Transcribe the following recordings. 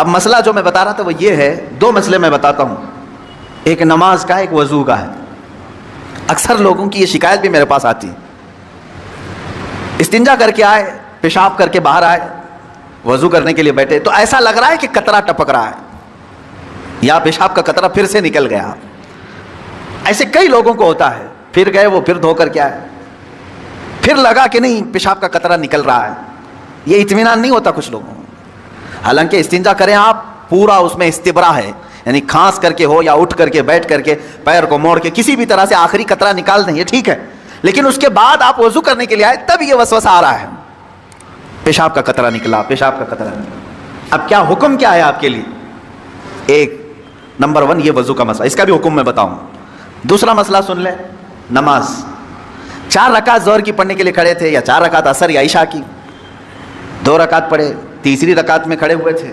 अब मसला जो मैं बता रहा था वो ये है, दो मसले मैं बताता हूँ, एक नमाज का, एक वज़ू का है। अक्सर लोगों की ये शिकायत भी मेरे पास आती है, इस्तिंजा करके आए, पेशाब करके बाहर आए, वज़ू करने के लिए बैठे तो ऐसा लग रहा है कि कतरा टपक रहा है या पेशाब का कतरा फिर से निकल गया। ऐसे कई लोगों को होता है, फिर गए वो फिर धो करके आए, फिर लगा कि नहीं पेशाब का कतरा निकल रहा है। ये इत्मीनान नहीं होता कुछ लोगों को। हालांकि इस्तिंजा करें आप, पूरा उसमें इस्तिबरा है, यानी खांस करके हो या उठ करके बैठ करके पैर को मोड़ के किसी भी तरह से आखिरी कतरा निकाल दें, ये ठीक है। लेकिन उसके बाद आप वज़ू करने के लिए आए तब ये वसवसा आ रहा है, पेशाब का कतरा निकला, पेशाब का कतरा निकला। अब क्या हुक्म क्या है आपके लिए? एक नंबर 1 ये वज़ू का मसला, इसका भी हुक्म मैं बताऊंगा। दूसरा मसला सुन ले, नमाज 4 रकात ज़ोहर की पढ़ने के लिए खड़े थे, या 4 रकात असर या इशा की, 2 रकात पढ़े, तीसरी रकात में खड़े हुए थे।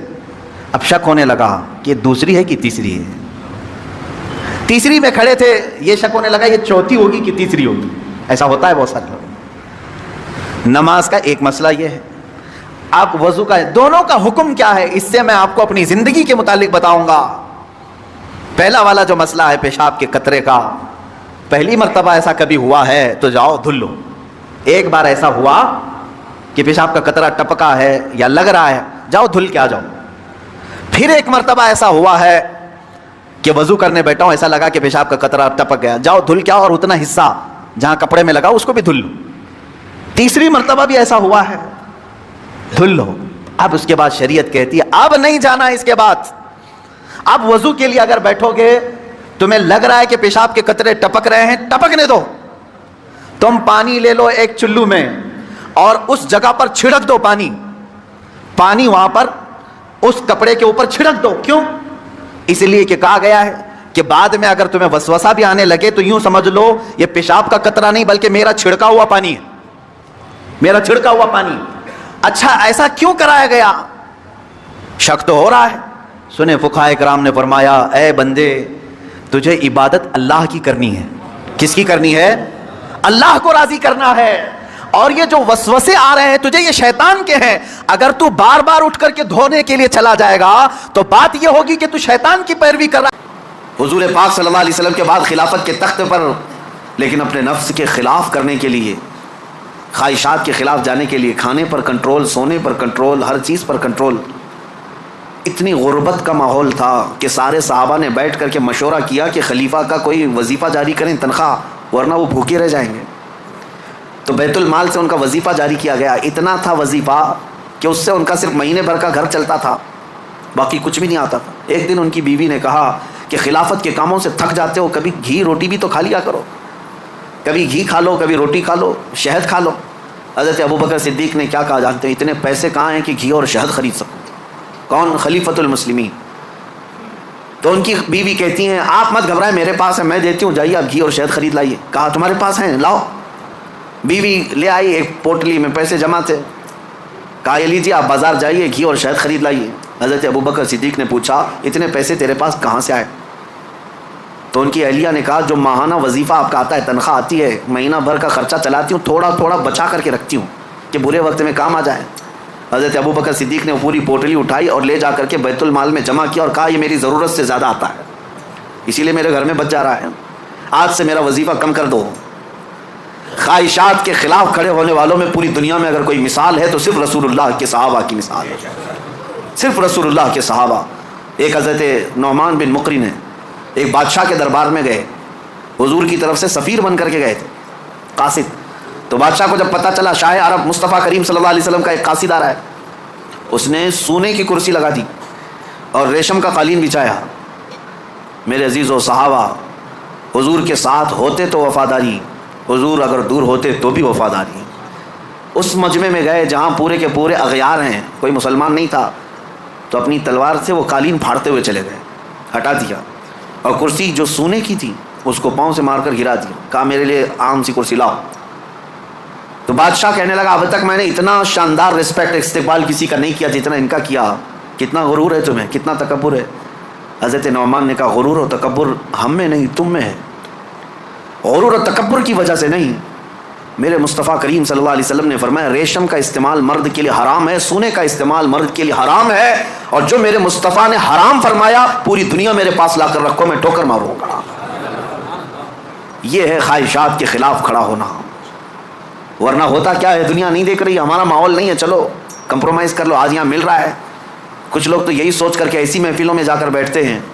अब शक होने लगा कि दूसरी है कि तीसरी है। तीसरी में खड़े थे, ये शक होने लगा ये चौथी होगी कि तीसरी होगी। ऐसा होता है बहुत सारे लोग। नमाज का एक मसला ये है। आप वज़ू का, दोनों का हुक्म क्या है, इससे मैं आपको अपनी ज़िंदगी के मुतालिक बताऊंगा। पहला वाला जो मसला है पेशाब के कतरे का, पहली मर्तबा ऐसा कभी हुआ है तो जाओ धुल लो। एक बार ऐसा हुआ कि पेशाब का कतरा टपका है या लग रहा है, जाओ धुल के आ जाओ। फिर एक मर्तबा ऐसा हुआ है कि वज़ू करने बैठा हूं, ऐसा लगा कि पेशाब का कतरा टपक गया, जाओ धुल के आओ और उतना हिस्सा जहां कपड़े में लगा उसको भी धुल लो। तीसरी मर्तबा भी ऐसा हुआ है, धुल लो। अब उसके बाद शरीयत कहती है अब नहीं जाना इसके बाद। अब वज़ू के लिए अगर बैठोगे, तुम्हें लग रहा है कि पेशाब के कतरे टपक रहे हैं, टपकने दो। तुम पानी ले लो एक चुल्लू में और उस जगह पर छिड़क दो पानी, पानी वहां पर उस कपड़े के ऊपर छिड़क दो। क्यों? इसलिए कि कहा गया है कि बाद में अगर तुम्हें वसवसा भी आने लगे तो यूं समझ लो ये पेशाब का कतरा नहीं बल्कि मेरा छिड़का हुआ पानी है, मेरा छिड़का हुआ पानी। अच्छा, ऐसा क्यों कराया गया? शक तो हो रहा है। सुने, फुक़हा इकराम ने फरमाया, ए बंदे, तुझे इबादत अल्लाह की करनी है। किसकी करनी है? अल्लाह को राजी करना है। और ये जो वसवसे आ रहे हैं तुझे, ये शैतान के हैं। अगर तू बार बार उठ करके धोने के लिए चला जाएगा तो बात ये होगी कि तू शैतान की पैरवी कर रहा है। हुजूर पाक सल्लल्लाहु अलैहि वसल्लम के बाद खिलाफत के तख्ते पर, लेकिन अपने नफ्स के खिलाफ करने के लिए, ख्वाहिशात के खिलाफ जाने के लिए, खाने पर कंट्रोल, सोने पर कंट्रोल, हर चीज़ पर कंट्रोल। इतनी गुर्बत का माहौल था कि सारे सहाबा ने बैठ करके मशवरा किया कि खलीफा का कोई वजीफ़ा जारी करें, तनख्वाह, वरना वो भूखे रह जाएंगे। तो बैतुल माल से उनका वजीफ़ा जारी किया गया। इतना था वजीफ़ा कि उससे उनका सिर्फ महीने भर का घर चलता था, बाकी कुछ भी नहीं आता था। एक दिन उनकी बीवी ने कहा कि खिलाफत के कामों से थक जाते हो, कभी घी रोटी भी तो खा लिया करो, कभी घी खा लो, कभी रोटी खा लो, शहद खा लो। हज़रत अबू बकर सिद्दीक़ ने क्या कहा जानते हैं? इतने पैसे कहाँ हैं कि घी और शहद खरीद सको? कौन? खलीफतुल मुस्लिमीन। तो उनकी बीवी कहती हैं आप मत घबराएं, मेरे पास है, मैं देती हूँ, जाइए आप घी और शहद खरीद लाइए। कहा तुम्हारे पास हैं, लाओ। बीवी ले आई, एक पोटली में पैसे जमा थे। कहा ये लीजिए, आप बाज़ार जाइए, घी और शहद खरीद लाइए। हज़रत अबू बकर सिद्दीक़ ने पूछा इतने पैसे तेरे पास कहाँ से आए? तो उनकी अहलिया ने कहा जो माहाना वजीफ़ा आपका आता है, तनख्वाह आती है, महीना भर का ख़र्चा चलाती हूँ, थोड़ा थोड़ा बचा करके रखती हूँ कि बुरे वक्त में काम आ जाए। हज़रत अबू बकर सिद्दीक़ ने पूरी पोटली उठाई और ले जा करके बैतुल माल में जमा किया और कहा ये मेरी ज़रूरत से ज़्यादा आता है, इसीलिए मेरे घर में बच जा रहा है, आज से मेरा वजीफ़ा कम कर दो। ख्वाहिशात के ख़िलाफ़ खड़े होने वालों में पूरी दुनिया में अगर कोई मिसाल है तो सिर्फ रसूलुल्लाह के सहाबा की मिसाल है, सिर्फ रसूलुल्लाह के सहाबा। एक हज़रत नौमान बिन मुकरिन ने एक बादशाह के दरबार में गए, हुजूर की तरफ से सफ़ीर बन करके गए थे, कासिद। तो बादशाह को जब पता चला शाह अरब मुस्तफ़ा करीम सल्लल्लाहु अलैहि वसल्लम का एक कासिद आ रहा है, उसने सोने की कुर्सी लगा दी और रेशम का कालीन बिछाया। मेरे अजीज़ व सहाबा, हुजूर के साथ होते तो वफ़ादारी, हुजूर अगर दूर होते तो भी वफ़ादारी। उस मजमे में गए जहाँ पूरे के पूरे अग़यार हैं, कोई मुसलमान नहीं था, तो अपनी तलवार से वो कालीन फाड़ते हुए चले गए, हटा दिया, और कुर्सी जो सोने की थी उसको पाँव से मारकर गिरा दिया। कहा मेरे लिए आम सी कुर्सी लाओ। तो बादशाह कहने लगा अब तक मैंने इतना शानदार रिस्पेक्ट इस्तेक़बाल किसी का नहीं किया जितना इनका किया, कितना गुरूर है तुम्हें, कितना तकब्बुर है। हज़रत नौमान ने कहा गुरूर और तकब्बुर हम में नहीं तुम में है, गुरूर और तकब्बुर की वजह से नहीं, मेरे मुस्तफ़ा करीम सल्लल्लाहु अलैहि वसल्लम ने फरमाया रेशम का इस्तेमाल मर्द के लिए हराम है, सोने का इस्तेमाल मर्द के लिए हराम है, और जो मेरे मुस्तफ़ा ने हराम फरमाया पूरी दुनिया मेरे पास लाकर रखो, मैं ठोकर मारूंगा। यह है ख्वाहिशात के खिलाफ खड़ा होना। वरना होता क्या है, दुनिया नहीं देख रही, हमारा माहौल नहीं है, चलो कंप्रोमाइज़ कर लो, आज यहाँ मिल रहा है। कुछ लोग तो यही सोच करके ऐसी महफिलों में जाकर बैठते हैं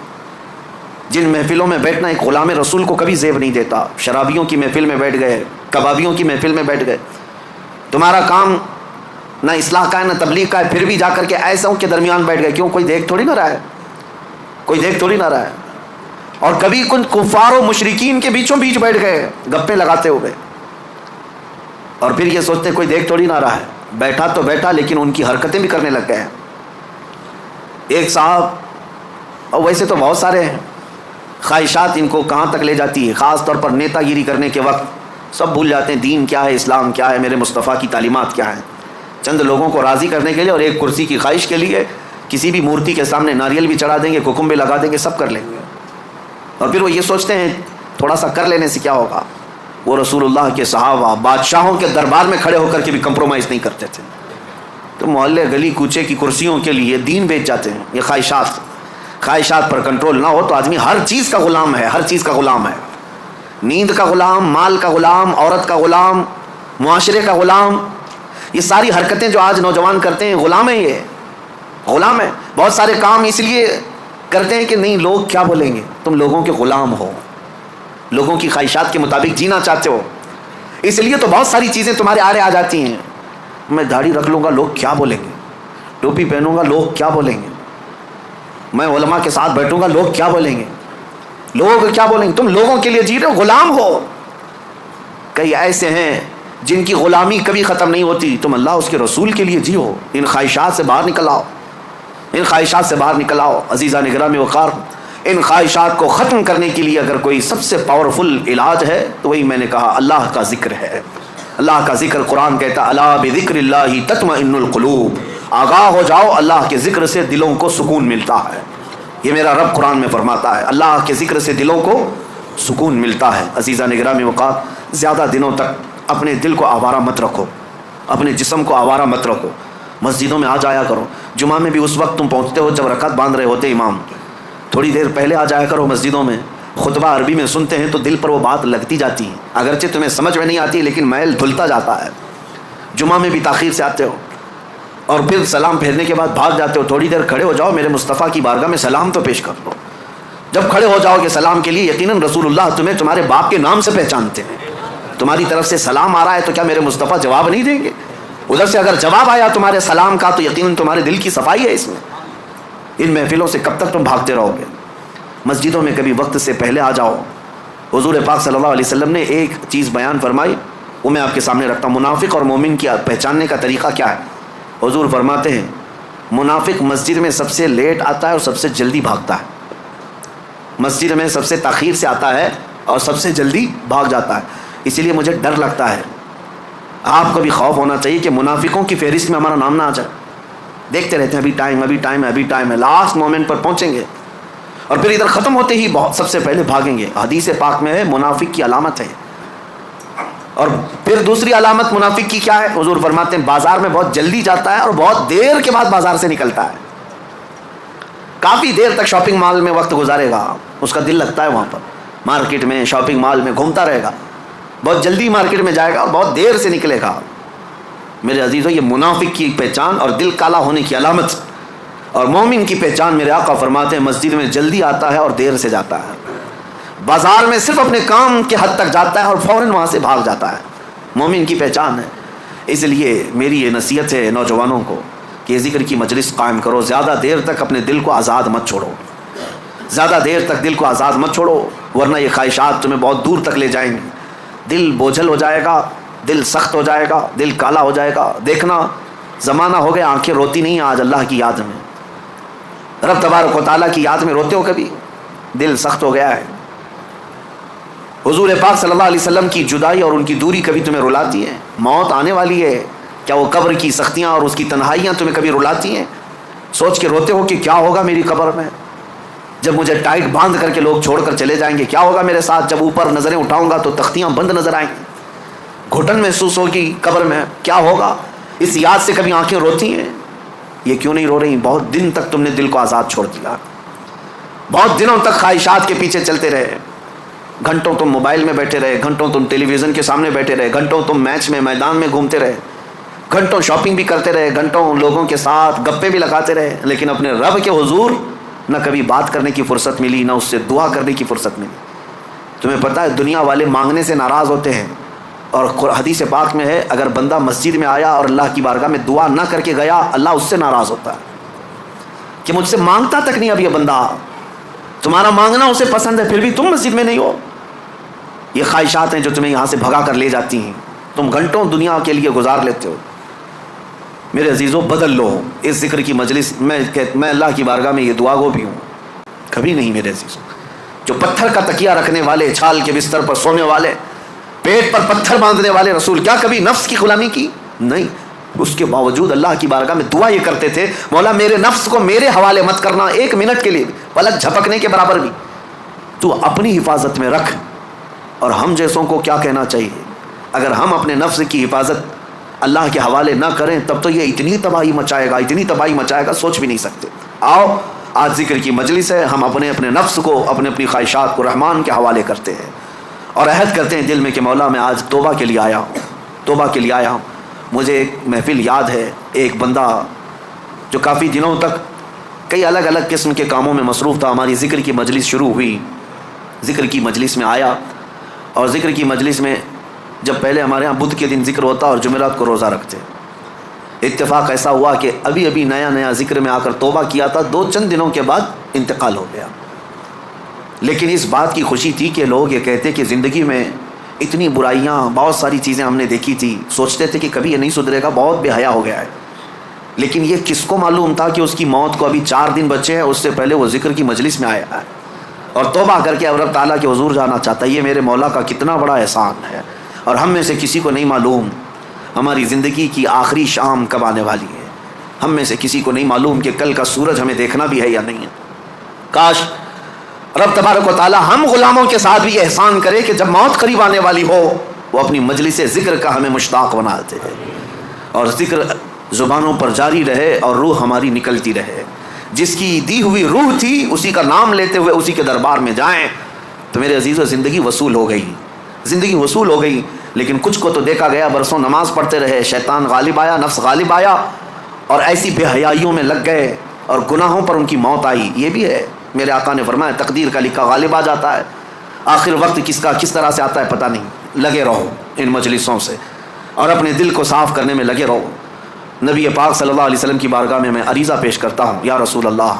जिन महफिलों में बैठना एक गुलाम रसूल को कभी ज़ेब नहीं देता। शराबियों की महफिल में बैठ गए, कबाबियों की महफिल में बैठ गए। तुम्हारा काम ना इस्लाह का है ना तबलीग का है, फिर भी जाकर के ऐसों के दरमियान बैठ गए। क्यों? कोई देख थोड़ी ना रहा है, कोई देख थोड़ी ना रहा है। और कभी कुछ कुफार और मुशरिकीन के बीचों बीच बैठ गए गप्पे लगाते हुए, और फिर ये सोचते कोई देख थोड़ी ना रहा है। बैठा तो बैठा, लेकिन उनकी हरकतें भी करने लग गए। एक साहब, और वैसे तो बहुत सारे हैं, ख्वाहिशात इनको कहाँ तक ले जाती है। ख़ास तौर पर नेतागिरी करने के वक्त सब भूल जाते हैं दीन क्या है, इस्लाम क्या है, मेरे मुस्तफ़ा की तालीमात क्या है। चंद लोगों को राज़ी करने के लिए और एक कुर्सी की ख्वाहिश के लिए किसी भी मूर्ति के सामने नारियल भी चढ़ा देंगे, कुकुम भी लगा देंगे, सब कर लेंगे। और फिर वो ये सोचते हैं थोड़ा सा कर लेने से क्या होगा। वो रसूलुल्लाह के सहाबा बादशाहों के दरबार में खड़े होकर के भी कंप्रोमाइज़ नहीं करते थे। तो मोहल्ले गली कूचे की कुर्सियों के लिए दीन बेच जाते हैं। ये ख्वाहिशात पर कंट्रोल ना हो तो आदमी हर चीज़ का ग़ुलाम है, हर चीज़ का ग़ुलाम है। नींद का ग़ुलाम, माल का ग़ुलाम, औरत का ग़ुलाम, मुआशरे का ग़ुलाम। ये सारी हरकतें जो आज नौजवान करते हैं ग़ुलाम है, ये ग़ुलाम है। बहुत सारे काम इसलिए करते हैं कि नहीं लोग क्या बोलेंगे, तुम लोगों के ग़ुलाम हो, लोगों की ख्वाहिशात के मुताबिक जीना चाहते हो, इसलिए तो बहुत सारी चीज़ें तुम्हारे आड़े आ जाती हैं। मैं दाढ़ी रख लूँगा लोग क्या बोलेंगे, टोपी पहनूंगा लोग क्या बोलेंगे, मैं उलमा के साथ बैठूंगा लोग क्या बोलेंगे, लोग क्या बोलेंगे। तुम लोगों के लिए जी रहे हो, गुलाम हो। कई ऐसे हैं जिनकी गुलामी कभी ख़त्म नहीं होती। तुम अल्लाह उसके रसूल के लिए जियो। इन ख्वाहिशात से बाहर निकल आओ, इन ख्वाहिशात से बाहर निकल आओ। अजीज़ा निगरामी वक़ार, इन ख्वाहिशात को ख़त्म करने के लिए अगर कोई सबसे पावरफुल इलाज है तो वही मैंने कहा अल्लाह का ज़िक्र है। अल्लाह का ज़िक्र, कुरान कहता है अला बिज़िक्रिल्लाहि तत्मइन्नुल क़ुलूब, आगाह हो जाओ अल्लाह के ज़िक्र से दिलों को सुकून मिलता है। ये मेरा रब कुरान में फरमाता है, अल्लाह के ज़िक्र से दिलों को सुकून मिलता है। अज़ीज़ा निगरामी वक़ार, ज़्यादा दिनों तक अपने दिल को आवारा मत रखो, अपने जिस्म को आवारा मत रखो। मस्जिदों में आ जाया करो। जुमा में भी उस वक्त तुम पहुँचते हो जब रकात बांध रहे होते इमाम, थोड़ी देर पहले आ जाया करो मस्जिदों में। खुतबा अरबी में सुनते हैं तो दिल पर वो बात लगती जाती है, अगरचे तुम्हें समझ में नहीं आती लेकिन मैल धुलता जाता है। जुमा में भी ताख़ीर से आते हो और फिर सलाम फेरने के बाद भाग जाते हो। थोड़ी देर खड़े हो जाओ, मेरे मुस्तफ़ा की बारगाह में सलाम तो पेश कर दो। जब खड़े हो जाओगे सलाम के लिए, यकीनन रसूलुल्लाह तुम्हें तुम्हारे बाप के नाम से पहचानते हैं। तुम्हारी तरफ से सलाम आ रहा है तो क्या मेरे मुस्तफ़ा जवाब नहीं देंगे? उधर से अगर जवाब आया तुम्हारे सलाम का तो यकीनन तुम्हारे दिल की सफाई है इसमें। इन महफिलों से कब तक तुम भागते रहोगे? मस्जिदों में कभी वक्त से पहले आ जाओ। हुज़ूर पाक सल्लल्लाहु अलैहि वसल्लम ने एक चीज़ बयान फरमाई, वो मैं आपके सामने रखता हूँ। मुनाफिक और मोमिन की पहचानने का तरीक़ा क्या है? हुज़ूर फरमाते हैं मुनाफिक मस्जिद में सबसे लेट आता है और सबसे जल्दी भागता है। मस्जिद में सबसे ताख़ीर से आता है और सबसे जल्दी भाग जाता है। इसीलिए मुझे डर लगता है, आपको भी खौफ होना चाहिए कि मुनाफिकों की फहरिस्त में हमारा नाम ना आ जाए। देखते रहते हैं अभी टाइम है, अभी टाइम है, अभी टाइम है, लास्ट मोमेंट पर पहुँचेंगे और फिर इधर ख़त्म होते ही बहुत सबसे पहले भागेंगे। हदीस पाक में है मुनाफिक की अलामत है। और फिर दूसरी अलामत मुनाफिक की क्या है? हुज़ूर फरमाते हैं बाज़ार में बहुत जल्दी जाता है और बहुत देर के बाद बाज़ार से निकलता है। काफ़ी देर तक शॉपिंग मॉल में वक्त गुजारेगा, उसका दिल लगता है वहाँ पर, मार्केट में शॉपिंग मॉल में घूमता रहेगा, बहुत जल्दी मार्केट में जाएगा और बहुत देर से निकलेगा। मेरे अजीज़ों, ये मुनाफिक की पहचान और दिल काला होने की अलामत। और मोमिन की पहचान मेरे आका फरमाते हैं मस्जिद में जल्दी आता है और देर से जाता है। बाज़ार में सिर्फ अपने काम के हद तक जाता है और फ़ौरन वहाँ से भाग जाता है। मोमिन की पहचान है। इसलिए मेरी ये नसीहत है नौजवानों को कि ज़िक्र की मजलिस कायम करो। ज़्यादा देर तक अपने दिल को आज़ाद मत छोड़ो, ज़्यादा देर तक दिल को आज़ाद मत छोड़ो, वरना ये ख्वाहिशात तुम्हें बहुत दूर तक ले जाएंगे। दिल बोझल हो जाएगा, दिल सख्त हो जाएगा, दिल काला हो जाएगा। देखना ज़माना हो गया आंखें रोती नहीं आज अल्लाह की याद में, रब तबारक व तआला की याद में रोते हो कभी? दिल सख्त हो गया है। हुज़ूर पाक सल्लल्लाहु अलैहि वसल्लम की जुदाई और उनकी दूरी कभी तुम्हें रुलाती है? मौत आने वाली है, क्या वो कब्र की सख्तियाँ और उसकी तन्हाइयाँ तुम्हें कभी रुलाती हैं? सोच के रोते हो कि क्या होगा मेरी कब्र में, जब मुझे टाइट बांध करके लोग छोड़कर चले जाएंगे? क्या होगा मेरे साथ जब ऊपर नज़रें उठाऊंगा तो तख्तियाँ बंद नज़र आएंगी? घुटन महसूस होगी कब्र में, क्या होगा? इस याद से कभी आंखें रोती हैं? ये क्यों नहीं रो रही? बहुत दिन तक तुमने दिल को आज़ाद छोड़ दिया, बहुत दिनों तक ख्वाहिशात के पीछे चलते रहे, घंटों तुम मोबाइल में बैठे रहे, घंटों तुम टेलीविज़न के सामने बैठे रहे, घंटों तुम मैच में मैदान में घूमते रहे, घंटों शॉपिंग भी करते रहे, घंटों लोगों के साथ गप्पे भी लगाते रहे, लेकिन अपने रब के हुजूर न कभी बात करने की फुर्सत मिली, न उससे दुआ करने की फुर्सत मिली। तुम्हें पता है दुनिया वाले मांगने से नाराज़ होते हैं, और हदीस पाक में है अगर बंदा मस्जिद में आया और अल्लाह की बारगाह में दुआ ना करके गया, अल्लाह उससे नाराज़ होता है कि मुझसे मांगता तक नहीं अब ये बंदा, तुम्हारा मांगना उसे पसंद है फिर भी तुम मस्जिद में नहीं हो। ये ख्वाहिशात हैं जो तुम्हें यहाँ से भगा कर ले जाती हैं, तुम घंटों दुनिया के लिए गुजार लेते हो। मेरे अजीज़ों, बदल लो इस जिक्र की मजलिस। मैं अल्लाह की बारगाह में ये दुआ गो भी हूँ, कभी नहीं मेरे अजीज़ों। जो पत्थर का तकिया रखने वाले, छाल के बिस्तर पर सोने वाले, पेट पर पत्थर बांधने वाले रसूल, क्या कभी नफ्स की गुलामी की? नहीं। उसके बावजूद अल्लाह की बारगाह में दुआ ये करते थे, मौला मेरे नफ्स को मेरे हवाले मत करना, एक मिनट के लिए, पलक झपकने के बराबर भी, तू अपनी हिफाजत में रख। और हम जैसों को क्या कहना चाहिए? अगर हम अपने नफ्स की हिफाजत अल्लाह के हवाले ना करें तब तो ये इतनी तबाही मचाएगा, इतनी तबाही मचाएगा, सोच भी नहीं सकते। आओ आज जिक्र की मजलिस है, हम अपने अपने नफ्स को, अपने अपनी ख्वाहिशात को रहमान के हवाले करते हैं और अहद करते हैं दिल में कि मौला मैं आज तौबा के लिए आया हूँ, तौबा के लिए आया हूँ। मुझे एक महफिल याद है, एक बंदा जो काफ़ी दिनों तक कई अलग अलग किस्म के कामों में मसरूफ़ था, हमारी ज़िक्र की मजलिस शुरू हुई, ज़िक्र की मजलिस में आया, और ज़िक्र की मजलिस में जब पहले हमारे यहाँ बुध के दिन ज़िक्र होता और जुमेरात को रोज़ा रखते, इत्तेफाक ऐसा हुआ कि अभी अभी नया नया ज़िक्र में आकर तौबा किया था, 2 दिनों के बाद इंतकाल हो गया। लेकिन इस बात की खुशी थी कि लोग ये कहते कि ज़िंदगी में इतनी बुराइयाँ, बहुत सारी चीज़ें हमने देखी थी, सोचते थे कि कभी ये नहीं सुधरेगा, बहुत बेहया हो गया है। लेकिन ये किसको मालूम था कि उसकी मौत को अभी 4 दिन बचे हैं, उससे पहले वो ज़िक्र की मजलिस में आया है और तौबा करके अब रब ताला के हुजूर जाना चाहता है। ये मेरे मौला का कितना बड़ा एहसान है। और हम में से किसी को नहीं मालूम हमारी ज़िंदगी की आखिरी शाम कब आने वाली है, हम में से किसी को नहीं मालूम कि कल का सूरज हमें देखना भी है या नहीं है। काश रब तबारक व तआला हम गुलामों के साथ भी एहसान करे कि जब मौत करीब आने वाली हो वो अपनी मजलिस ज़िक्र का हमें मुश्ताक बनाते हैं और ज़िक्र ज़ुबानों पर जारी रहे और रूह हमारी निकलती रहे। जिसकी दी हुई रूह थी उसी का नाम लेते हुए उसी के दरबार में जाएं तो मेरे अजीज़ों ज़िंदगी वसूल हो गई, ज़िंदगी वसूल हो गई। लेकिन कुछ को तो देखा गया बरसों नमाज पढ़ते रहे, शैतान गालिब आया, नफ्स गालिब आया और ऐसी बेहयाइयों में लग गए और गुनाहों पर उनकी मौत आई। ये भी है, मेरे आका ने फरमाया तकदीर का लिखा गालिब आ जाता है, आखिर वक्त किसका किस तरह से आता है पता नहीं। लगे रहो इन मजलिसों से और अपने दिल को साफ़ करने में लगे रहो। नबी पाक सल्लल्लाहु अलैहि वसल्लम की बारगाह में मैं अरीज़ा पेश करता हूँ, या रसूल अल्लाह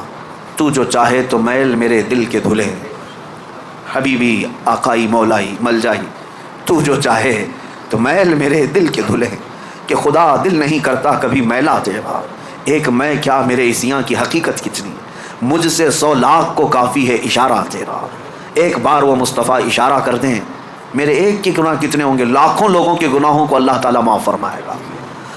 तू जो चाहे तो मैल मेरे दिल के धुले, हबीबी आकाई मौलाई मलजाई, तू जो चाहे तो मैल मेरे दिल के धुले, कि खुदा दिल नहीं करता कभी मैला तेरा, एक मैं क्या मेरे इसियाँ की हकीकत कितनी, मुझसे 100 लाख को काफ़ी है इशारा तेरा। एक बार वो मुस्तफ़ा इशारा कर दें, मेरे एक के गुनाह कितने होंगे, लाखों लोगों के गुनाहों को अल्लाह ताला माफ़ फरमाएगा।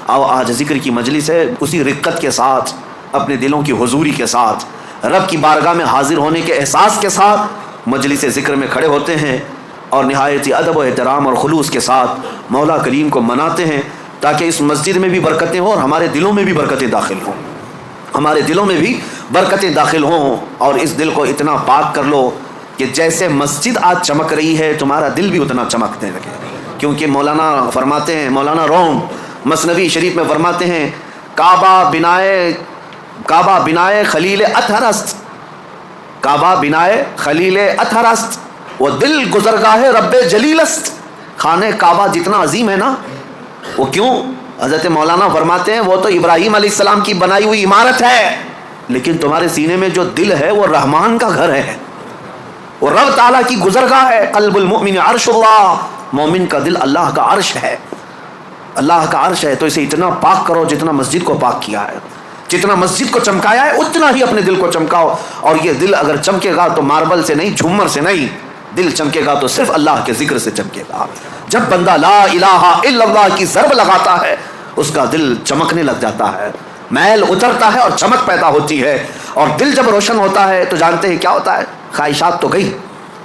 आओ आज ज़िक्र की मजलिस है, उसी रिक्कत के साथ, अपने दिलों की हुजूरी के साथ, रब की बारगाह में हाजिर होने के एहसास के साथ मजलिस ज़िक्र में खड़े होते हैं और निहायत ही अदब व एहतराम और खुलूस के साथ मौला करीम को मनाते हैं ताकि इस मस्जिद में भी बरकतें हों और हमारे दिलों में भी बरकतें दाखिल हों, हमारे दिलों में भी बरकतें दाखिल हों। और इस दिल को इतना पाक कर लो कि जैसे मस्जिद आज चमक रही है तुम्हारा दिल भी उतना चमकने लगे। क्योंकि मौलाना फरमाते हैं, मौलाना रोम मसनवी शरीफ में फरमाते हैं, काबा बिनाए खलील अतहरस्त, काबा बिनाए खलील अतहरस्त, वो दिल गुजरगाह रब्बे जलीलस्त। खाने काबा जितना अजीम है ना, वो क्यों? हज़रत मौलाना फरमाते हैं वो तो इब्राहीम अलैहिस्सलाम की बनाई हुई इमारत है, लेकिन तुम्हारे सीने में जो दिल है वो रहमान का घर है, वो रब ताला की गुजरगाह है। क़ल्बुल मुमिन अर्शुल्लाह, मोमिन का दिल अल्लाह का अर्श है, अल्लाह का अर्श है। तो इसे इतना पाक करो जितना मस्जिद को पाक किया है, जितना मस्जिद को चमकाया है उतना ही अपने दिल को चमकाओ। और ये दिल अगर चमकेगा तो मार्बल से नहीं, झूमर से नहीं, दिल चमकेगा तो सिर्फ अल्लाह के जिक्र से चमकेगा। जब बंदा ला इलाहा इल्लल्लाह की ज़रब लगाता है उसका दिल चमकने लग जाता है, मैल उतरता है और चमक पैदा होती है। और दिल जब रोशन होता है तो जानते हैं क्या होता है, ख्वाहिशात तो गई,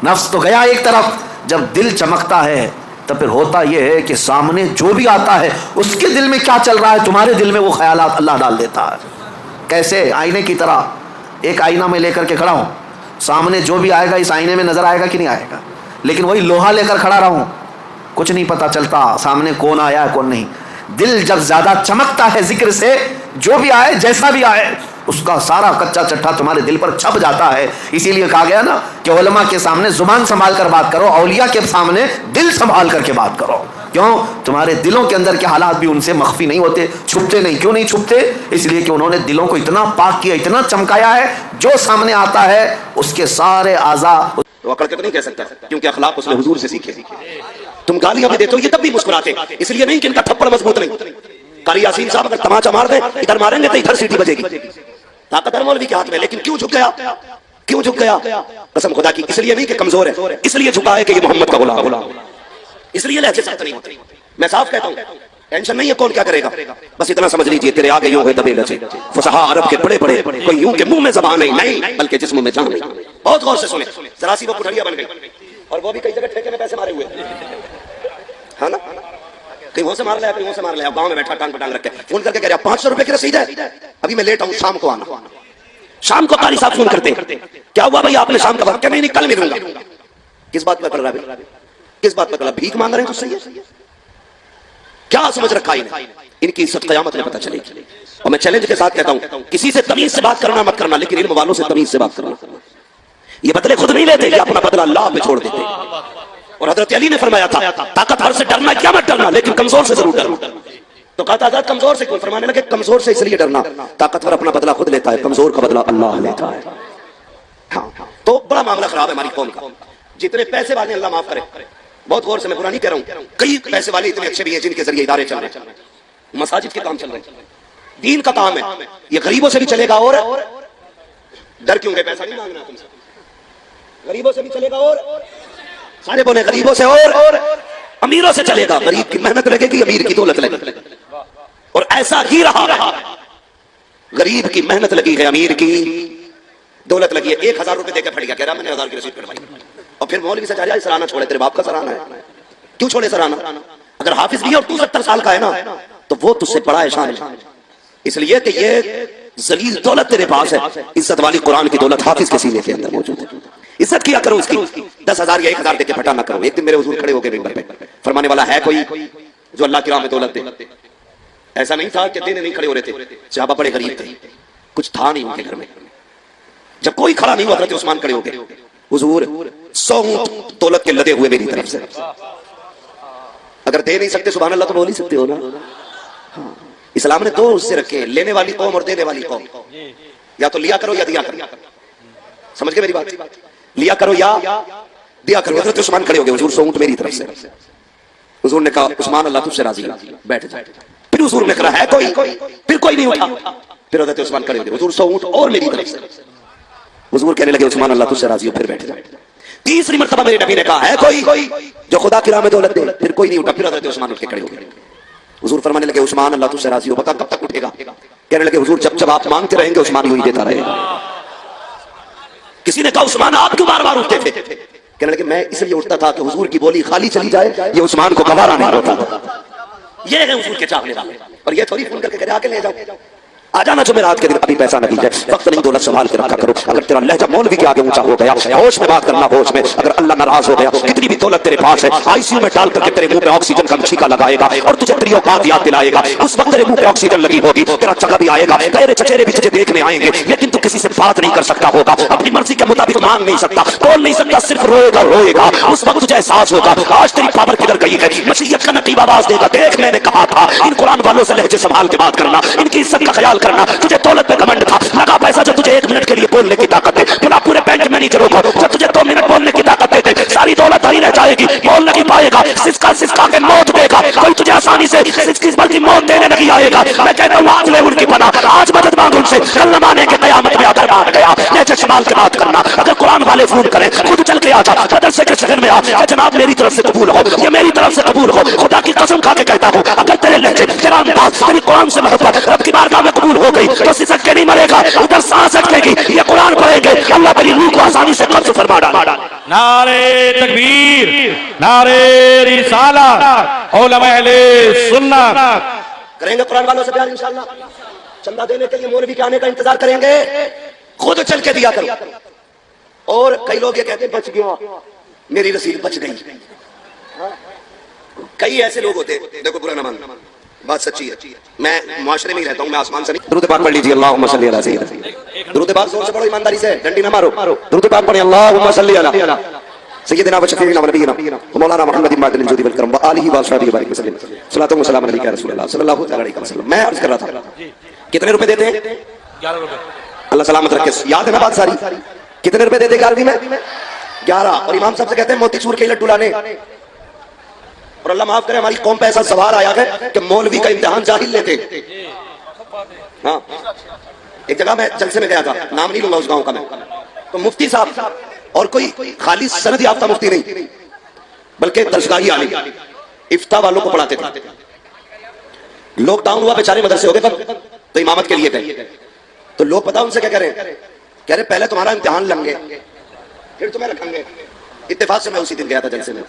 नफ्स तो गया एक तरफ। जब दिल चमकता है तो फिर होता यह है कि सामने जो भी आता है उसके दिल में क्या चल रहा है, तुम्हारे दिल में वो ख्यालात अल्लाह डाल देता है। कैसे? आईने की तरह। एक आईना में लेकर के खड़ा हूं, सामने जो भी आएगा इस आईने में नजर आएगा कि नहीं आएगा, लेकिन वही लोहा लेकर खड़ा रहूं, कुछ नहीं पता चलता सामने कौन आया कौन नहीं। दिल जब ज्यादा चमकता है जिक्र से, जो भी आए जैसा भी आए उसका सारा कच्चा चट्टा तुम्हारे दिल पर छप जाता है। इसीलिए कहा गया ना कि उलमा के सामने जुबान संभाल कर बात करो, औलिया के सामने दिल संभाल करके बात करो। क्यों? तुम्हारे दिलों के अंदर के हालात भी उनसे मख्फी नहीं होते, छुपते नहीं। क्यों नहीं छुपते? इसलिए कि उन्होंने दिलों को इतना पाक किया, इतना चमकाया है, जो सामने आता है उसके सारे आज़ा तो अकड़ के तो नहीं कह सकता, क्योंकि अखलाक उसने हुजूर से सीखे। तुम गालियां भी देते हो ये तब भी मुस्कुराते, इसलिए नहीं कि इनका थप्पड़ मजबूत नहीं। कारी यासीन साहब अगर तमाचा मार दे, इधर मारेंगे तो इधर सीटी बजेगी। ताकत है मौलवी के हाथ में, लेकिन क्यों झुक गया? क्यों झुक गया? कसम खुदा की, इसलिए नहीं कि कमजोर है, इसलिए झुका है कि ये मोहम्मद का गुलाम, इसलिए लहजे सख्त नहीं होते। मैं साफ कहता हूं, टेंशन नहीं है कौन क्या करेगा, बस इतना समझ लीजिए तेरे आगे यूं है दबे लचे फसहा अरब के बड़े बड़े, कोई यूं के मुंह में ज़बान नहीं बल्कि जिस्म में जान नहीं। बहुत गौर से सुने, जरा सी वो पुठड़िया बन गई, और वो भी कई जगह ठेके में पैसे मारे हुए, है ना? कहीं वो से मार लिया, कहीं वो से मार लिया, गांव में बैठा टांग पे टांग रखे, फोन करके कह रहा 500 रुपए की रसीद है, अभी मैं लेट आऊं, शाम को आना। शाम को कारी साहब फोन करते हैं, क्या हुआ भाई आपने शाम का वक्त? क्या नहीं कल मिलूंगा। किस बात पर कर रहा है? किस बात पर कर रहा? भीख मांग रहे हैं तुझसे? क्या समझ रखा है इनकी इज्जत क़यामत में पता चलेगी। और मैं चैलेंज के साथ कहता हूं, किसी से तमीज से बात करना मत करना, लेकिन इल्म वालों से तमीज से बात करना। ये बदले खुद नहीं लेते, ये अपना बदला अल्लाह पे छोड़ देते। और हजरत अली ने फरमाया था, ताकतवर से डरना क्या मत डरना, लेकिन कमजोर से जरूर डरना। तो कहा था कमजोर से क्यों? फरमाने लगे कमजोर से इसलिए डरना, ताकतवर अपना बदला खुद लेता है, कमजोर का बदला अल्लाह लेता है। हाँ, तो बड़ा मामला खराब है हमारी कौम का। जितने पैसे वाले, अल्लाह माफ करे, बहुत गौर से मैं बुरा नहीं कह रहा हूं, कई पैसे वाले इतने अच्छे भी हैं जिनके जरिए इदारे चल रहे हैं, मसाजिद के काम चल रहे हैं, दीन का काम है, ये गरीबों से भी चलेगा। और डर क्यों गए? पैसा नहीं मांगना तुमसे, गरीबों से भी चलेगा। और सारे बोले गरीबों से और अमीरों से चलेगा। गरीब की मेहनत लगेगी, अमीर की दौलत लगेगी, और ऐसा ही रहा। गरीब की मेहनत लगी है, अमीर की दौलत लगी है। 1000 रुपए देकर फट गया, कह रहा मैंने 1000 की रसीद कटवाई, और फिर मौलवी से जा सराहना छोड़े, तेरे बाप का सराहना है, क्यों छोड़े सराहना? अगर हाफिज भी है और तू 70 साल का है ना, तो वो तुझसे बड़ा है शान, इसलिए कि ये जलील दौलत तेरे पास है। इज्जत वाली कुरान की दौलत हाफिज के सीने के अंदर मौजूद है। इज्जत किया करो उसकी, 10,000 या 1,000 देके फटा ना करो। एक दिन मेरे हुजूर खड़े हो गए मिंबर पे, फरमाने वाला है कोई जो अल्लाह की राह में दौलत दे? ऐसा नहीं था कि देने नहीं खड़े हो रहे थे, सहाबा बड़े गरीब थे, कुछ था नहीं उनके घर में। जब कोई खड़ा नहीं हुआ, हज़रत उस्मान खड़े हो गए, हुजूर 100 ऊंट दौलत के लदे हुए मेरी तरफ से, अगर दे नहीं सकते सुभान अल्लाह तो बोल ही सकते हो ना। हाँ, इस्लाम ने 2 उससे रखे, लेने वाली कौम और देने वाली कौम। या तो लिया करो या दिया करो, समझ गए मेरी बात? लिया करो या दिया करो। हज़रत उस्मान खड़े हो गए, हुजूर 100 ऊंट मेरी तरफ से। हुजूर ने कहा उस्मान अल्लाह तुझसे राजी है, बैठ जा। फिर हुजूर ने कहा है कोई? फिर कोई नहीं उठा। फिर हज़रत उस्मान खड़े हो गए, हुजूर 100 ऊंट और मेरी तरफ से। हुजूर कहने लगे उस्मान अल्लाह तुझसे राजी हो, फिर बैठ जा। तीसरी मर्तबा मेरे नबी ने कहा है कोई जो खुदा की राह में दौलत दे? फिर कोई नहीं उठा। फिर हज़रत उस्मान उठ के खड़े हो गए। हुजूर फरमाने लगे उस्मान अल्लाह तुझसे राजी हो, बता कब तक उठेगा? कहने लगे हुजूर जब जब आप मांगते रहेंगे उस्मान यूं ही देता रहेगा। किसी ने कहा उस्मान आप क्यों बार बार उठते थे? कहने लगे मैं इसलिए उठता था कि हुजूर की बोली खाली चली जाए, ये उस्मान को गवारा नहीं होता। ये है हुजूर के चाहने वाले, और ये थोड़ी फोन करके कह आके ले जाओ, आ जाना जो मेरा रात के दिन अभी पैसा नहीं है, वक्त नहीं, दौलत संभाल के रखा करो। अगर तेरा लहजा मौलवी के आगे ऊंचा हो गया, होश में बात करना, होश में। अगर अल्लाह नाराज हो गया, कितनी भी दौलत तेरे पास है, आईसीयू में डाल करके तेरे मुंह पे ऑक्सीजन का छींका लगाएगा और तुझे तेरी औकात याद दिलाएगा। उस वक्त तेरे मुंह पे ऑक्सीजन लगी होगी, तेरा चगा भी आएगा, तेरे चचेरे भी तुझे देखने आएंगे, लेकिन तू किसी से बात नहीं कर सकता होगा, अपनी मर्जी के मुताबिक मांग नहीं सकता, बोल नहीं सकता, सिर्फ रोएगा रोएगा। उस वक्त तुझे एहसास होगा आज तेरी पावर किधर गई है। मसीहत का नकीब आवाज देगा, देख मैंने कहा था इन कुरान वालों से लहजे संभाल के बात करना, इनकी इज्जत का ख्याल करना। तुझे दौलत पे घमंड था, लगा पैसा जो तुझे 1 मिनट के लिए बोलने की ताकत है, पूरा पूरे बैंक मैनेजरों को जो तुझे 2 मिनट बोलने की ताकत देते, सारी दौलत हरी रह जाएगी, बोल नहीं पाएगा, सिसका सिसका के मौत देगा। कोई तुझे आसानी से सिसकी बल्कि मौत देने नहीं आएगा। मैं कहता हूँ आज ले उनकी पना, आज मदद मांग उनसे, कल न माने के कयामत में आकर मान गया। लहजे संभाल के बात करना। अगर कुरान वाले फोन करें, खुद चल के आ जा, मदरसे के शहर में आ, जनाब मेरी तरफ से कबूल हो, ये मेरी तरफ से कबूल हो, खुदा की कसम खा के कहता हूँ, अगर तेरे लहजे, तेरा अंदाज, तेरी कुरान से मोहब्बत रब की बारगाह में कबूल हो गई तो सिसक के नहीं मरेगा, उधर सांस अटकेगी, ये कुरान पढ़ेंगे, अल्लाह तेरी रूह को आसानी से कब्ज फरमा डालेगा। नारे तकबीर, नारे रिसालत, उलमा अहले सुन्नत। करेंगे कुरान वालों से प्यार इंशाअल्लाह। चंदा देने के लिए मौलवी के आने का इंतजार करेंगे, खुद चल के दिया करो। और कई लोग ये कहते हैं बच गया, मेरी रसीद बच गई। कई ऐसे लोग होते, देखो बुरा ना मानना, बात सच्ची है। मैं मुआशरे में ही रहता हूँ, मैं आसमान से नहीं। दुरूद पाक पढ़ लीजिए, अल्लाहुम्मा सल्ली अला सय्यिदना। दुरूद पाक जोर से पढ़ो, ईमानदारी से, डंडी ना मारो। दुरूद पाक पढ़े, अल्लाहुम्मा सल्ली अला सय्यिदना व शफीइना व नबीना व मौलाना मुहम्मदिन मादिल जुदी वल करम व आलिहि व अस्हाबिहि व सल्लम। सलातो व सलाम अलैका या रसूलल्लाह सल्लल्लाहु अलैहि वसल्लम। मैं अर्ज कर रहा था, कितने रुपए देते हैं? 11 रुपए। अल्लाह सलामत रखे। याद है ना बात सारी? कितने रुपए देते 11वीं में? 11। और इमाम साहब से कहते हैं मोतीचूर के लड्डू लाने। और अल्लाह माफ करे, हमारी कौम पे ऐसा सवाल आया है कि मौलवी का इम्तिहान जाहिल लेते। हाँ, एक जगह मैं जलसे में गया था, नाम नहीं लूंगा उस गांव का मैं, तो मुफ्ती साहब, और कोई खाली सनद याफ्ता मुफ्ती नहीं, बल्कि दर्शगाही आलिम, इफ्ता वालों को पढ़ाते थे। लॉकडाउन हुआ, बेचारे मदरसे हो गए पर, तो इमामत के लिए गए। तो लोग पता उनसे क्या कह रहे हैं? कह रहे पहले तुम्हारा इम्तिहान लेंगे, फिर तुम्हें रखेंगे। इत्तेफाक से मैं उसी दिन गया था जलसे में।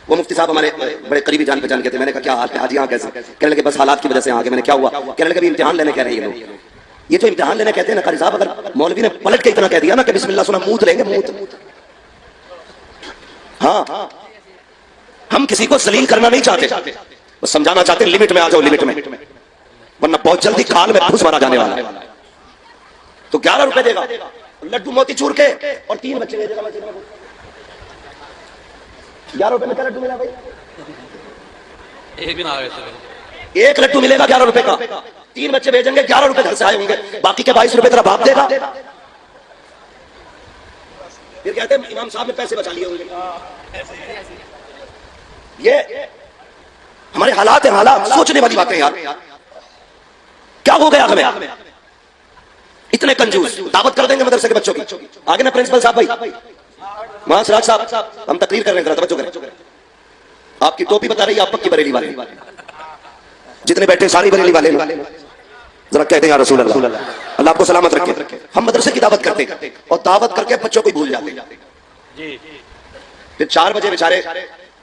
वो मुफ्ती साहब हमारे बड़े करीबी जान पहचान के थे। मैंने कहा क्या हाल है आज यहाँ कैसे? कहने लगे बस हालात की वजह से यहाँ आ गए। मैंने क्या हुआ? कहने लगे इम्तिहान लेने कह रहे हैं ये लोग। ये जो इम्तिहान लेने कहते हैं ना कारी साहब, अगर मौलवी ने पलट के इतना कह दिया ना कि बिस्मिल्लाह सुना मूत लेंगे, मूत। हाँ, हम किसी को जलील करना नहीं चाहते, बस समझाना चाहते लिमिट में आ जाओ, लिमिट में, वरना बहुत जल्दी खाल में फूस मारा जाने वाला है। तो 11 रुपए देगा लड्डू मोतीचूर के, और 3 बच्चे भेजेगा। 11 रुपए में क्या लड्डू मिला भाई? एक भी ना आए थे। एक लड्डू मिलेगा 11 रुपए का, 3 बच्चे भेजेंगे, 11 रुपए घर से आए होंगे, बाकी के 22 रुपए तेरा बाप देगा। फिर कहते हैं इमाम साहब ने पैसे बचा लिए होंगे। ये हमारे हालात है, हालात सोचने वाली बातें यार। क्या हो गया हमें? इतने कंजूस। दावत कर देंगे मदरसे के बच्चों की, आगे ना प्रिंसिपल साहब भाई, वहां सिराज साहब, हम तकरीर कर रहे हैं, तवज्जो करें। आपकी टोपी बता रही है आप पक्की बरेली वाले, जितने बैठे सारी बरेली वाले, जरा कहते हैं या रसूल अल्लाह, अल्लाह आपको सलामत रखे। हम मदरसे की दावत करते और दावत करके बच्चों को भूल जाते। फिर 4 बजे बेचारे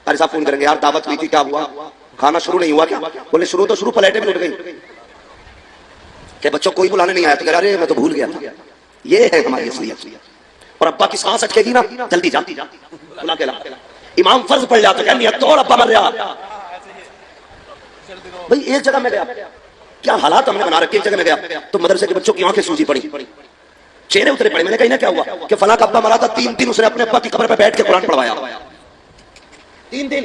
अरे साहब फोन करेंगे, यार दावत हुई थी, क्या हुआ? खाना शुरू नहीं हुआ क्या? बोले शुरू तो शुरू, प्लेटें भी लुट गई। क्या बच्चों कोई बुलाने नहीं आया? तो कह रहा अरे मैं तो भूल गया था। ये है हमारी असलियत। और अब्बा की सांस अटकेगी ना, जल्दी जा बुला के ला। इमाम फर्ज पड़ जाता है, तोड़ अब्बा मर गया भाई। एक जगह में गया, क्या हालात हमने बना रखे। एक जगह में गया तो मदरसे के बच्चों की आंखें सूजी पड़ी, चेहरे उतरे पड़े। मैंने कहा ना क्या हुआ? कि फला का अब्बा मरा था, 3 दिन उसने अपने अब्बा की कब्र पे बैठ के कुरान पढ़वाया। 3 दिन।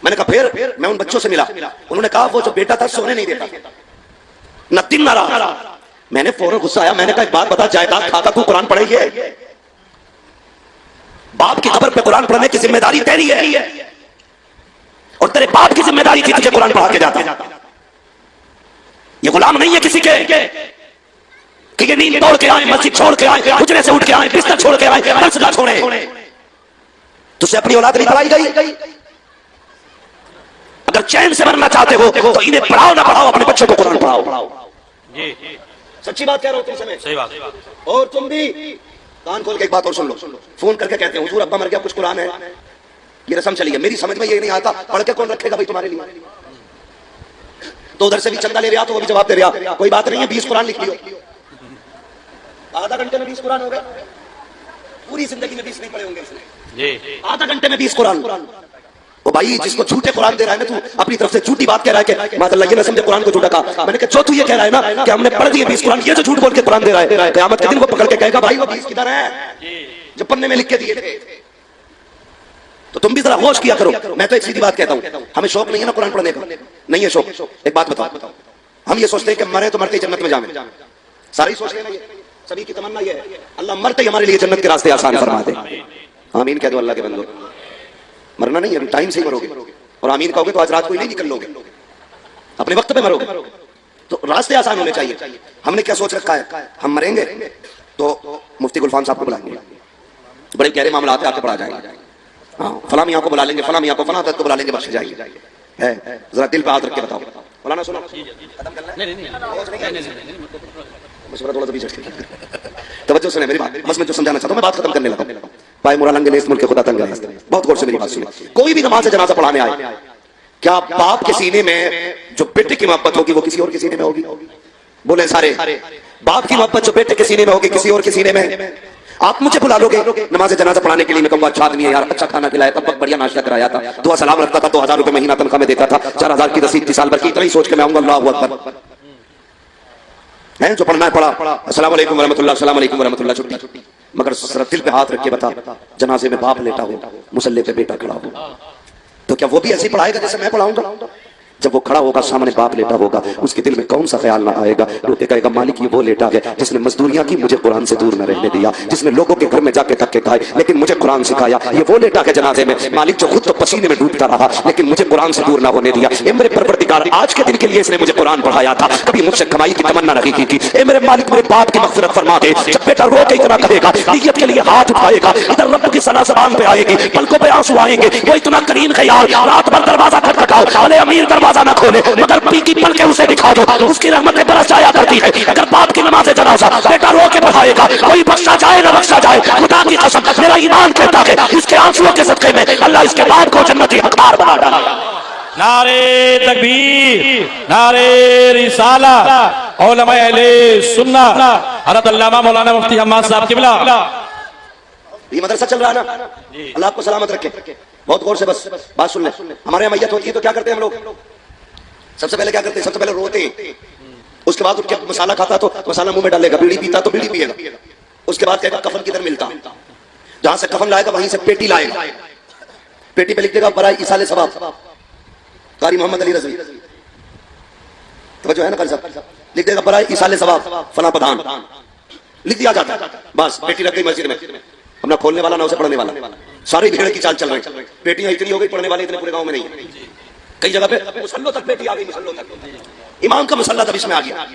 मैंने कहा फिर मैं उन बच्चों से मिला, उन्होंने कहा वो जो बेटा था सोने नहीं देता, न दिन न रात। मैंने फौरन गुस्सा आया, मैंने कहा एक बात बता, जायदाद खाता तू कुरान पढ़ेगी? बाप की कब्र पे कुरान पढ़ने की जिम्मेदारी तेरी है, और तेरे बाप की जिम्मेदारी थी तुझे कुरान पढ़ा के जाता। ये गुलाम नहीं है किसी के कि ये नींद तोड़ के आए, मस्जिद छोड़ के आए, हुजरे से उठ के आए, बिस्तर छोड़ के आए, दरसगाह छोड़े। तुझसे अपनी औलाद नहीं पढ़ाई गई? अगर चैन से मरना चाहते हो तो इन्हें पढ़ाओ ना पढ़ाओ, अपने बच्चों को कुरान पढ़ाओ। सच्ची बात कह रहा हूं तुमसे। सही बात। और तुम भी कान खोल के एक बात और सुन लो। फोन करके कहते हैं हुजूर अब्बा मर गया, कुछ कुरान है? ये रस्म चली है, मेरी समझ में ये नहीं आता, पढ़ के कौन रखेगा भाई तुम्हारे लिए? तो उधर से भी चंदा ले रहा, तो वो भी जवाब दे रहा, कोई बात नहीं है 20 कुरान लिख लियो। आधा घंटे में 20 कुरान हो गए। पूरी जिंदगी में 20 नहीं पढ़े होंगे इसने, आधा घंटे में 20 कुरान। ओ भाई, जिसको झूठे कुरान दे रहा है ना तू, अपनी तरफ से झूठी बात कह रहा है कि माशाल्लाह ये ना समझे कुरान को झूठा कहा। मैंने कहा जो तू ये कह रहा है ना कि हमने पढ़ दिए 20 कुरान, ये जो झूठ बोल के कुरान दे रहा है, क़यामत के दिन को पकड़ के कहेगा भाई वो 20 किधर है जो पन्ने में लिख के दिए थे। तो तुम भी जरा होश किया करो। मैं तो एक सीधी बात कहता हूं, हमें शौक नहीं है ना कुरान पढ़ने का, नहीं है शौक। एक बात बताओ, हम ये सोचते हैं कि मरे तो मरते जन्नत में जाए, सारी सोचते हैं, सभी की तमन्ना ये है अल्लाह मरते ही हमारे लिए जन्नत के रास्ते आसान फरमा दे। आमीन कह दो अल्लाह के बंदो। मरना नहीं है, टाइम से ही मरोगे, और आमीन कहोगे तो आज रात को ही नहीं निकल लोगे, अपने वक्त पे मरोगे। तो रास्ते आसान होने चाहिए। हमने क्या सोच रखा है, हम मरेंगे तो मुफ्ती गुलफाम साहब को बुलाएंगे, बड़े गहरे मामला आते आके पढ़ा जाएगा। हाँ, फला मियां को बुला लेंगे, फला मियां को, फला को बुला लेंगे, बख्श जाएगी है। जरा दिल पे हाथ रख के बताओ। फलाना सुनो, तवज्जो सुने मेरी बात, बस मैं जो समझाना चाहता हूँ, मैं बात खत्म करने लगा। पाए मुरालंगे ने इस मुल्क के खुदा तंग है। बहुत गौर से मेरी बात सुनिए, कोई भी नमाज जनाजा पढ़ाने आए, क्या बाप के सीने में जो बेटे की मोहब्बत होगी वो किसी और के सीने में होगी? बोले सारे, बाप की मोहब्बत जो बेटे के सीने में होगी किसी और के सीने में? आप मुझे बुला लोगे नमाज जनाजा पढ़ाने के लिए, मैं कहूंगा अच्छा आदमी है यार, अच्छा खाना खिलाया था, बढ़िया नाश्ता कराया था, दुआ सलाम रखता था, 2000 रुपए महीना तनख्वाह में देता था, 4000 की रसीद थी साल भर की, इतना ही सोच के मैं आऊंगा अल्लाहु अकबर। जो पढ़ना है पढ़ा, अस्सलाम वालेकुम वरहमतुल्लाह, अस्सलाम वालेकुम वरहमतुल्लाह, छुट्टी। मगर दिल पे हाथ रख के बता, जनाजे में बाप लेटा हो, मुसल्ले पे बेटा खड़ा हो, तो क्या वो भी ऐसे पढ़ाएगा जैसे मैं पढ़ाऊंगा? जब वो खड़ा होगा सामने बाप लेटा होगा, उसके दिल में कौन सा ख्याल ना आएगा? रोते कहेगा मालिक ये वो लेटा है जिसने मजदूरियां की, मुझे कुरान से दूर न रहने दिया, जिसने लोगों के घर में जाके धक्के खाए लेकिन मुझे कुरान सिखाया। ये वो लेटा है जनाजे में मालिक जो खुद तो पसीने में डूबता रहा लेकिन मुझे कुरान से दूर ना होने दिया। ए मेरे परवरदिगार, आज के दिन के लिए इसने मुझे कुरान पढ़ाया था, कभी मुझसे कमाई की तमन्ना नहीं की थी। ए मेरे मालिक, मेरे बाप की मग़फ़िरत फरमा दे। जब बेटा रो के इतना कहेगा, नीयत के लिए हाथ उठाएगा, इधर रब की सना ज़बान पे आएगी, पलकों पे आंसू आएंगे, वो इतना करीम ख्याल, रात भर दरवाजा खटखटाओ, अरे अमीर दरवाजा ना खोले मगर पी की पल के उसे दिखा दो, उसकी रहमतें बरस जाया करती है। अगर बाप की नमाज़े जनाजा बेटा रो के पढ़ाएगा, कोई बख्शा जाए ना बख्शा जाए, खुदा की कसम मेरा ईमान कहता है इसके आंसुओं के सदक़े में अल्लाह इसके बाप को जन्नती हकदार बना डालेगा। नारे तकबीर, नारे रिसालत, उलमा अहले सुन्नत, हज़रत अल्लामा मौलाना मुफ्ती हम्माद साहब किबला। ये मदरसा चल रहा है ना, अल्लाह आपको सलामत रखे। बहुत गौर से बस बात सुन ले। हमारे यहाँ मैयत होती है तो क्या करते हैं हम लोग? सबसे पहले क्या करते हैं? सबसे पहले रोते, उसके बाद उठ के मसाला खाता तो मसाला मुंह में डालेगा, बीड़ी पीता तो बीड़ी पिएगा, उसके बाद कहेगा कफन किधर मिलता, जहां से कफन लाएगा वहीं से पेटी लाएगा, पेटी पे लिख देगा बराए इसाले सवाब कारी मोहम्मद अली रज़वी, तो जो है ना कारी साहब, लिख देगा बराए इसाले सवाब फला प्रधान, लिख दिया जाता है। बस पेटी रख गई मस्जिद में, अपना खोलने वाला ना उसे पढ़ने वाला, सारी भीड़ की चाल चल रही है। पेटियां इतनी हो गई, पढ़ने वाले इतने पूरे गांव में नहीं है। कई जगह पे मुसल्लों तक पेटी आ गई, मुसल्लों तक इमाम का मुसल्ला तब इसमें आ गया,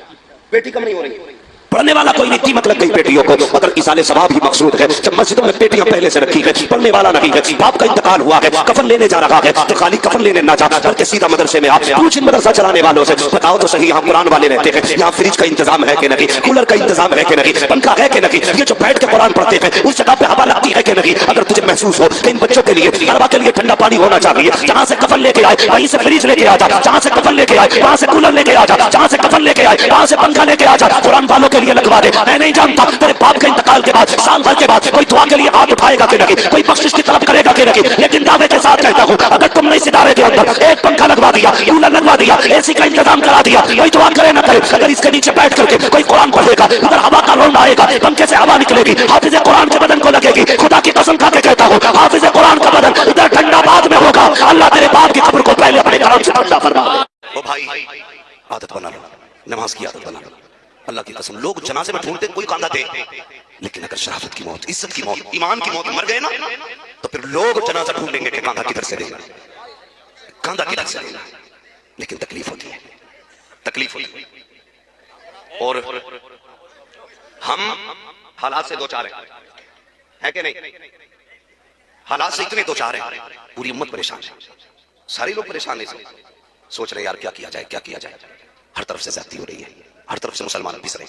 पेटी कम नहीं हो रही। पढ़ने वाला कोई नहीं, कीमत लग गई पेटियों को। अगर इसाले सवाब ही मकसूद है, जब मस्जिदों में पेटियां पहले से रखी है, पढ़ने वाला नहीं है, बाप का इंतकाल हुआ है, कफन लेने जा रहा है, तो खाली कफन लेने ना जा, बल्कि सीधा मदरसे में आप पूछ इन मदरसा चलाने वालों से, बताओ तो सही यहाँ कुरान वाले रहते हैं, यहाँ फ्रिज का इंतजाम है कि नहीं, कूलर का इंतजाम है कि नहीं, पंखा है कि नहीं, ये जो बैठ के कुरान पढ़ते हैं उस जगह पे हवा लगती है कि नहीं? अगर तुझे महसूस हो कि इन बच्चों के लिए अरबा के लिए ठंडा पानी होना चाहिए, जहां से कफन लेके आए वहीं से फ्रिज लेके आ जा, जहां से कफन लेके आए वहां से कूलर लेके आ जा, जहां से कफन लेके आए वहां से पंखा लेके आ जा, कुरान वालों के लिए लगवा दे। मैं नहीं जानता तेरे बाप के इंतकाल के बाद साल भर के बाद कोई दुआ के लिए हाथ उठाएगा कि नहीं, कोई बख्शिश की तलब करेगा कि नहीं, लेकिन दावे के साथ कहता हूं अगर तुमने इस इदारे के अंदर एक पंखा लगवा दिया, कूलर लगवा दिया, एसी का इंतजाम करा दिया, कोई दुआ करे ना करे, अगर इसके नीचे बैठ करके कोई कुरान पढ़ेगा, उधर हवा का रोंड आएगा, पंखे से हवा निकलेगी, हाफिज कुरान के बदन को लगेगी, खुदा की कसम खा के कहता हूं हाफिज कुरान का बदन उधर ठंडा बाद में होगा। अल्लाह तेरे बाप की कब्र को पहले अपने करम से ठंडा फरमा दे। ओ भाई आदत बना लो, नमाज की आदत बना लो। अल्लाह की कसम लोग जनाजे में ढूंढते कोई कांधा दे, लेकिन अगर शराफत की मौत, इज्जत की मौत, ईमान की मौत मर गए ना, तो फिर लोग जनाजा ढूंढेंगे कि कांधा किधर से देना, कांधा किधर से देना। लेकिन तकलीफ होती है, तकलीफ होती है। और हम हालात से दो चार है कि नहीं? हालात से इतने दो चार है, पूरी उम्मत परेशान है, सारे लोग परेशान है, सोच रहे यार क्या किया जाए, क्या किया जाए। हर तरफ से ज्यादती हो रही है, हर तरफ से मुसलमान पिस रहे।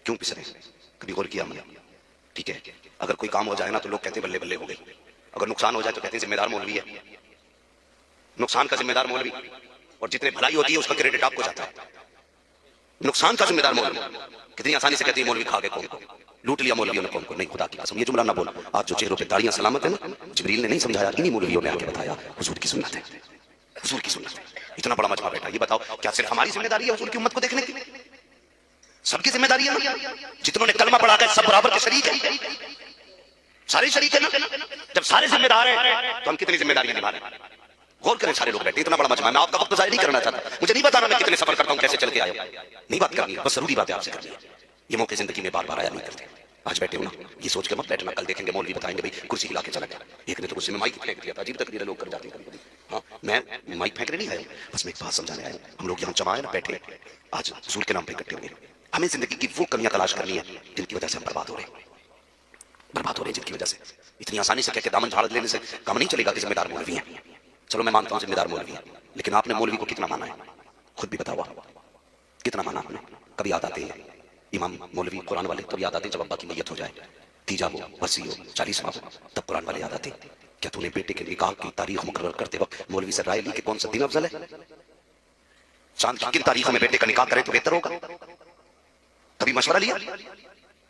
क्यों पिस रहे? कभी गौर किया हमने? ठीक है, अगर कोई काम हो जाए ना तो लोग कहते हैं बल्ले बल्ले हो गई, अगर नुकसान हो जाए तो कहते हैं जिम्मेदार मौलवी है, नुकसान का जिम्मेदार मौलवी, और जितने भलाई होती है उसका क्रेडिट आपको जाता है। नुकसान का जिम्मेदार मौलवी, कितनी आसानी से कहती है मौलवी खा गए कौम को, लूट लिया मौलवियों ने कौम को। नहीं, खुदा की कसम ये जुमला ना बोला। आज जो चेहरों पे दाढ़ियां सलामत है ना, जिब्रील ने नहीं समझाया, इन्हीं मौलवियों ने आके बताया हुजूर की सुन्नत है, हुजूर की सुन्नत है। इतना बड़ा मजमा बैठा, ये बताओ क्या सिर्फ हमारी जिम्मेदारी है हुजूर की उम्मत को देखने की? सबकी जिम्मेदारी है ना? जितनों ने कलमा पढ़ा है सब बराबर के शरीक है, सारे शरीक है ना? जब सारे जिम्मेदार हैं तो हम कितनी जिम्मेदारियां निभा रहे हैं? गौर करें, सारे लोग बैठे, इतना बड़ा मजमा। मैं आपका वक्त जाहिर नहीं करना चाहता, मुझे नहीं बताना मैं कितने सफर करता हूं, कैसे चल के आया, नहीं बात करनी, बस जरूरी बात है आपसे करनी है। ये मौके जिंदगी में बार बार आया नहीं करते। आज बैठे हो ना, ये सोच के मत बैठना कल देखेंगे मौलवी बताएंगे भाई कुर्सी हिला के चला गया, एक ने तो गुस्से में माइक फेंक दिया था, अजीब तकरीरें लोग कर जाते हैं। हाँ, मैं माइक फेंकने नहीं आया, बस मैं एक बात समझाने आया। हम लोग यहाँ जमाए ना बैठे, आज हुजूर के नाम पे इकट्ठे हुए, हमें जिंदगी की वो कमियां तलाश करनी है जिनकी वजह से हम बर्बाद हो रहे हैं, बर्बाद हो रहे हैं, जिनकी वजह से इतनी आसानी से कहकर दामन झाड़ लेने से काम नहीं चलेगा कि जिम्मेदार मौलवी हैं। चलो मैं मानता हूँ जिम्मेदार मौलवी है, लेकिन आपने मौलवी को कितना माना है? खुद भी बताओ कितना माना आपने? कभी याद आते हैं इमाम मौलवी कुरान वाले, तब याद आते हैं जब अब्बा की नियत हो जाए, तीजा हो, बसी हो, 40वां हो, तब कुरान वाले याद आते। क्या तूने बेटे के निकाह की तारीख मुकर्रर करते वक्त मौलवी से राय ली कि कौन सा दिन अफजल है? चांद की किन तारीखों में बेटे का निकाह करे तो बेहतर होगा? कभी मशवरा लिया?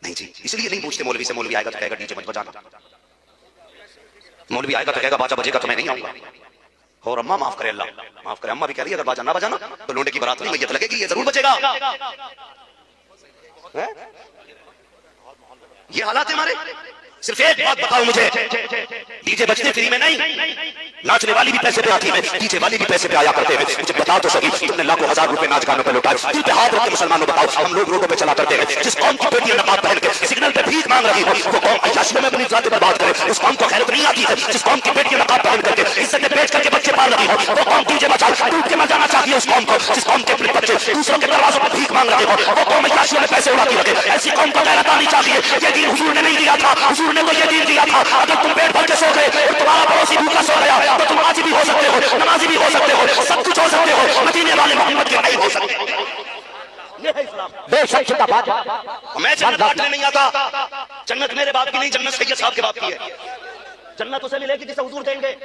नहीं जी। इसलिए नहीं पूछते मौलवी से। मौलवी आएगा तो कहेगा डीजे मत बजाना, मौलवी आएगा तो कहेगा बाजा बजेगा तो मैं नहीं आऊंगा। और अम्मा माफ करे, अल्लाह माफ करे, अम्मा भी कह रही है अगर बाजा ना बजाना तो लोंडे की बारात नहीं मैयत लगेगी, ये जरूर बजेगा। ये हालात है हमारे। सिर्फ एक बात बताओ मुझे, डीजे बजते फ्री में नहीं, नाचने वाली भी पैसे पे आती है, डीजे वाली भी पैसे पे आया करते हैं। मुझे बता तो सही, तुमने लाखों हजार रुपए नाच गानों पे लुटाए, दिल पे हाथ रख के मुसलमानों बताओ, हम लोग रोडों पे चला करते हैं। जिस कौम की बेटियां नकाब पहन के सिग्नल पे भीख मांग रही हो, वो कौम अय्याशियों में अपनी जात बर्बाद करे, उस कौम को खैरत नहीं आती है। जिस कौम की बेटियां नकाब पहन करके इज्जत बेच करके बच्चे पाल रही हो, वो कौम डीजे बजा टूट के मर जाना चाहिए उस कौम को। जिस कौम के अपने बच्चे दूसरों के दरवाजों पर भीख मांग रहे हो, वो कौम अय्याशियों में पैसे उड़ाती रखे, ऐसी कौम को गैरत आनी चाहिए। ये दीन हुजूर ने नहीं दिया था, हुजूर ने तो ये दीन दिया था। अगर तुम पेट भर के सो गए और तुम्हारा पड़ोसी भूखा सो गया तो तुम आज भी हो सकते हो, नमाजी भी हो सकते हो, सब कुछ हो सकते हो, मदीने वाले मोहम्मद के नहीं हो सकते। बेशक बात, मैं जन्नत बांटने नहीं आता। जन्नत मेरे बाप की नहीं, जन्नत सैयद साहब के बाप की है। जन्नत उसे मिलेगी जिसे हुजूर देंगे।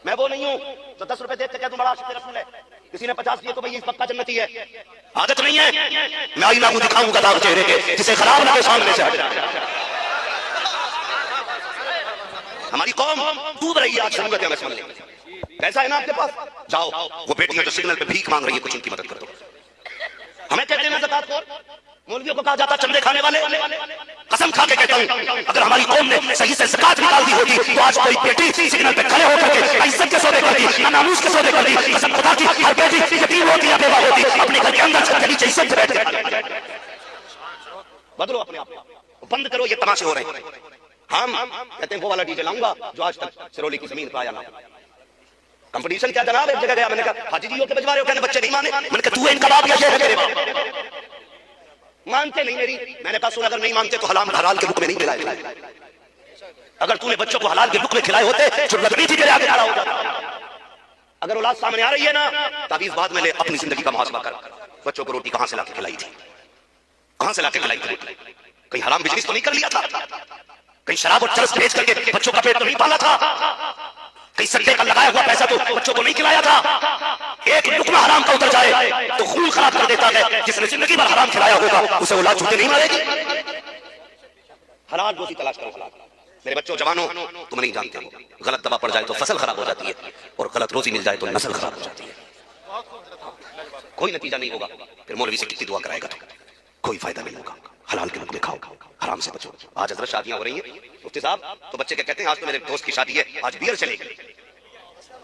मैं वो नहीं हूँ तो 10 रुपए देते क्या तुम बड़ा आशिक रसूल है, किसी ने 50 दिए तो भाई इस पक्का जन्नती है। आदत नहीं है। मैं आईना को दिखाऊंगा दाग चेहरे के, जिसे खराब लगे सामने से हट। हमारी कौम डूब रही है आज जरूरत है हमें समझने। पैसा है ना आपके पास, जाओ वो बेटियां जो सिग्नल पे भीख मांग रही है कुछ उनकी मदद कर दो। हमें कहते हैं ज़कात खोर, मौलवियों को कहा जाता चंदे खाने वाले। कसम खा के कहता हूं, अगर हमारी कौम ने सही से ज़कात निकाल दी होती तो आज कोई बेटी सिग्नल पे खड़े होकर के इज्जत के सौदे करती, नामूस के सौदे करती। कसम खुदा की, हर बेटी यतीम होती है, बेवा होती, अपने घर के अंदर छत के नीचे इज्जत से बैठ। बदलो अपने आप, बंद करो ये तमाशे हो रहे हैं। हम कहते हैं वो वाला डीजे लाऊंगा जो आज तक सिरोली की जमीन पर आया ना। कंपटीशन क्या जनाब, एक जगह गया, मैंने कहा हाजी जी हो के बजवा रहे हो, कहने बच्चे नहीं माने। मैंने कहा तू है इनका बाप या ये है तेरे बाप? मानते नहीं मेरी। मैंने कहा सुन, अगर नहीं मानते तो हलाल के रुख में नहीं खिलाए। अगर तूने बच्चों को हलाल के रुख में खिलाए होते जो लगनी थी तेरे आगे खड़ा हो जाता। अगर औलाद सामने आ रही है ना, ताबीज बाद में ले, अपनी जिंदगी का मुहासबा कर। बच्चों को रोटी कहां से लाके खिलाई थी, कहां से लाके खिलाई थी? कहीं हराम बिजनेस तो नहीं कर लिया था? कहीं शराब और चरस बेच करके बच्चों का पेट तो नहीं पाला था? कहीं सट्टे का लगाया हुआ पैसा तो बच्चों को नहीं खिलाया था? एक लुकमा हराम का उतर जाए तो खून खराब कर देता है। जिसने जिंदगी भर हराम खिलाया होगा उसे औलाद झूठे नहीं मारेगी। हलाल रोटी तलाश करो, हलाल। मेरे बच्चों जवानों, तुम नहीं जानते हो, गलत दवा पड़ जाए तो फसल खराब हो जाती है, और गलत रोजी मिल जाए तो नस्ल खराब हो जाती है। कोई नतीजा नहीं होगा। फिर मौलवी से कितनी दुआ कराएगा तो कोई फायदा नहीं होगा। हलाल के मुख में खाओ, हराम से बचो। आज हजरत शादियां हो रही हैं, मुफ्ती साहब तो बच्चे क्या कहते हैं, आज तो मेरे दोस्त की शादी है, आज बियर चलेगी।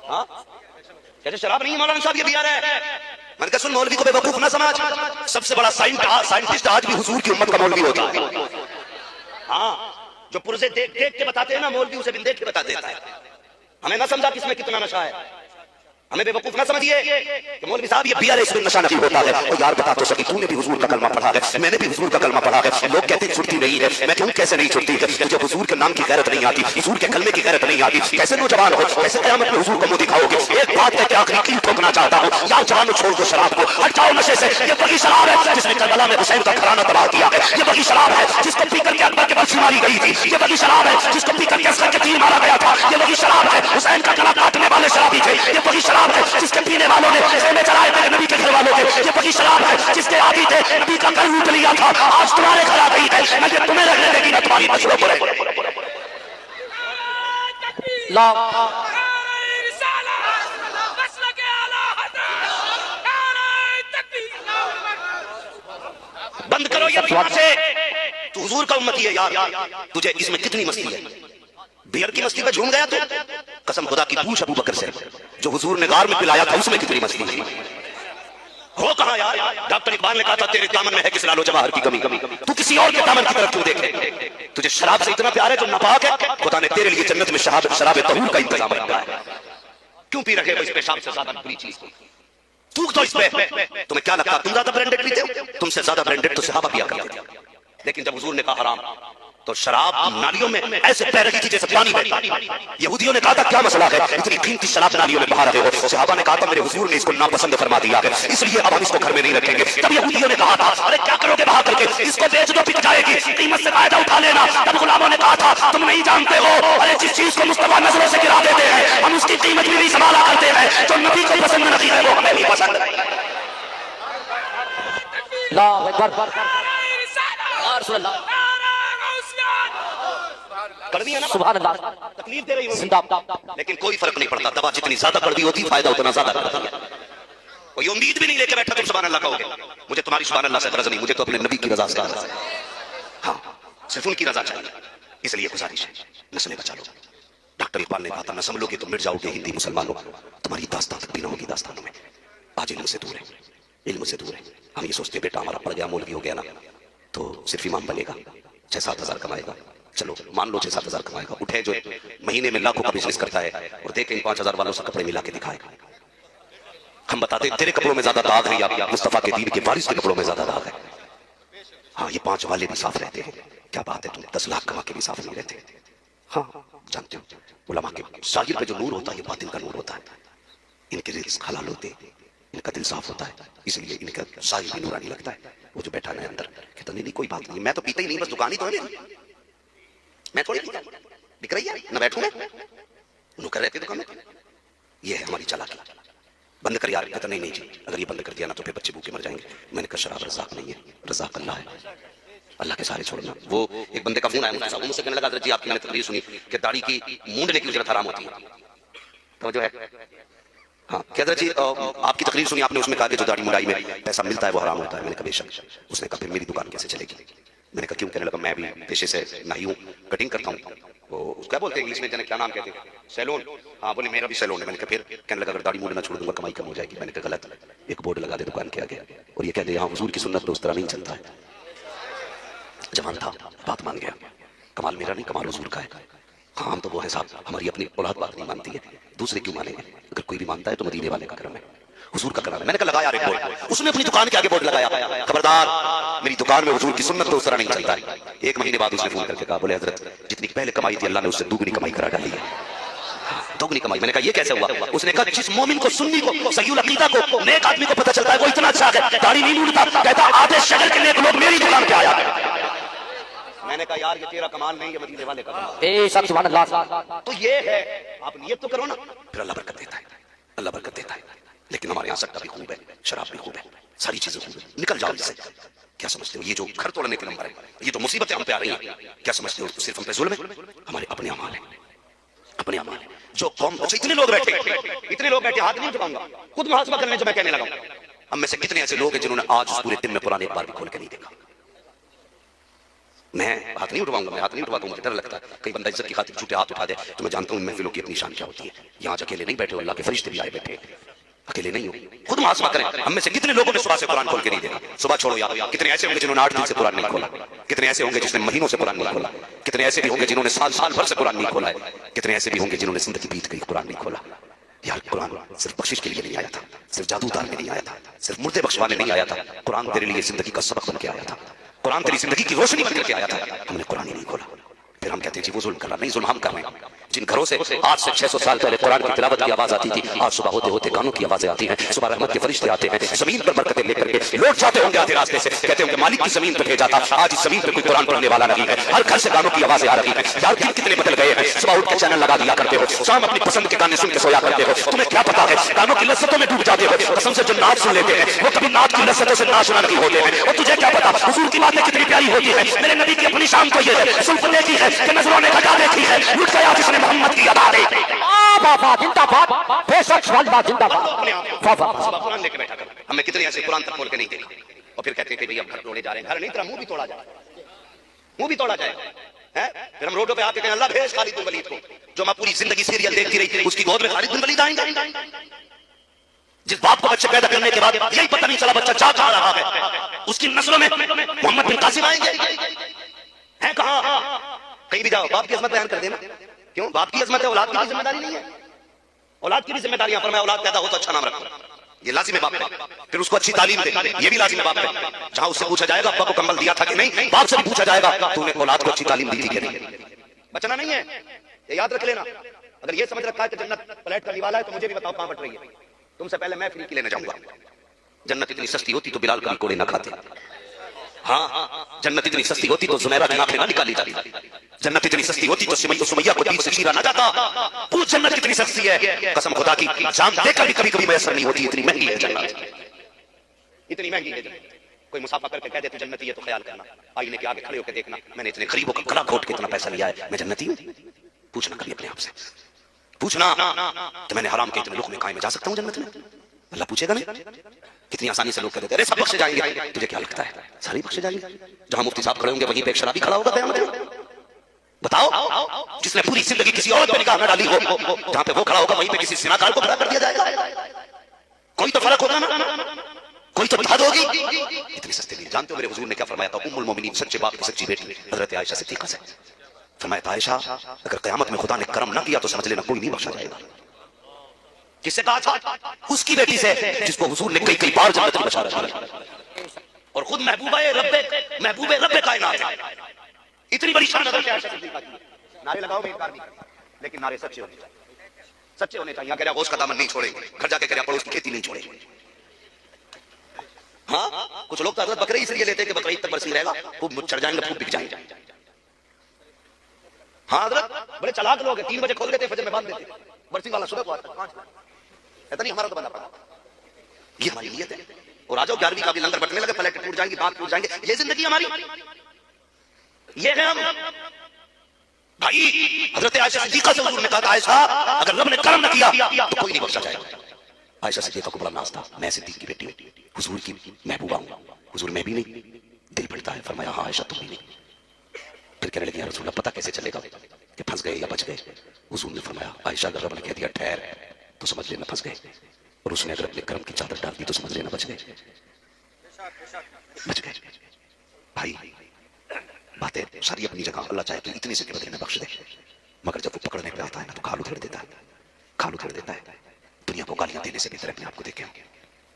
हाँ कहते शराब नहीं मौलाना साहब, ये बियर है। मैंने कहा सुन, मौलवी को बेवकूफ ना समझ, सबसे बड़ा साइंटिस्ट आज भी हुजूर की उम्मत का मौलवी होता है। हाँ, जो पुरजे देख देख के बताते हैं ना, मौलवी उसे बिन देख के बता देता है। हमें ना समझा किसमें कितना नशा है, हमें बेवकूफ ना समझिए कि मौलवी साहब ये बियर है इसमें नशा नहीं होता है। और यार बता तो सकी, तूने भी हुजूर का कलमा पढ़ा है, मैंने भी हुजूर का कलमा पढ़ा है। लोग कहते हैं छुट्टी नहीं है, मैं कहूं कैसे नहीं छुट्टी है? मुझे हुजूर के नाम की गैरत नहीं आती, हुजूर के कलमे की गैरत नहीं आती। कैसे नौजवान हो, कैसे क़यामत में हुजूर को मुंह दिखाओगे? एक बात है कि आखिरी कील ठोकना चाहता हूं, यार जवानों छोड़ दो शराब को, हट जाओ नशे से। ये वही शराब है जिसने करबला में हुसैन का घराना तबाह किया है। ये वही शराब है जिसको पीकर के अकबर के बच्ची मारी गई थी। ये वही शराब है जिसको पीकर के असगर के तीर मारा गया था। ये वही शराब है, हुसैन का गला काटने वाले शराबी थे। ये वही शराब है जिसके पीने वालों ने खेमे चलाए थे नबी के घर वालों के। ये वही शराब है जिसके आदि थे, नबी का घर लूट लिया था। आज तुम्हारे घर आ गई है, मैं ये तुम्हें रखने देगी ना तुम्हारी नस्लों को। बंद करो ये से, तू हुजूर का उम्मती है यार, तुझे इसमें कितनी मस्ती है? बियर की मस्ती में झूम गया तू? कसम खुदा की पूछ अबू बकर से, जो हुजूर ने गार में पिलाया था उसमें कितनी मस्ती थी? हो कहां यार? डॉक्टर इकबाल ने कहा था तेरे दामन में है किस लालो जवाहर की कमी। तू किसी और के दामन की तरफ क्यों देखे? तुझे शराब से इतना प्यार है जो नापाक है, खुदा ने तेरे लिए जन्नत में शराब तहूर का इंतजाम रखा है। क्यों पी रखे हो इस पेशाब से ज्यादा बुरी चीज? थूक दो इस पे। तुम्हें क्या लगता तुम ज्यादा ब्रांडेड पीते हो? तुमसे ज्यादा ब्रांडेड तो सहाबा पिया करते थे। लेकिन जब हुजूर ने कहा हराम, तो शराब नालियों में ऐसे तैर रही थी जैसे पानी बहता। यहूदियों ने कहा था क्या मसला है, इतनी कीमती शराब नालियों में बहा रहे हो। सहाबा ने कहा था मेरे हुजूर ने इसको नापसंद फरमा दिया है, इसलिए अब हम इसको घर में नहीं रखेंगे। तब यहूदियों ने कहा था अरे क्या करोगे बहा करके, इसको बेच दो बिक जाएगी, कीमत से फायदा उठा लेना। तब गुलामों ने कहा था तुम नहीं जानते हो, अरे जिस चीज को मुस्तफा नजरों से गिरा देते हैं हम उसकी कीमत भी नहीं संभाला करते हैं। जो नबी को पसंद नहीं है वो हमें भी पसंद नहीं है। कड़वी है ना, सुभान अल्लाह, तकलीफ दे रही होगी, लेकिन कोई फर्क नहीं पड़ता। दवा जितनी ज्यादा कड़वी होती है फायदा उतना ज्यादा करती है। कोई उम्मीद भी नहीं लेके बैठा तुम सुभान अल्लाह कहोगे। मुझे तुम्हारी सुभान अल्लाह से गरज नहीं, मुझे तो अपने नबी की रजा से गरज है। हाँ, सिर्फ उनकी रजा चाहिए। इसलिए गुजारिश है नस्लें बचा लो। डॉक्टर इकबाल ने कहा था न संभलोगे तो मिट जाओगे हिंदी मुसलमानों, तुम्हारी दास्तान तक भी न होगी दास्तानों में। आज इल्म से दूर है, इल्म से दूर है। हम ये सोचते बेटा हमारा पड़ गया मौलवी हो गया ना तो सिर्फ इमाम बनेगा, 6-7 हज़ार कमाएगा। चलो मान लो 6-7 हज़ार कमाएगा, उठे जो महीने में लाखों का बिजनेस करता है और देखे इन 5 हज़ार वालों से कपड़े मिला के दिखाएगा। हम बताते तेरे कपड़ों में ज्यादा दाग है या मुस्तफा के दीन के वारिस के कपड़ों में ज्यादा दाग है। हाँ ये 5 वाले भी साफ रहते हैं, क्या बात है तुम 10 लाख कमा के भी साफ नहीं रहते। हाँ जानते हो उलमा के शागिर पे जो नूर होता है ये बातिन का नूर होता है। इनके रिज़्क़ हलाल होते, इनका दिल साफ होता है, इसलिए इनका शागिर भी नूरानी लगता है। वो जो बैठा है अंदर कहता नहीं कोई बात नहीं, मैं तो पीता ही नहीं, बस दुकान ही तो है, मैं थोड़ी पीता, बिक रही है ना, बैठू मैं, उन्होंने कर रहे थे दुकान में। ये है हमारी चालाकी। बंद कर यार, कहता नहीं जी अगर ये बंद कर दिया ना तो फिर बच्चे भूखे मर जाएंगे। मैंने कहा शराब रज़ाक नहीं है, रज़ाक अल्लाह है, अल्लाह के सारे छोड़ना। वो एक बंदे का फोन आया मुझसे, मुझसे कहने लगा जी आपकी मैंने तकरीर सुनी कि दाढ़ी की मूंडने की उजरत हराम होती है। तो जो है हाँ कहता जी आपकी तकरीर सुनी आपने, उसमें कहा कि जो दाढ़ी मुंडाई में पैसा मिलता है वो हराम होता है। मैंने कहा बेशक। उसने कहा फिर मेरी दुकान कैसे चलेगी? मैंने कहा क्यों? कहने लगा मैं भी पेशे से नाई हूँ, कटिंग करता हूँ। वो क्या बोलते हैं इंग्लिश में, जाने क्या नाम कहते हैं, सैलून। हाँ बोले मेरा भी सैलून है। मैंने कहा फिर? कहने लगा अगर दाढ़ी मूंडना छोड़ दूंगा कमाई कम हो जाएगी। मैंने कहा गलत, एक बोर्ड लगा दे दुकान के आगे और ये कह दे हाँ हुजूर की सुन्नत तो उस तरह नहीं चलता है। जवान था, बात मान गया। कमाल मेरा नहीं, कमाल हुजूर का है। हाँ हम तो वो हैं साहब, हमारी अपनी औलाद बात नहीं मानती है, दूसरे क्यों मानेंगे? अगर कोई भी मानता है तो मदीने वाले का करम है, हुजूर का करम है। मैंने कहा लगाया एक बोर्ड, उसने अपनी दुकान के आगे बोर्ड लगाया, खबरदार मेरी दुकान में हुजूर की सुन्नत तो उस तरह नहीं चलता है। 1 महीने बाद उसने फोन करके कहा बोले हजरत जितनी पहले कमाई थी अल्लाह ने उससे दुगनी कमाई करा डाली है, दोगुनी कमाई। मैंने कहा ये कैसे हुआ? उसने कहा जिस मोमिन को, सुन्नी को, सहीउल अकीदा को, नेक आदमी को पता चलता है वो इतना अच्छा है, दाढ़ी नहीं मूंडता, कहता आधे शहर के नेक लोग मेरी दुकान पे आया। मैंने कहा यार ये तेरा कमाल नहीं है, मदीने वाले का कमाल। सुभान अल्लाह। तो ये है, आप नियत तो करो ना, फिर अल्लाह बरकत देता है, अल्लाह बरकत देता है। लेकिन हमारे यहाँ सट्टा भी खूब है, शराब भी खूब है, सारी चीजें खूब है, निकल जाओ इससे। क्या समझते हो ये जो घर तोड़ने के नंबर है, ये तो मुसीबतें हम पे आ रही हैं, क्या समझते हो सिर्फ हम पे जुल्म है? हमारे अपने अमाल है, अपने अमाल है। जो कौम, इतने लोग बैठे, हाथ नहीं उठाऊंगा, खुद मुहासबा करने जो मैं कहने लगा। हम में से कितने ऐसे लोग हैं जिन्होंने आज पूरे दिन में पुराने एक बार भी खोल के नहीं देखा? मैं हाथ नहीं उठवाऊंगा, मैं हाथ नहीं उठवाता हूं, मुझे डर लगता है कई बंदा इज्जत की खातिर झूठे हाथ उठा दे। तो मैं जानता हूं महफिलों की अपनी शान क्या होती है। यहाँ अकेले नहीं बैठे हो, अल्लाह के फरिश्ते भी आए बैठे, अकेले नहीं हो। खुद मुहासबा करें, हम में से कितने लोगों ने सुबह से कुरान खोल के नहीं देखा? सुबह छोड़ो यार, कितने ऐसे होंगे जिन्होंने 8 दिन से कुरान नहीं खोला, कितने ऐसे होंगे जिसने महीनों से कुरान नहीं खोला, कितने ऐसे भी होंगे जिन्होंने साल भर से कुरान नहीं खोला है, कितने ऐसे भी होंगे जिन्होंने जिंदगी बीत गई कुरान नहीं खोला। यार कुरान सिर्फ बख्शिश के लिए नहीं आया था, सिर्फ जादू उतारने नहीं आया था, सिर्फ मुर्दे बख्शवाने नहीं आया था। कुरान तेरे लिए जिंदगी का सबक बन के आया था, कुरान तेरी जिंदगी की रोशनी बन के आया था। हमने कुरान ही नहीं खोला, फिर हम कहते हैं जी वो जुल्म कर रहा। नहीं, जुल्म हम कर रहे हैं। जिन घरों से आज से 600 साल पहले कुरान की तिलावत की आवाज आती थी, आज सुबह होते होते कानों की आवाजें आती हैं। सुबह रहमत के फरिश्ते आते हैं, जमीन पर बरकतें लेकर के लौट जाते होंगे आधे रास्ते से, कहते होंगे मालिक की जमीन पर भेजा था, आज इस जमीन पर कोई कुरान पढ़ने वाला नहीं है। हर घर से गानों की आवाजें आ रही है। यार दिन कितने बदल गए हैं। सुबह उठ के चैनल लगा दिया करते हो, शाम अपनी पसंद के गाने सुन के सोया करते हो। तुम्हें क्या पता है, गानों की लज्जतों में डूब जाते हो। कसम से जो नाच सुन लेते हैं वो कभी नाच की लज्जतों से नाचना नहीं होते हैं। और तुझे क्या पता हुजूर की बातें कितनी प्यारी होती है। मेरे नबी की अपनी शान तो ये है, सुल्फ देखी है कि नजरों ने घटा देखी है, लुट गया जिसने मोहम्मद की अदा देखी। जिंदाबाद, बेशक जिंदाबाद। कुरान लेके बैठा कर, हमें कितने ऐसे कुरान तक खोल के नहीं देखा। और फिर कहते हैं कि भैया घर तोड़े जा रहे हैं। घर नहीं, तेरा मुंह भी तोड़ा जाए, मुंह भी तोड़ा जाए। फिर हम रोडों पे आके कहें अल्लाह भेज खालिद बिन वलीद को, जो मैं पूरी जिंदगी सीरियल देखती रही, उसकी गोद में खालिद बिन वलीद आएंगे। जिस बाप को बच्चे पैदा करने के बाद यही पता नहीं चला बच्चा जा कहां रहा है, उसकी नस्लों में मोहम्मद बिन कासिम आएंगे। हैं कहां? कहीं भी जाओ बाप की अजमत बयान कर देना। क्यों? बाप की अजमत है, औलाद की जिम्मेदारी नहीं है। औलाद की भी जिम्मेदारियां, पर मैं औलाद पैदा हो तो अच्छा नाम रखूं, ये लाजिम है बाप पे। फिर उसको अच्छी तालीम दे, ये भी लाजिम है बाप पे। जहां उससे पूछा जाएगा अब्बा को कंबल दिया था कि नहीं, बाप से भी पूछा जाएगा तूने औलाद को अच्छी तालीम दी थी कि नहीं। बचना नहीं है, ये याद रख लेना। अगर ये समझ रखा है कि जन्नत पलट करने वाला है तो मुझे भी बताओ कहां बट रही है। तुमसे पहले मैं फ्री की लेने जाऊंगा। जन्नत इतनी सस्ती होती तो बिलाल कभी कोड़े ना खाते। हाँ, जन्नत इतनी सस्ती होती तो जुमैरा की आंखें ना निकाली जाती। जन्नत इतनी सस्ती होती तो सुमैया को बीच से चीरा ना जाता। पूछ जन्नत कितनी सस्ती है, कसम खुदा की जान देकर भी कभी कभी मैसर नहीं होती, इतनी महंगी है जन्नत, इतनी महंगी है जन्नत। कोई मुसाफा करके कह दे तू जन्नती है तो ख्याल करना, आईने के आगे खड़े होकर देखना मैंने इतने गरीबों का गला घोट के इतना पैसा लिया है, मैं जन्नती हूँ? पूछना कभी अपने आप से, पूछना कि मैंने हराम के इतने लुक़्मे खाए में जा सकता हूँ जन्नत में? अल्लाह पूछेगा नहीं? कितनी आसानी से लोग कह देते अरे सब बख्शे जाएंगे, तुझे क्या लगता है सारे बख्शे जाएंगे? जहां मुफ्ती साहब खड़े होंगे वहीं पे एक शराबी खड़ा होगा क़यामत में। बताओ, जिसने पूरी जिंदगी किसी और पे निगाह न डाली हो, जहां पे वो खड़ा होगा वहीं पे किसी सिनाकार को खड़ा कर दिया जाएगा। कोई तो फर्क होगा ना, कोई तो हद होगी। इतनी सस्ती नहीं। जानते हो मेरे हुजूर ने क्या फरमाया था उम्मुल मोमिनीन, सच्चे बाप की सच्ची बेटी हजरत आयशा सिद्दीक़ा से? फरमाया था आयशा अगर क़यामत में खुदा ने करम ना किया तो समझ लेना कोई नहीं बख्शा जाएगा। किससे कहा था? उसकी बेटी से जिसको हुजूर ने कई बार जन्नत में बशारत दी और खुद महबूबे रब्बे कायनात है। इतनी बड़ी शान हज़रत आयशा सिद्दीक़ा की। नारे लगाओ मैं इनकार नहीं करता, लेकिन नारे सच्चे होने चाहिए, सच्चे होने चाहिए। कह रहा गौस का दामन नहीं छोड़ेंगे, घर जाके कह रहा पड़ोस की खेती नहीं छोड़ेंगे। हाँ, कुछ लोग तो हज़रत बकरे इसलिए लेते हैं कि बकरा ईद तक बरसी रहेगा, खूब चढ़ जाएंगे, खूब बिक जाएंगे। हाँ हज़रत बड़े चालाक लोग हैं, 3 बजे खोल देते, फजर में बांध देते, बरसी वाला सुबह को आता है 5 ऐसा नहीं हमारा तो बंदा पड़ा। ये हमारी नीयत है। और आ जाओ 11वीं का भी लंगर बटने लगे, प्लेट टूट जाएंगी, दांत टूट जाएंगे, ये जिंदगी हमारी, ये है हम। भाई हजरत आयशा सिद्दीक़ा से हुजूर ने कहा आयशा अगर रब ने करम न किया तो कोई नहीं बख्शा जाएगा। आयशा सिद्दीक़ा को बड़ा नाज था, मैं सिद्दीक़ की बेटी हूं, हुजूर की महबूबा हूं। हुजूर मैं भी नहीं, दिल पड़ता है। फरमाया हाँ आयशा तुम भी नहीं। फिर कहने लगी या रसूल अल्लाह पता कैसे चलेगा कि फंस गए या बच गए? हुजूर ने फरमाया आयशा अगर रब ने कह दिया ठहर तो समझ लेना फंस गए, और उसने अगर अपने कर्म की चादर डाल दी तो समझ लेना बच गए, बच गए। भाई बातें सारी अपनी जगह, अल्लाह चाहे तो इतनी से के बदले में बख्श दे, मगर जब वो पकड़ने पे आता है ना तो खाल उधेड़ देता है, खाल उधेड़ देता है। दुनिया को गालियां देने से बेहतर अपने आप को देखें,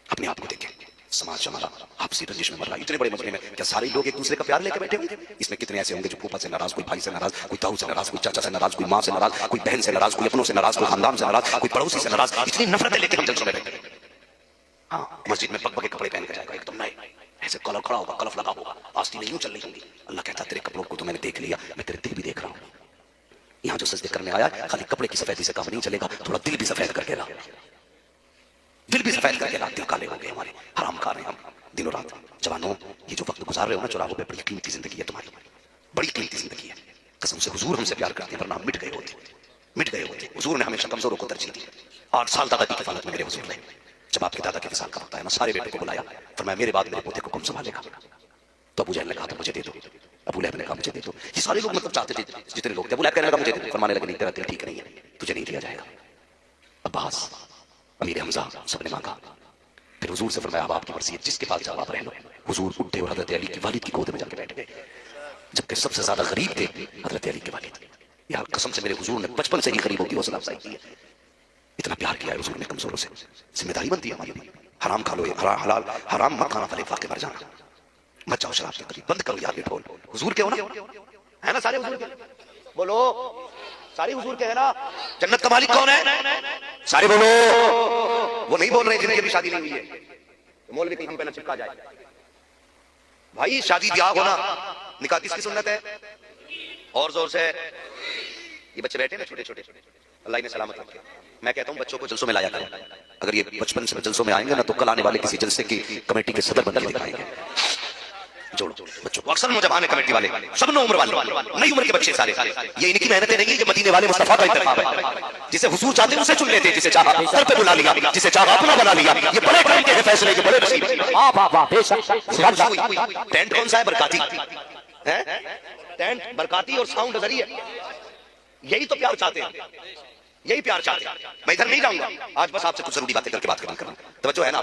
अपने आप को देखें। समाज हमारा आपसी रंजिश में मर रहा है, इतने बड़े मजमे में क्या सारे लोग एक दूसरे का प्यार लेकर बैठे होंगे? इसमें कितने ऐसे होंगे जो फूफा से नाराज, कोई भाई से नाराज, कोई ताऊ से नाराज, कोई चाचा से नाराज, कोई माँ से नाराज, कोई बहन से नाराज, कोई अपनों से नाराज, कोई खानदान से नाराज, कोई पड़ोसी से नाराज। इतनी नफरतें लेकर हम जलसों में बैठे। हाँ, मस्जिद में पग के कपड़े पहन कर जाएगा एकदम नए, ऐसे कलर खड़ा होगा, कलफ लगा होगा, आस्ती नहीं यूं चल रही होंगी। अल्लाह कहता तेरे कपड़ों को तो मैंने देख लिया, मैं तेरे दिल भी देख रहा हूँ। यहाँ जो सजदे करने आया खाली कपड़े की सफेदी से काम नहीं चलेगा, थोड़ा दिल भी सफेद करके ला, दिल भी सफेद करके ला। दिल काले हो गए हमारे, हराम खा रहे हैं हम दिनों रात। जवानों ये जो वक्त गुजार रहे हो ना चौराहों पे, बड़ी कीमती जिंदगी है तुम्हारी, बड़ी कीमती जिंदगी है। कसम से हुजूर हमसे प्यार करते हैं वरना हम मिट गए होते, मिट गए होते। हुजूर ने हमेशा कमजोरों को तरजीह दी। 8 साल दादा की किफालत में मेरे हुजूर रहे। जब आपके दादा के विसाल का वक्त आया ना, सारे बेटों को बुलाया, फरमाया मेरे बाद मेरे पोते को कौन संभालेगा? तो अबू जहल ने कहा तो मुझे दे दो, अबू लहब ने कहा मुझे दे दो। ये सारे लोग मतलब चाहते थे, जितने लोग थे। अबू लहब कहने लगा मुझे दे दो, फरमाने लगे नहीं तेरा दिल ठीक नहीं है, तुझे नहीं दिया जाएगा। अब्बास, अमीर हमजा सबने मांगा। फिर हुजूर से फरमाया अब आपकी मर्जी है, जिसके पास जाओ आप रह लो। हुजूर उठे और हजरत अली की वालिद की गोद में जाके बैठ गए, जबकि सबसे ज्यादा गरीब थे हजरत अली के वालिद। यार कसम से मेरे हुजूर ने बचपन से ही गरीबों की हौसला अफजाई की है, इतना प्यार किया है हुजूर ने कमजोरों से। जिम्मेदारी बनती है हमारी भी, हराम खा लो, हलाल हराम मत खाना, फले फाके मर जाना, मत जाओ शराब के करीब, बंद करो यार ये ढोल। हुजूर के हो ना, है ना सारे हुजूर के? बोलो सारे हुजूर के है ना? जन्नत का मालिक कौन है? सारे बोलो। वो नहीं बोल रहे जिनकी भी शादी नहीं हुई है, तो मौलवी कहीं हम पे ना चिपका जाए। भाई शादी ब्याह होना निकाह किसकी सुन्नत है? और जोर से। ये बच्चे बैठे ना छोटे छोटे, अल्लाह इन्हें सलामत रखे। मैं कहता हूँ बच्चों को जलसों में लाया करो। अगर ये बचपन से जलसों में आएंगे ना तो कल आने वाले किसी जलसे की कमेटी के सदर बनकर दिखाएंगे। जोड़ो बच्चों को, अक्सर नौजवान है कमेटी वाले, सब नौ उम्र वाले, नई उम्र के बच्चे सारे। ये इनकी मेहनतें नहीं है, ये मदीने वाले मुस्तफा का इंतखाब है। जिसे हुजूर चाहते उसे चुन लेते, जिसे चाहा सर पे बुला लिया, जिसे चाहा अपना बना लिया। ये बड़े काम के फैसले के बड़े नसीब। टेंट कौन सा है? बरकाती है, टेंट बरकाती और साउंड जरी है। यही तो प्यार चाहते हैं, यही प्यार चाहते हैं। मैं इधर नहीं जाऊंगा आज, बस आपसे कुछ जरूरी बातें करके बात करना। तवज्जो है ना?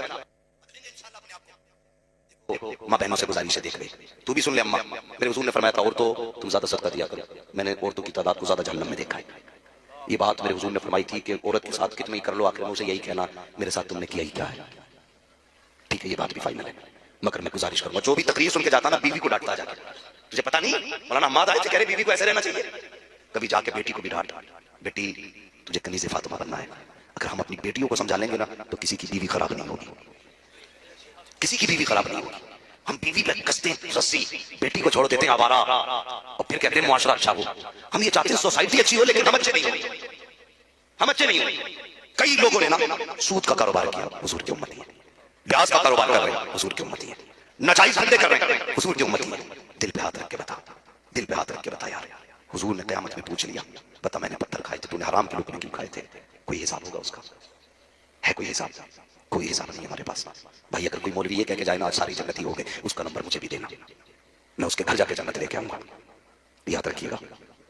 माँ बहनों से गुजारिश है, देख ले तू भी सुन ले। अम्मा, मेरे हुजूर ने फरमाया था औरतों तुम ज्यादा सदका दिया करो। मैंने औरतों की तादाद को ज्यादा जहन्नम में देखा है। ये बात मेरे हुजूर ने फरमाई थी कि औरत के साथ कितना ही कर लो, आखिर में उसे यही कहना मेरे साथ तुमने किया ही क्या है। ठीक है, ये बात भी फाइनल है, मगर मैं गुजारिश करूंगा जो भी तकरीर सुन के जाता ना बीवी को डांटता जाके, तुझे पता नहीं मौलाना हम्माद आए थे कह रहे बीवी को ऐसे रहना चाहिए, कभी जाके बेटी को भी डांट, बेटी तुझे कनीज़े फातिमा बनना है। अगर हम अपनी बेटियों को समझा लेंगे ना तो किसी की बीवी खराब नहीं होगी, किसी की बीवी खराब नहीं होगी। हम बीवी पे कसते हैं रस्सी, बेटी को छोड़ देते हैं आवारा और फिर कहते हैं मुआशरा अच्छा हो। हम ये चाहते हैं सोसाइटी अच्छी हो, लेकिन हम अच्छे नहीं हो, हम अच्छे नहीं हो। कई लोगों ने ना सूद का कारोबार किया, हुजूर की उम्मती है, ब्याज का कारोबार कर रहे हैं, हुजूर की उम्मती है, नाजायज धंधे कर रहे हैं, हुजूर की उम्मती है। दिल पे हाथ रख के बता, दिल पे हाथ रख के बता यार, हुजूर ने क़यामत में पूछ लिया, बता मैंने पत्थर खाए थे, तूने हराम के लुकमे क्यों खाए थे? कोई हिसाब होगा उसका? है कोई हिसाब? कोई हिसाब नहीं हमारे पास। भाई अगर कोई मौलवी ये कह के जाए ना आज सारी जन्नती हो गए, उसका नंबर मुझे भी देना, मैं उसके घर जाके जन्नत लेके आऊंगा। याद रखिएगा,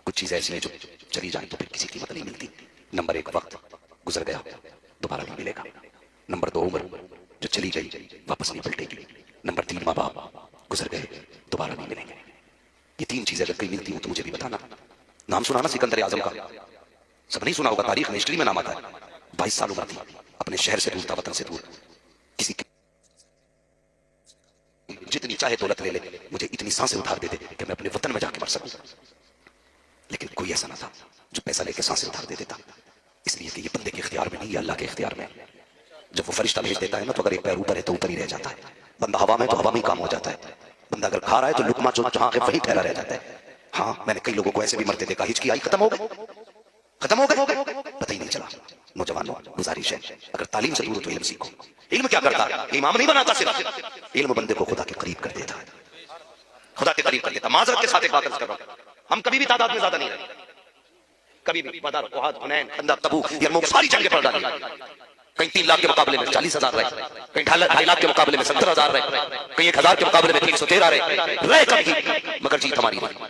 कुछ चीजें ऐसी हैं जो चली जाए तो फिर किसी कीमत नहीं मिलती। नंबर 1 वक्त गुजर गया, दोबारा नहीं मिलेगा। नंबर 2 उम्र जो चली गई वापस नहीं पलटेगी। नंबर 3 माँ बाप गुजर गए, दोबारा नहीं मिलेंगे। ये 3 चीजें अगर कहीं मिलती हो तो मुझे भी बताना। नाम सुना ना सिकंदर आजम का? सब नहीं सुना होगा, तारीख में हिस्ट्री में नाम आता है। 22 साल उम्र थी, अपने शहर से दूर था, वतन से दूर। किसी की जितनी चाहे दौलत ले ले, मुझे इतनी सांसें उधार दे दे कि मैं अपने वतन में जाके मर सकूं। लेकिन कोई ऐसा ना था जो पैसा लेके सांसें उधार दे देता, इसलिए कि ये बंदे के इख्तियार में नहीं, ये अल्लाह के इख्तियार में। जब वो फरिश्ता भेज देता है ना तो अगर एक पैर ऊपर है तो ऊपर ही रह जाता है, बंदा हवा में तो हवा में ही काम हो जाता है। बंदा अगर खा रहा है तो लुकमा जो जहां है वहीं ठहरा रह जाता है। हाँ, मैंने कई लोगों को ऐसे भी मरते देखा, हिचकी आई, खत्म हो गए, खत्म हो गए, पता ही नहीं चला। नौजवानों, गुजारिश है अगर तालीम से दूर हो तो इल्म सीखो। इल्म क्या करता है? इमाम नहीं बनाता, सिर्फ इल्म बंदे को खुदा के करीब कर देता है, खुदा के करीब कर देता। माजरत के साथ एक बात अर्ज कर रहा हूं, हम कभी भी तादाद में ज्यादा नहीं रहे, कभी भी। बदर, उहद, हुनैन, खंदक, तबूक, यरमुक सारी जंगें पड़ डाली। कहीं 3 लाख के मुकाबले में 40,000 रहे, कहीं 2.5 लाख के मुकाबले में 70,000 रहे, कहीं 1,000 के मुकाबले में 313 रहे कभी, मगर जीत हमारी नहीं,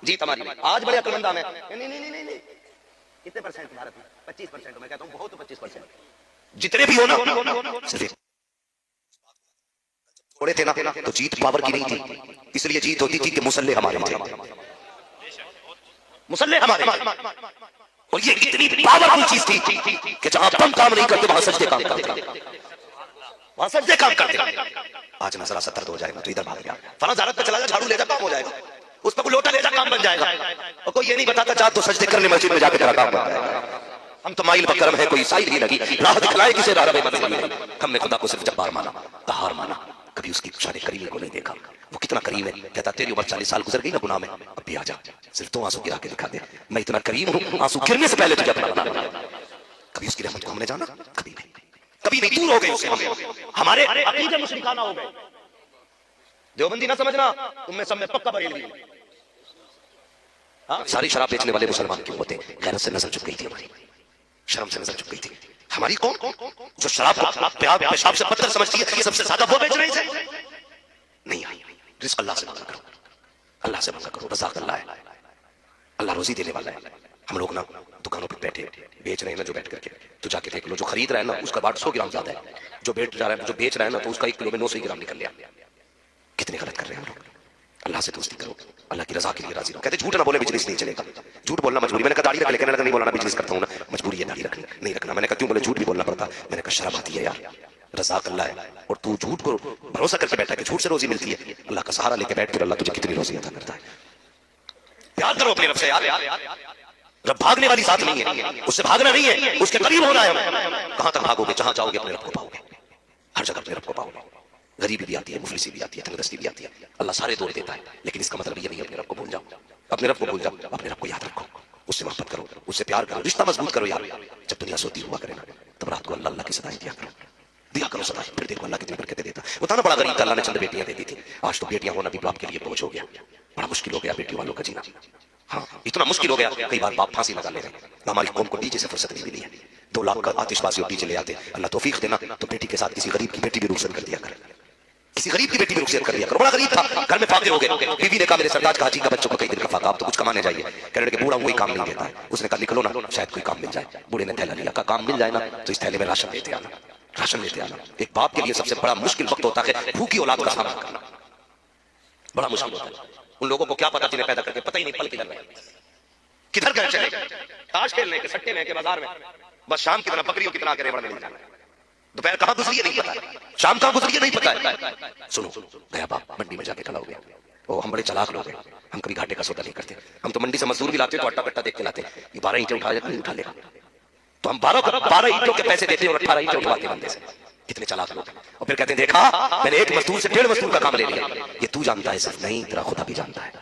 जीत हमारी नहीं। आज बड़े अक्लमंद है, नहीं, कितने परसेंट भारत में? 25%। मैं कहता हूं बहुत, 25%। जितने भी हो ना, सिर्फ थोड़े थे ना तो जीत पावर की नहीं थी, इसलिए जीत होती थी कि मुसल्ले हमारे थे, मुसल्ले हमारे। और ये इतनी पावरफुल चीज थी कि जहां बम काम नहीं करते वहां सजदे काम करते, वहां सजदे काम करते। आज ना जरा 70 हो जाएगा तो इधर भाग गया, फला ज़ारत पे चला जा, झाड़ू ले जा, काम हो जाएगा। उस पर कोई लोटा ले जा, काम बन जाएगा। और कोई ये नहीं बताता जा तो सजदे करने मस्जिद में जाके तेरा काम बन जाएगा। हम तो माइल बकरम है, कोई साइल ही लगी, राह दिखलाए किसे राह में मंजिल नहीं। हमने खुदा को सिर्फ जब्बार माना, कहार माना, कभी उसकी शान करीमी को नहीं देखा। वो कितना करीम है, कहता तेरी उम्र 40 साल गुजर गई ना गुनाह में, अब भी आ जा, सिर्फ तो आंसू गिरा के दिखा दे, मैं इतना करीम हूं, आंसू गिरने से पहले तुझे अपना बना। कभी उसकी रहमत को हमने जाना? कभी नहीं, कभी नहीं। दूर हो गए उससे, हमारे अकीदे मुशरिकाना हो गए। देवबंदी ना समझना, तुम में सब में पक्का बरेलवी। सारी शराब बेचने वाले मुसलमान क्यों होते? गैरत से नजर चुक गई थी हमारी, शर्म से नजर चुक गई थी हमारी। कौन जो शराब को पेशाब से पत्थर समझती है, सबसे ज्यादा वो बेच रहे थे। नहीं, रिस्क अल्लाह से मांगा करो, अल्लाह से मांगा करो, रज़ाक अल्लाह है, अल्लाह रोजी देने वाला है। हम लोग ना दुकानों पर बैठे बेच रहे हैं ना, जो बैठ करके तो जाके देख लो, जो खरीद रहा है ना उसका 100 ग्राम ज्यादा है, जो बेच रहा है, जो बेच रहा है ना तो उसका 1 किलो में 900 ग्राम निकल लिया। कितने गलत कर रहे हैं हम लोग। अल्लाह से दोस्ती करो, अल्लाह की रजा के लिए राजी रहो। कहते झूठ ना बोले बिजनेस नहीं चलेगा, झूठ बोलना मजबूरी। मैंने कहा दाढ़ी रख ले, कहने लगा नहीं बोलना बिजनेस करता हूं ना, मजबूरी है दाढ़ी रखनी, नहीं रखना। मैंने कहा क्यों? बोले झूठ भी बोलना पड़ता। मैंने कहा शर्म आती है यार, रज़ाक अल्लाह है और तू झूठ को भरोसा करके बैठा है कि झूठ से रोजी मिलती है। अल्लाह का सहारा लेके बैठ कर अल्लाह तुझे कितनी रोजी अता करता है। प्यार करो अपने रब से यार, रब भागने वाली साथ नहीं है, उससे भागना नहीं है, उसके करीब होना है। कहां तक भागोगे? जहां जाओगे अपने रब को पाओगे, हर जगह अपने रब को पाओगे। गरीबी भी आती है, मुफलिसी भी आती है, तंगदस्ती भी आती है, अल्लाह सारे दौर देता है। लेकिन इसका मतलब ये नहीं अपने रब को भूल जाओ, अपने रब को भूल जाओ, अपने रब को याद रखो, उससे मोहब्बत करो, उससे प्यार करो, रिश्ता मजबूत करो यार। जब दुनिया सोती हुआ करे ना तब रात को अल्लाह अल्लाह की सदाएं दिया करो सदाएं, फिर देखो अल्लाह कितनी बरकतें देता है। बताना बड़ा गरीब था, अल्लाह ने चंद बेटियां दे दी थी, आज तो बेटियां होना भी बाप के लिए बोझ हो गया, बड़ा मुश्किल हो गया बेटियों वालों का जीना। हाँ, इतना मुश्किल हो गया, कई बार बाप फांसी लगा ले रहे हैं। हमारी कौम को डीजे से फुर्सत नहीं मिली है, 2 लाख का आतिशबाजी और डीजे ले आते। अल्लाह तौफीक देना तो बेटी के साथ किसी गरीब की बेटी भी रुखसत कर दिया करे, किसी गरीब की बेटी भी रुखसत कर दिया करो। बड़ा गरीब था, घर में फाकिर हो गए। बीवी ने कहा मेरे सरताज का हाजी का बच्चों को कई दिन का फाका, आप तो कुछ कमाने जाइए। कहने लगे बूढ़ा कोई काम नहीं देता है। उसने कहा निकलो ना, शायद कोई काम मिल जाए। बूढ़े ने थैला लिया, कहा काम मिल जाए ना तो इस थैले में राशन लेते आना, राशन लेते आना। एक बाप के लिए सबसे बड़ा मुश्किल वक्त होता है भूखी औलाद का सामना करना, बड़ा मुश्किल होता है। उन लोगों को क्या पता जिन्हें पैदा करके पता ही नहीं पल किधर गए, किधर गए चले, ताश खेलने के, सट्टे लेके बाजार में, बस शाम की तरह बकरियों की तरह के रेवड़ में मिल जाना। दोपहर कहां गुजरी है नहीं पता है, शाम कहां गुजरी है नहीं पता है। सुनो, गया बाप मंडी में जाके खड़ा हो गया। ओ हम बड़े चालाक लोग हैं, हम कभी घाटे का सौदा नहीं करते। हम तो मंडी से मजदूर भी लाते हैं तो अट्टा कट्टा देख के लाते हैं, ये 12 ईंटें उठा नहीं उठा लेगा, तो हम 12 ईंटों के पैसे देते हैं और 18 ईंटें उठवाते बंदे से। कितने चालाक लोग हैं। और फिर कहते हैं देखा मैंने एक मजदूर से 1.5 मजदूर का काम ले लिया। ये तू जानता है सिर्फ, नहीं तेरा खुदा भी जानता है,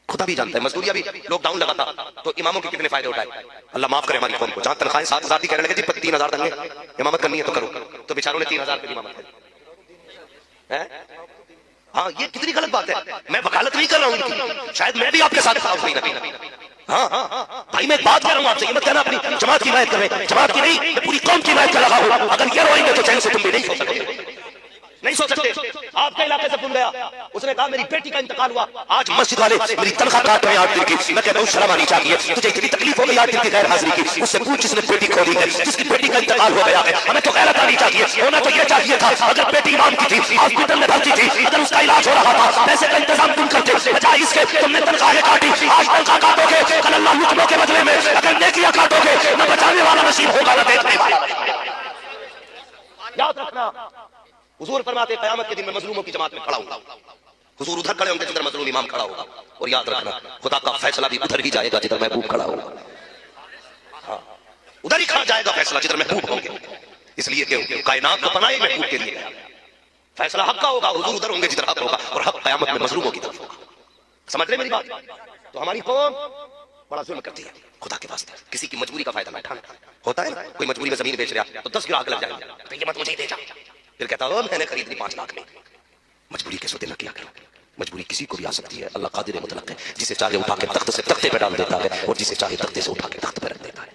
खुदा भी जानता है। मजदूरिया भी लॉकडाउन लगा था तो इमामों के कितने फायदे उठाए। अल्लाह माफ करे हमारी कौम को, जहां तनख्वाहें 7,000 की कहने लगे जी 3,000 देंगे, इमामत करनी है तो करो, तो बेचारों ने 3,000 की इमामत करी है। हाँ ये कितनी गलत बात है। मैं वकालत नहीं कर रहा हूं इनकी, शायद मैं भी आपके साथ था कहीं ना कहीं। हाँ भाई मैं एक बात कर रहा हूं आपसे, ये मत कहना अपनी जमात की हिमायत कर रहे, जमात की नहीं मैं पूरी कौम की हिमायत कर रहा हूं। अगर ये रोएंगे तो चैन से तुम भी नहीं सो सकते, नहीं सोच सकते। आपके इलाके से फोन गया, उसने कहा मेरी बेटी का इंतकाल हुआ, आज मस्जिद वाले मेरी तनख्वाह काट रहे हैं 8 दिन की। मैं कहता हूँ शर्म आनी चाहिए, तुझे इतनी तकलीफ हो गई 8 दिन की गैर हाजिरी की, उससे पूछ जिसने बेटी खो दी है, जिसकी बेटी का इंतकाल हो गया है। हमें तो गैरत आनी चाहिए, होना तो ये चाहिए था अगर बेटी इमाम की थी, हॉस्पिटल में भर्ती थी, अगर उसका इलाज हो रहा था, पैसे का इंतजाम तुम करते, बजाय इसके तुमने तनख्वाहें काटी। आज तनख्वाह काटोगे, कल अल्लाह हुक्मों के बदले में अगर नेकियां काटोगे, न बचाने वाला नसीब होगा न देखने वाला। याद रखना, हुजूर फरमाते क़यामत के दिन में मजलूमों की जमात में खड़ा हूंगा। हुजूर उधर खड़े होंगे जिधर मजलूम इमाम खड़ा होगा, और याद रखना खुदा का फैसला भी उधर ही जाएगा जिधर महबूब खड़ा होगा। हाँ उधर ही खड़ा जाएगा फैसला जिधर महबूब होंगे, इसलिए कि कायनात को बनाए महबूब के लिए फैसला हक का होगा। हुजूर उधर होंगे जिधर हक होगा, और हक क़यामत में मजलूमों की तरफ होगा। समझ रहे मेरी बात? तो हमारी कौम बड़ा जुल्म करती है खुदा के वास्ते, किसी की मजबूरी का फायदा ना उठाना। होता है ना कोई मजबूरी में जमीन बेच रहा तो 10 ग्राहक लग जाएंगे, तो ये मत मुझे दे जा, फिर कहता हो मैंने खरीद ली 5 लाख में। मजबूरी के सौदे न किया करो, मजबूरी किसी को भी आ सकती है। अल्लाह कादिर मुतलक है, जिसे चाहे उठा के तख्त से तख्ते पे डाल देता है, और जिसे चाहे तख्ते से उठा के तख्त पे रख देता है।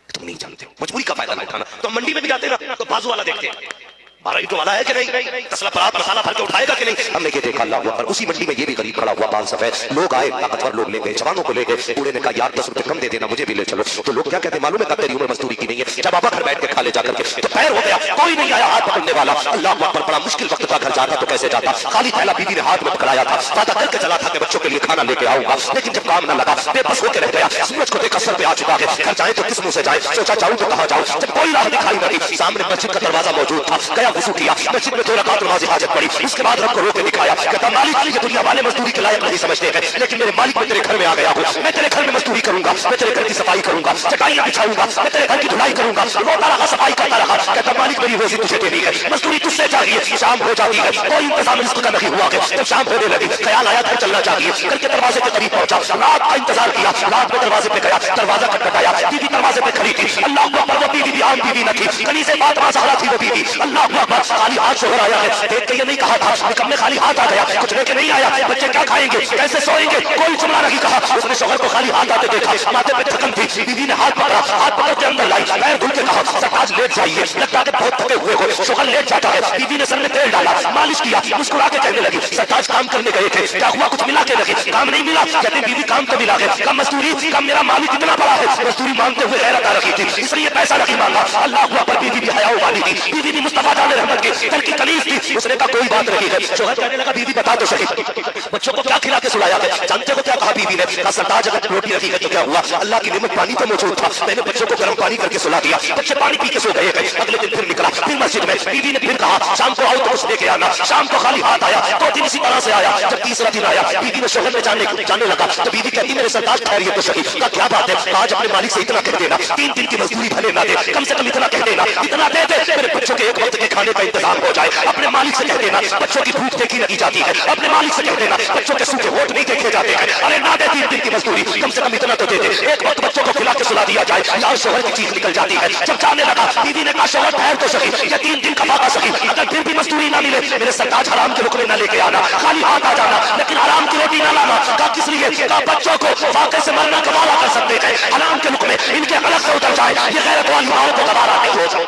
तुम नहीं जानते हो, मजबूरी का फायदा ना उठाना। तो मंडी में भी जाते ना तो बाजू वाला देखते हैं 12 ईंटों वाला है कि नहीं, तसला परात मसाला भर के उठाएगा कि नहीं। हमने ये देखा अल्लाह अकबर, उसी मंडी में ये भी गरीब खड़ा हुआ 5 सफेद लोग आए, ताकतवर लोग ले गए, जवानों को ले गए। बूढ़े ने कहा यार 10 रुपए कम दे देना, मुझे भी ले चलो। तो लोग क्या कहते हैं मालूम है, तेरी उम्र मजदूरी की नहीं है, जब आप घर बैठ के खा ले जाकर के। तो पैर हो गया, कोई नहीं आया हाथ पकड़ने वाला। अल्लाह अकबर, बड़ा मुश्किल वक्त था, घर जाता तो कैसे जाता, खाली थैला बीवी ने हाथ में पकड़ाया था, वादा करके चला था कि बच्चों के लिए खाना लेके आऊंगा, लेकिन जब काम न लगा बेबस होकर रह गया। सूरज को देखा सर पे आ चुका है, घर जाए तो किस मुंह से जाए, सोचा जाऊं तो कहां जाऊं, जब कोई राह दिखाई नहीं दी, सामने मस्जिद का दरवाजा मौजूद था, गया वुजू किया, मस्जिद में 2 रकात नमाज हाजत पड़ी। उसके बाद रब को रोके दिखाया, कहता मालिक ये दुनिया वाले मजदूरी के लायक नहीं समझते हैं, लेकिन मेरे मालिक मैं तेरे घर में आ गया हूं, मैं तेरे घर में मजदूरी करूंगा, मैं तेरे घर की सफाई करूंगा, चटाइयां बिछाऊंगा, मैं तेरे घर की धुलाई करूंगा। रोता रहा, सफाई करता रहा, कहता मालिक मेरी रोजी तुझे देनी है, मजदूरी तुझसे चाहिए। शाम हो जाती है, कोई इंतजाम इसका नहीं हुआ है, जब शाम होने लगी ख्याल आया घर चलना चाहिए, घर के दरवाजे के करीब पहुंचा, रात का इंतजार किया, रात में दरवाजे पे गया, दरवाजा खटखटाया, बीवी दरवाजे पे खड़ी थी। अल्लाह अकबर, वो बीवी भी आम बीवी न थी, कनी से बात सहारा थी वो बीवी। अल्लाह अकबर, खाली हाथ शोहर आया है, देख के ये नहीं कहा था निकम्मे खाली हाथ आ गया, कुछ लेके नहीं आया, बच्चे क्या खाएंगे, कैसे सोएंगे, कोई जुमला नहीं कहा। उसने शोहर को खाली हाथ आते देखा, माथे पे थकन थी, बीवी ने हाथ पकड़ा, हाथ पकड़ के अंदर लाई, पैर धुल के कहा सरताज लेट जाइए, लगता है बहुत थके हुए हो। शोहर लेट जाता है, बीवी ने सर में तेल डाला, मालिश किया, मुस्कुरा के कहने लगी सरताज काम करने गए थे, क्या हुआ, कुछ मिला के लगे, काम नहीं मिला। कहते बीवी काम तो मिला है, कम मजदूरी, कम मेरा मालिक इतना बड़ा है, मजदूरी मांगते हुए गैरत आ रखी थी, इसलिए पैसा नहीं मांगा। अल्लाह पर बीवी भी हयाओ वाली थी, बीवी भी मुस्तफा जाने रहमत की दिल की कलीज थी। उसने कहा कोई बात नहीं है। शोहर कहने लगा बीवी बता दो सही, बच्चों को क्या खिला के सुलाया है, जानते हो क्या कहा बीवी ने, कहा सरताज अगर रोटी रखी है तो क्या हुआ, अल्लाह की निमत पानी तो मौजूद था, मैंने बच्चों को गर्म पानी करके सुला दिया, बच्चे पानी पी के सो गए हैं। अगले दिन फिर निकला, फिर मस्जिद में बीवी ने फिर कहा शाम को आओ तो कुछ लेके आना, शाम को खाली हाथ आया, 2 दिन इसी तरह से आया। जब तीसरा दिन आया, बीवी ने शोहर में जाने लगा, तो बीवी कहती मेरे सरताज ठहरिए तो सही, कहा क्या बात है, आज अपने मालिक से इतना कह देना, 3 दिन की मजदूरी भले ना दे, कम से कम इतना कह देना, इतना दे दे मेरे बच्चों के एक वक्त के खाने का इंतजाम हो जाए। अपने मालिक से कह देना बच्चों की भूख देखी लगी जाती है, अपने मालिक से कह देना बच्चों के सूखे होठ नहीं देखे जाते हैं, अरे ना दे 3 दिन की मजदूरी, कम से कम इतना तो दे दे, एक वक्त बच्चों को खिला के सुला दिया जाए। यार शोहर की चीख निकल जाती है। जब जाने लगा, बीवी ने कहा शोहर ठहर तो सही, ये 3 दिन का वादा सही, अगर फिर भी मजदूरी ना मिले मेरे सरताज हराम के रुकने ना लेके आना, खाली हाथ आ जाना, लेकिन हराम की रोटी ना लाना। कहा किस लिए, कहा बच्चों को वाकई से मरना गवारा कर सकते हैं, हराम के रुकने इनके गलत से उतर जाए, ये गैरत वाली माओं को गवारा नहीं हो जाए।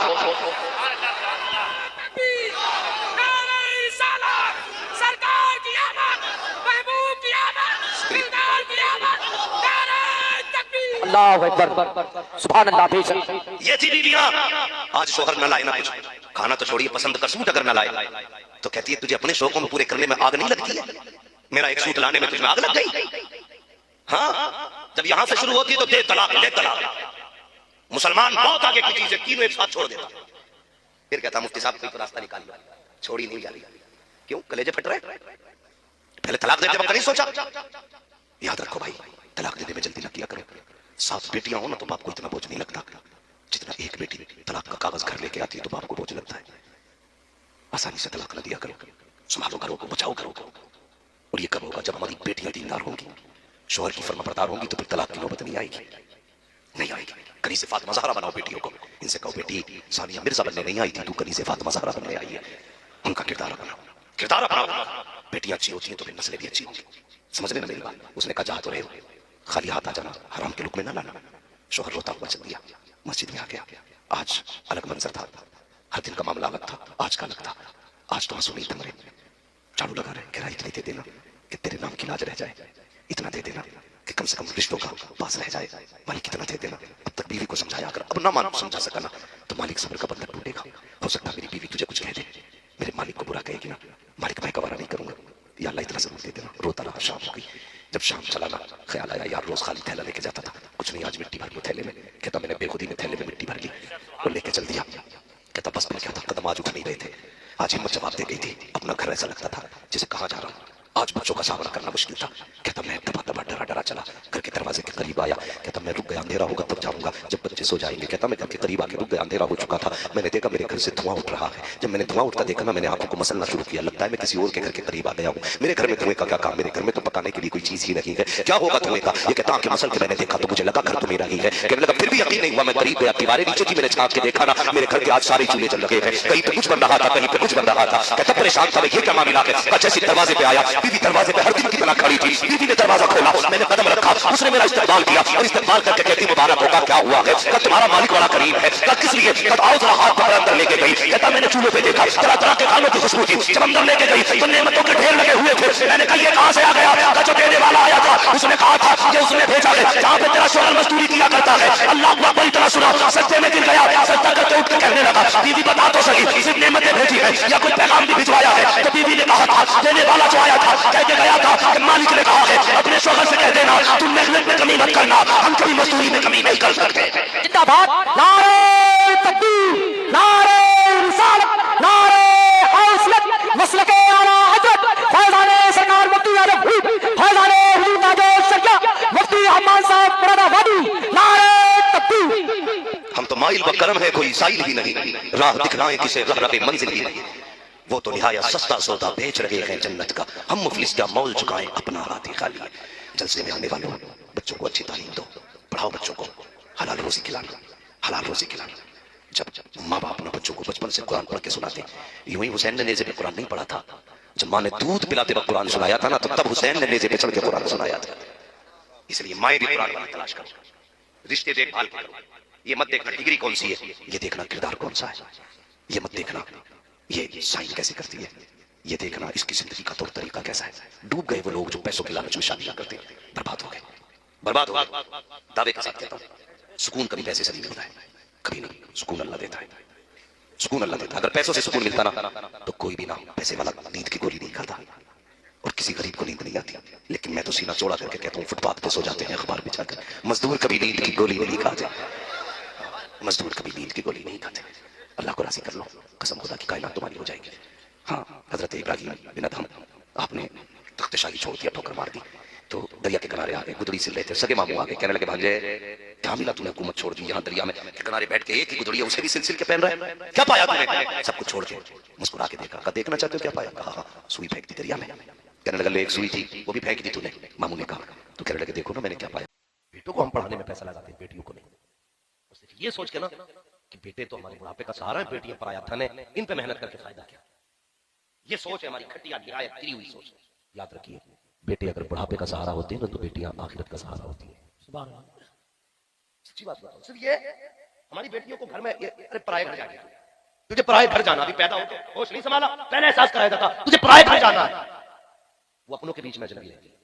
अल्लाह अकबर, सुभान अल्लाह। बेशक ये थी बीवियां। आज शोहर न लाए ना कुछ, खाना तो छोड़िए, पसंद का सूट अगर न लाए तो कहती है तुझे अपने शौकों में पूरे करने में आग नहीं लगती है, मेरा एक सूट लाने में तुझमें आग लग गई। हाँ जब यहां से शुरू होती तो दे तलाक, दे तलाक। मुसलमान बहुत आगे की चीजें तीनों एक साथ छोड़ देता, फिर कहता मुफ्ती साहब कोई तो रास्ता निकाल लो, छोड़ी नहीं जा रही। क्यों? कलेजे फट रहे। पहले तलाक देते वक्त नहीं सोचा? याद रखो भाई, तलाक देने में जल्दी न किया करो। 7 बेटियां हो ना तो बाप को इतना बोझ नहीं लगता जितना एक बेटी तलाक का कागज घर लेके आती है तो बाप को बोझ लगता है। आसानी से तलाक न दिया करो, संभालो घरों को, बचाओ घरों को। और ये कब होगा? जब हमारी बेटियां दीनदार होंगी, शोहर की फर्माबरदार होंगी, तो फिर तलाक की नौबत नहीं आएगी, नहीं आएगी। कनी से फातिमा ज़हरा बनाओ बेटियों को, इनसे कहो बेटी सानिया मिर्जा बनने नहीं आई थी, तू कनी से फातिमा ज़हरा बनने आई है। उनका किरदार अपनाओ, किरदार अपनाओ। बेटियां अच्छी होती हैं तो फिर नस्लें भी अच्छी होंगी। समझने में मेरी बात? उसने कहा जा तो रहे हो, खाली हाथ आ जाना, हराम के लुक में ना लाना। शोहर रोता हुआ चल दिया, मस्जिद में आ गया। आज अलग मंजर था, हर दिन का मामला अलग था, आज का अलग था। आज तो आंसू नहीं थम रहे, झाड़ू लगा रहे, कह रहा इतनी दे देना कि तेरे नाम की लाज रह जाए, इतना दे देना कि कम से कम रिश्तों का पास रह जाए। मालिक कितना दे देना। अब तक बीवी को समझाया कर, अब ना मान समझा सका ना तो मालिक सब्र का बंधन टूटेगा। हो सकता है मेरी बीवी तुझे कुछ कह दे, मेरे मालिक को बुरा कहेगी ना, मालिक मैं गवारा नहीं करूंगा, या अल्लाह इतना जरूर दे देना। रोता रहा, शाम हो गई। जब शाम चला ना, ख्याल आया यार रोज खाली थैला लेके जाता था, कुछ नहीं आज मिट्टी भर ली थैले में। कहता मैंने बेखुदी में थैले में मिट्टी भर ली और लेके चल दिया। कहता बस मैं क्या था, कदम आज उठ नहीं रहे थे, आज हिम्मत जवाब दे गई थी। अपना घर ऐसा लगता था जैसे कहाँ जा रहा हूँ। आज बच्चों का सामना करना मुश्किल था। कहता मैं दबा दबा डरा डरा चला, घर के दरवाजे के करीब आया। कहता मैं रुक गया, अंधेरा होगा तब जाऊंगा जब बच्चे सो जाएंगे। कहता मैं घर के करीब आके रुक गया, अंधेरा हो चुका था। मैंने देखा मेरे घर से धुआं उठ रहा है। जब मैंने धुआं उठता देखा ना, मैंने आंखों को मसलना शुरू किया, लगता है मैं किसी और के घर के करीब आ गया हूँ। मेरे घर में धुएं का क्या काम, मेरे घर में तो पकाने के लिए कोई चीज ही नहीं है, क्या होगा धुएं का? ये कहता आंखें मसल के मैंने देखा तो मुझे लगा घर तो मेरा ही है। कहने लगा फिर भी यकीन नहीं हुआ, मैं करीब गया, दीवारें नीचे थी, मैंने झांक के देखा ना, मेरे घर के आज सारे चूल्हे जल लगे हैं, कहीं पे कुछ बन रहा था, कहीं पे कुछ बन रहा था। कहता परेशान था, ये क्या मामला है? जैसे दरवाजे पे आया, बीवी दरवाजे पे हर दिन की तरह खड़ी थी। बीवी ने दरवाजा खोला, मैंने कदम रखा, उसने मेरा इस्तेमाल किया और इस्तेमाल करके कहती मुबारक होगा, क्या हुआ है? कल तुम्हारा मालिक बड़ा करीब है, कल किस लिए? आओ जरा हाथ पकड़ अंदर लेके गई। कहता मैंने चूल्हे पे देखा, तरह तरह के खानों की खुशबू थी। जब अंदर लेके गई तो नेमतों के ढेर लगे हुए थे। मैंने कहा ये कहां से आ गया? जो देने वाला आया था उसने कहा था ये उसने भेजा है, जहां पे तेरा शोहर मजदूरी किया करता है। अल्लाह को बड़ी तरह सुना, सत्ते में गिर गया, सत्ता करके उठ के कहने लगा बीवी बता तो सही, सिर्फ नेमतें भेजी है या कोई पैगाम भी भिजवाया है? तो बीवी ने कहा था देने वाला जो आया था कह के गया था कि मालिक ने कहा है अपने शोहर से कह देना तुम मेहनत में कमी मत करना, हम कभी मजदूरी में कमी नहीं कर सकते। जिंदाबाद, नारे तकबीर, नारे रिसालत, नारे हौसलत, मसलके आला हजरत फैजाने सरकार मुफ्ती आजम फैजाने हुजूर ताजो शरिया मुफ्ती अहमद साहब मुरादाबादी, नारे तकबीर। हम तो माइल व करम है, कोई साइल ही नहीं, राह दिखलाएं किसे रह मंजिल ही नहीं। वो तो निहाया सस्ता सौदा बेच रहे हैं जन्नत का, हम मुफलिस क्या मौल चुकाएं अपना हाथ ही खाली। जलसे में आने वालों बच्चों को अच्छी तालीम दो, पढ़ाओ बच्चों को, हलाल रोजी खिलाना, हलाल रोजी खिलाना। जब माँ बाप अपने बच्चों को बचपन से कुरान पढ़ के सुनाते, यूं ही हुसैन ने नेज़े पे कुरान नहीं पढ़ा था। जब माँ ने दूध पिलाते वक्त कुरान सुनाया था ना, तो तब हुसैन ने नेज़े पे चढ़ के कुरान सुनाया था। इसलिए माएँ भी कुरान वाली तलाश करो, रिश्ते देखभाल करो। ये मत देखना डिग्री कौन सी है, ये देखना किरदार कौन सा है। ये मत देखना ये साइन कैसे करती है, ये देखना इसकी जिंदगी का तौर तरीका कैसा है। डूब गए वो लोग जो पैसों के लालच में शादियां करते, बर्बाद हो गए, बर्बाद हो गए। दावे के साथ कहता हूं सुकून कभी पैसे से नहीं मिलता है, कभी नहीं। सुकून अल्लाह देता है, सुकून अल्लाह देता है। अगर पैसों से सुकून मिलता ना तो कोई भी ना पैसे वाला नींद की गोली नहीं खाता और किसी गरीब को नींद नहीं आती। लेकिन मैं तो सीना चौड़ा करके कहता हूँ फुटपाथ पे सो जाते हैं अखबार बिछाकर। मजदूर कभी नींद की गोली नहीं खाते, मजदूर कभी नींद की गोली नहीं खाते। अल्लाह को राजी कर लो, कसम खुदा की कायनात तुम्हारी हो जाएगी। हाँ, हजरत इब्राहिम बिन अदहम आपने तख्तशाही छोड़ दिया, ठोकर मार दी, तो दरिया के किनारे आ गए, गुदड़ी सिल रहे थे, सगे मामू आ गए, कहने लगे भांजे क्या मिला तूने हुकूमत छोड़ दी, यहाँ दरिया में किनारे बैठ के एक ही गुदड़ी है उसे भी सिलसिल के पहन रहा है, क्या पाया तूने? सब कुछ छोड़ के मुस्कुरा के देखा, देखना चाहते हो क्या पाया? कहा हाँ, सुई फेंक दी दरिया में। कहने लगा ले एक सुई थी वो भी फेंक दी तूने, मामू ने कहा। तो कहने लगे देखो ना मैंने क्या पाया। बेटों को हम पढ़ाने में पैसा लगाते हैं, बेटियों को नहीं। ये सोच के ना कि बेटे तो हमारे बुढ़ापे का सहारा है, बेटियां पराया धन है, इन पे मेहनत करके फायदा क्या। ये सोच है हमारी खटिया गिराया गिरी हुई सोच। याद रखिए बेटे अगर बुढ़ापे का सहारा होते हैं ना तो बेटियां आखिरत का सहारा होती है। सच्ची बात बताओ, सिर्फ ये हमारी बेटियों को घर में अरे पराए घर जाना, तुझे पराए घर जाना, अभी पैदा होके होश नहीं संभाला, पहले एहसास कराया जाता तुझे पराए घर जाना है। वो अपनों के बीच में अजनबी रहती है,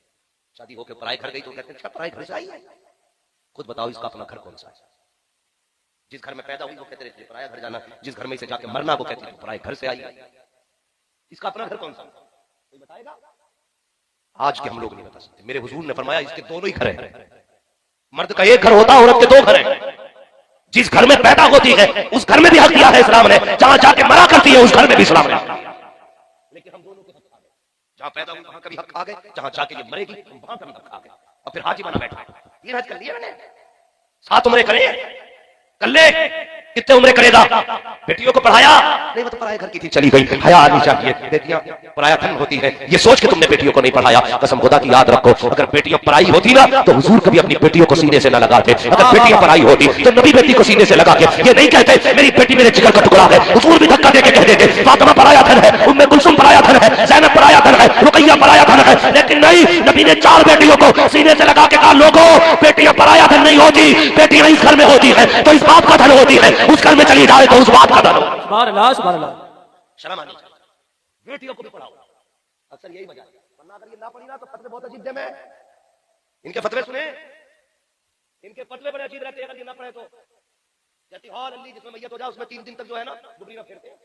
शादी होके पराए घर गई तो कहते हैं पराए घर से आई है। खुद बताओ इसका अपना घर कौन सा है? जिस घर में पैदा हुई वो कहते रहते पराया घर जाना, जिस घर में इसे जाके मरना वो कहते पराए घर से आई। इसका अपना घर कौन सा कोई बताएगा? आज के हम लोग नहीं बता सकते। मेरे हुजूर ने फरमाया इसके दोनों ही घर हैं, मर्द का एक घर होता है, औरत के दो घर हैं। जिस घर में पैदा होती है उस घर में भी हक दिया है इस्लाम ने, जहां जाके मरा करती है उस घर में भी इस्लाम ने। लेकिन हम दोनों को हक आ गए, जहां पैदा हुई वहां कभी हक आ गए, जहां जाके ये मरेगी हम वहां कभी हक आ गए। और फिर हाजी बना बैठा, 3 हज कर लिए मैंने, 7 उम्रें करे, कर ले, कितने उम्रें करेगा? बेटियों को पढ़ाया नहीं, वो तो पराये घर की थी चली गई, हया आनी चाहिए, बेटियां पराया धन होती है, ये सोच के तुमने बेटियों को नहीं पढ़ाया। कसम खुदा की याद रखो, अगर बेटियां पराई होती ना तो हुजूर कभी अपनी बेटियों को सीने से न लगाते। अगर बेटियां पराई होती तो नबी बेटी को सीने से लगा के ये नहीं कहते मेरी बेटी मेरे जिगर का टुकड़ा है। हुजूर भी धक्का देके कह देते फातिमा पराया धन है, उम्मे कुलसुम पराया धन है, ज़ैनब पराया धन है, रुकैया पराया धन है। लेकिन नहीं, नबी ने 4 बेटियों को सीने से लगा के कहा लोगों बेटियां पराया धन नहीं होती, बेटियां इस घर में होती है तो इस बाप का धन होती है, उस घर में चली जाए तो उस बाप का धन हो। सुभान अल्लाह, सुभान अल्लाह। शर्म आनी चाहिए, बेटियों को भी पढ़ाओ। अक्सर यही वजह है, वरना अगर ये ना पढ़ी ना तो फतवे बहुत अजीब दे में, इनके फतवे सुने, इनके फतवे बड़े अजीब रहते हैं। अगर ये ना पढ़े तो कहती हॉल अल्ली जिसमें मैयत हो जाए उसमें 3 दिन तक जो है ना गुबरी में फेरते हैं।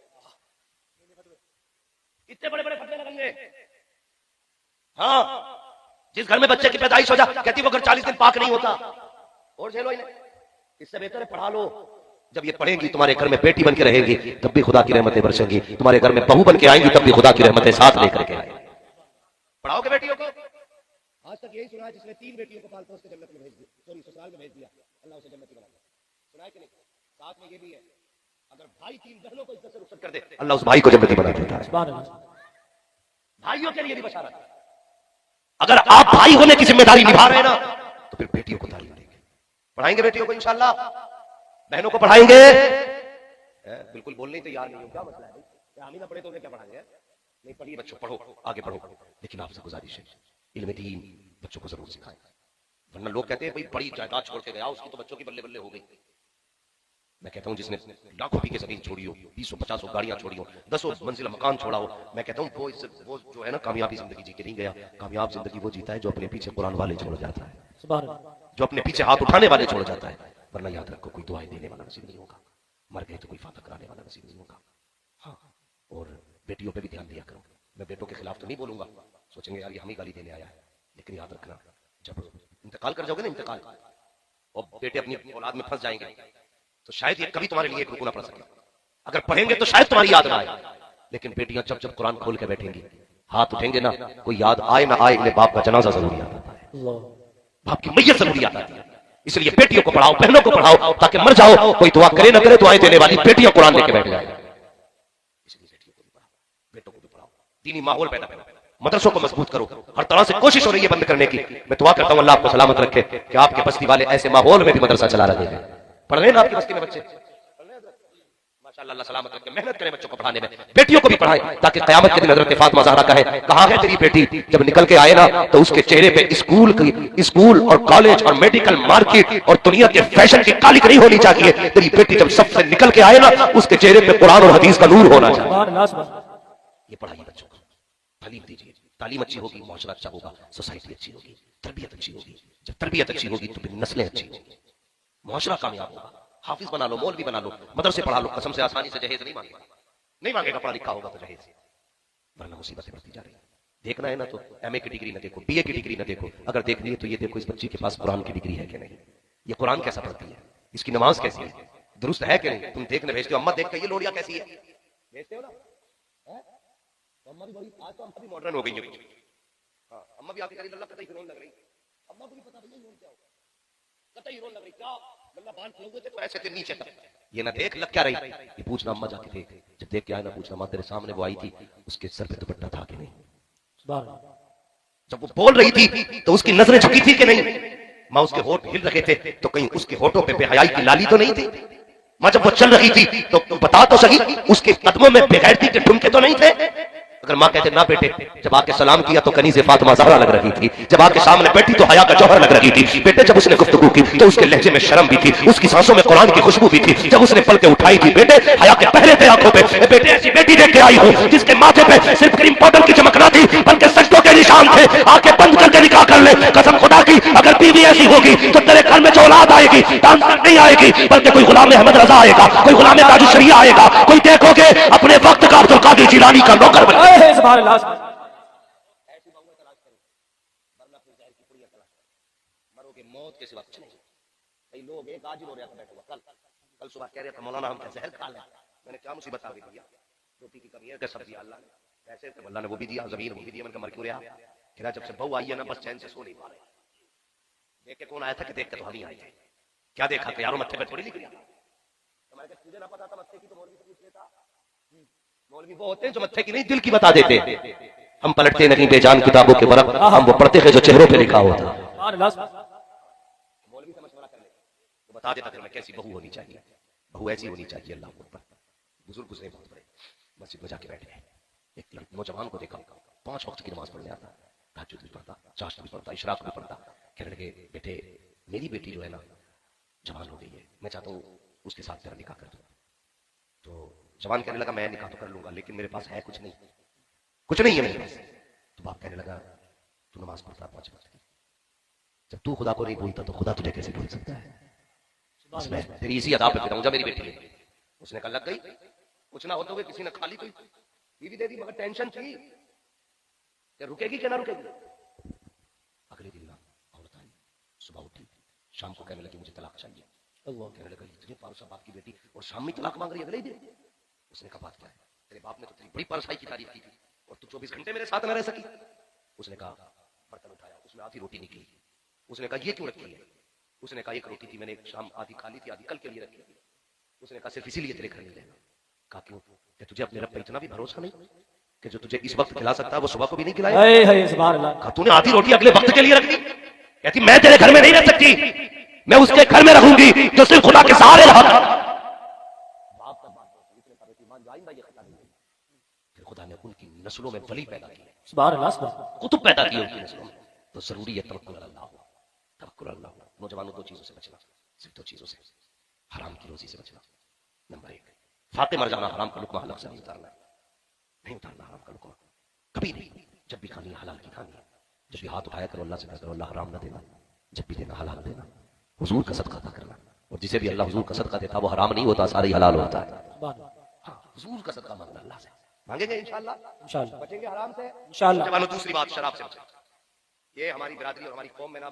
इतने बड़े बड़े फतवे लगेंगे। हाँ, जिस घर में बच्चे की पैदाइश हो जाए कहती वो अगर 40 दिन पाक नहीं होता और झेलो इन्हें, इससे बेहतर है पढ़ा लो। जब ये पढ़ेंगी तुम्हारे घर में बेटी बन के रहेगी तब भी खुदा की रहमतें बरसेंगी, तुम्हारे घर में बहू बन के आएंगी तब भी खुदा की रहमतें साथ लेकर के आएंगी। पढ़ाओगे बेटियों को। आज तक यही सुना है जिसने 3 बेटियों को पाल पोस के जन्नत में भेज दिया, सॉरी ससुराल में भेज दिया, अल्लाह उसे जन्नती बना दिया। सुना है कि नहीं? साथ में ये भी है अगर भाई 3 बहनों को इज्जत से रुखसत कर दे अल्लाह उस भाई को जन्नती बना देता है। सुभान अल्लाह। भाइयों के लिए भी बशारत है, अगर आप भाई होने की जिम्मेदारी निभा रहे हैं ना तो फिर बेटियों को तालीम देंगे, पढ़ाएंगे बेटियों को इंशाल्लाह, बहनों को पढ़ाएंगे। बिल्कुल बोलने तैयार नहीं हो, क्या मसला है? हम ही ना पढ़े तो उन्हें क्या पढ़ाएंगे? नहीं पढ़िए बच्चों, पढ़ो, आगे बढ़ो, लेकिन आपसे गुजारिश है इल्म दीन बच्चों को जरूर सिखाएं। वरना लोग कहते हैं भाई बड़ी जायदाद छोड़ के गया उसकी तो बच्चों की बल्ले बल्ले हो गई। मैं कहता हूं जिसने लाखों की जमीन छोड़ी हो, 250 गाड़ियां छोड़ी हो, 10 मंजिला मकान छोड़ा हो, मैं कहता हूं वो जो है ना कामयाबी जिंदगी जी के नहीं गया। कामयाब जिंदगी वो जीता है जो अपने पीछे कुरान वाले छोड़ जाता है, सुभान अल्लाह। जो अपने पीछे हाथ उठाने वाले छोड़ जाता है। वरना याद रखो कोई दुआएं देने वाला नसीब नहीं होगा, मर गए तो कोई फातह कराने वाला नसीब नहीं होगा। हाँ, और बेटियों पे भी ध्यान दिया करो। मैं बेटों के खिलाफ तो नहीं बोलूंगा, सोचेंगे यार ये हम ही गाली देने आया है, लेकिन याद रखना जब इंतकाल कर जाओगे ना, इंतकाल और बेटे अपनी औलाद में फंस जाएंगे तो शायद ये कभी तुम्हारे लिए एक रुकू ना पड़ सके। अगर पढ़ेंगे तो शायद तुम्हारी याद ना आए, लेकिन बेटियां जब जब कुरान खोल के बैठेंगी हाथ उठेंगे ना, कोई याद आए ना आए इन्हें बाप का जनाजा जरूरी आता है, बाप की मैयत जरूरी आता है। इसलिए बेटियों को पढ़ाओ, बहनों को पढ़ाओ, ताकि मर जाओ कोई दुआ करे ना करे दुआएं देने वाली बेटियां कुरान लेके बैठ जाए। इसलिए बेटियों को भी पढ़ाओ, बेटों को भी पढ़ाओ, दीनी माहौल पैदा करो, मदरसों को मजबूत करो। हर तरह से कोशिश हो रही है बंद करने की। मैं दुआ करता हूं अल्लाह आपको सलामत रखे कि आपके बस्ती वाले ऐसे माहौल में भी मदरसा चला रहे हैं। पढ़ रहे हैं ना आपकी बस्ती में बच्चे, माशाअल्लाह, अल्लाह सलामत रखे, मेहनत करें बच्चों को पढ़ाने में, बेटियों को भी पढ़ाएं ताकि कयामत के दिन हज़रत फातिमा ज़हरा कहे कहां है तेरी बेटी? जब निकल के आए ना तो उसके चेहरे पे स्कूल और कॉलेज और मेडिकल मार्केट और दुनिया के फैशन की कालिक नहीं होनी चाहिए। तेरी बेटी जब सबसे निकल के आए ना उसके चेहरे पे कुरान और हदीस का नूर होना चाहिए। ये पढ़ाइए बच्चों को, तालीम दीजिए, तालीम अच्छी होगी माशरा अच्छा होगा, सोसाइटी अच्छी होगी, तरबियत अच्छी होगी। जब तरबियत अच्छी होगी तो फिर नस्लें अच्छी होगी, माशरा कामयाब होगा। हाफिज बना लो, मौलवी बना लो, मदरसे पढ़ा लो, कसम से आसानी से जहेज नहीं मांगेगा, पढ़ा लिखा होगा तो जहेज, वरना मुसीबतें बढ़ती जा रही है। देखना है ना तो एमए की डिग्री ना देखो, बीए की डिग्री ना देखो, अगर देखनी है तो ये देखो इस बच्ची के पास कुरान की डिग्री है कि नहीं, ये कुरान कैसा पढ़ती है, इसकी नमाज कैसी है, दुरुस्त है कि नहीं। तुम देखने भेजते हो अम्मा देख के ये लोड़िया कैसी है, भेजते हो ना, अम्मा भी बड़ी, आज तो अम्मा भी मॉडर्न हो गई है। अम्मा भी आके करी अल्लाह कतई हीरोइन लग रही, अम्मा को भी पता नहीं हीरोइन क्या होगा, कतई हीरोइन लग रही, क्या अल्लाह बाल खोलोगे तो ऐसे थे नीचे तक, ये ना देख लग क्या रही, ये पूछना अम्मा जाके देख, जब देख के आए ना पूछना मां तेरे सामने वो आई थी उसके सर पे दुपट्टा था कि नहीं, जब वो बोल रही थी तो उसकी नजरें झुकी थी कि नहीं, मां उसके होठ हिल रहे थे तो कहीं उसके होठों पे बेहयाई की लाली तो नहीं थी, मां जब वो चल रही थी तो बता तो सही उसके कदमों में बेगैरती के ठुमके तो नहीं थे। अगर मां कहते ना बेटे, जब आके सलाम किया तो कनीज़े फातिमा ज़हरा लग रही थी, जब आके सामने बैठी तो हया का जौहर लग रही थी। बेटे जब उसने गुफ्तगू की तो उसके लहजे में शर्म भी थी, उसकी सांसों में कुरान की खुशबू भी थी। जब उसने पलके उठाई थी बेटे हया के पहरे थे आंखों पे, बेटे ऐसी बेटी देख के आई हूं जिसके माथे पे सिर्फ क्रीम पाउडर की चमक ना थी बल्कि सजदों के निशान थे। आके बंद करके निकाह कर ले, कसम खुदा की अगर बीवी ऐसी होगी तो तेरे घर में जो औलाद आएगी डांसर नहीं आएगी बल्कि कोई गुलाम अहमद रजा आएगा, कोई गुलाम ताजु शरिया आएगा, कोई देखोगे अपने वक्त का अब्दुल कादिर जिलानी का नौकर बनेगा। मरोगे मौत के सिवा कुछ नहीं। कई लोग एक आज ही रो रहा था बैठा हुआ, कल कल सुबह कह रहे थे मौलाना हम जहर खा लें, मैंने क्या मुसीबत आ गई भैया, रोटी की कमी है कि सब्जी अल्लाह ने पैसे तो अल्लाह ने वो भी दिया, जमीन वो भी दिया, मैंने मर क्यों रहा। कह जब से बहू आई है ना बस चैन से सो नहीं पा रहे। देख के कौन आया था कि देख के तो हम ही आए थे। क्या देखा कि यारों मत्थे पे थोड़ी लिख लिया, तुझे ना पता था मत्थे की तो मौलवी से पूछ लेता। मौलवी वो होते हैं जो मत्थे की नहीं दिल की बता देते। हम पलटते नहीं बेजान किताबों के बरक, हम वो पढ़ते हैं जो चेहरों पे लिखा होता। मौलवी से मशवरा कर ले तो बता देता फिर मैं कैसी बहू होनी चाहिए, बहू ऐसी होनी चाहिए। अल्लाह अकबर। बुजुर्ग गुजरे बहुत बड़े, मस्जिद में जाके बैठे, एक नौजवान को देखा 5 वक्त की नमाज पढ़ने आता, तहज्जुद भी पढ़ता, चाशनी भी पढ़ता, इशराक भी पढ़ता। कहने लगे बेटे मेरी बेटी जो है ना जवान हो गई है, मैं चाहता हूँ उसके साथ तेरा निकाह कर दूं। तो जवान कहने लगा मैं निकाह तो कर लूंगा लेकिन मेरे पास है कुछ नहीं है मेरे पास। तो बाप कहने लगा तू नमाज पढ़ता 5 वक्त की, जब तू खुदा को नहीं भूलता तो खुदा तुझे कैसे भूल सकता है। बस मैं तेरी इसी अदा पे फिराऊं, जा मेरी बेटी है। उसने कहा लग गई, कुछ ना होते हुए किसी ने खाली कोई बीवी दे दी, मगर टेंशन थी कि रुकेगी कि ना रुकेगी। अगले दिन ना औरत आई, सुबह उठी, शाम को कहने लगी मुझे तलाक चाहिए। कहने लगा इतने पारसा बाप की बेटी और शाम में तलाक मांग रही है अगले दिन। उसने कहा बात क्या है, तेरे बाप ने तो तेरी बड़ी परसाई की तारीफ की थी और तू 24 घंटे मेरे साथ न रह सकी। उसने कहा बर्तन उठाया, उसमें आधी रोटी निकली। उसने कहा ये क्यों रखी है। उसने कहा एक रोटी थी मैंने शाम आधी खा ली थी, आधी कल के लिए रखी थी। उसने कहा सिर्फ इसीलिए तेरे घर नहीं रहना। कहा क्यों, कि तुझे अपने रब पे इतना भी भरोसा नहीं कि जो तुझे इस वक्त खिला सकता है वो सुबह को भी नहीं खिलाएगा। तूने आधी रोटी अगले वक्त के लिए रख दी। कहती मैं तेरे घर में नहीं रह सकती, मैं उसके घर में रहूंगी जो सिर्फ खुदा के सहारे रहा। फिर खुदा ने उनकी नस्लों में वली पैदा की, कुतुब पैदा किए उनकी नस्लों में। तो जरूरी है तवक्कुल अल्लाह, तवक्कुल अल्लाह। नौजवानों 2 चीजों से बचना, सिर्फ 2 चीजों से, हराम की रोजी से बचना। नंबर 1 फाते मर जाना, हराम का लुकमा हलक से नहीं उतारना, नहीं उतारना हराम का लुकमा कभी नहीं। जब भी खानी हलाल की खानी, जब भी हाथ उठाया करो अल्लाह से करो अल्लाह हराम ना देना, जब भी देना हलाल देना, हुजूर का सदका अता करना। और जिसे भी अल्लाह हुजूर का सदका देता वो हराम नहीं होता, सारा ही हलाल होता है। हाँ, हुजूर का सदका मांगना अल्लाह से, मांगेंगे इंशाअल्लाह बचेंगे हराम से इंशाअल्लाह। दूसरी बात शराब से बचना। ये हमारी बिरादरी और हमारी कौम में ना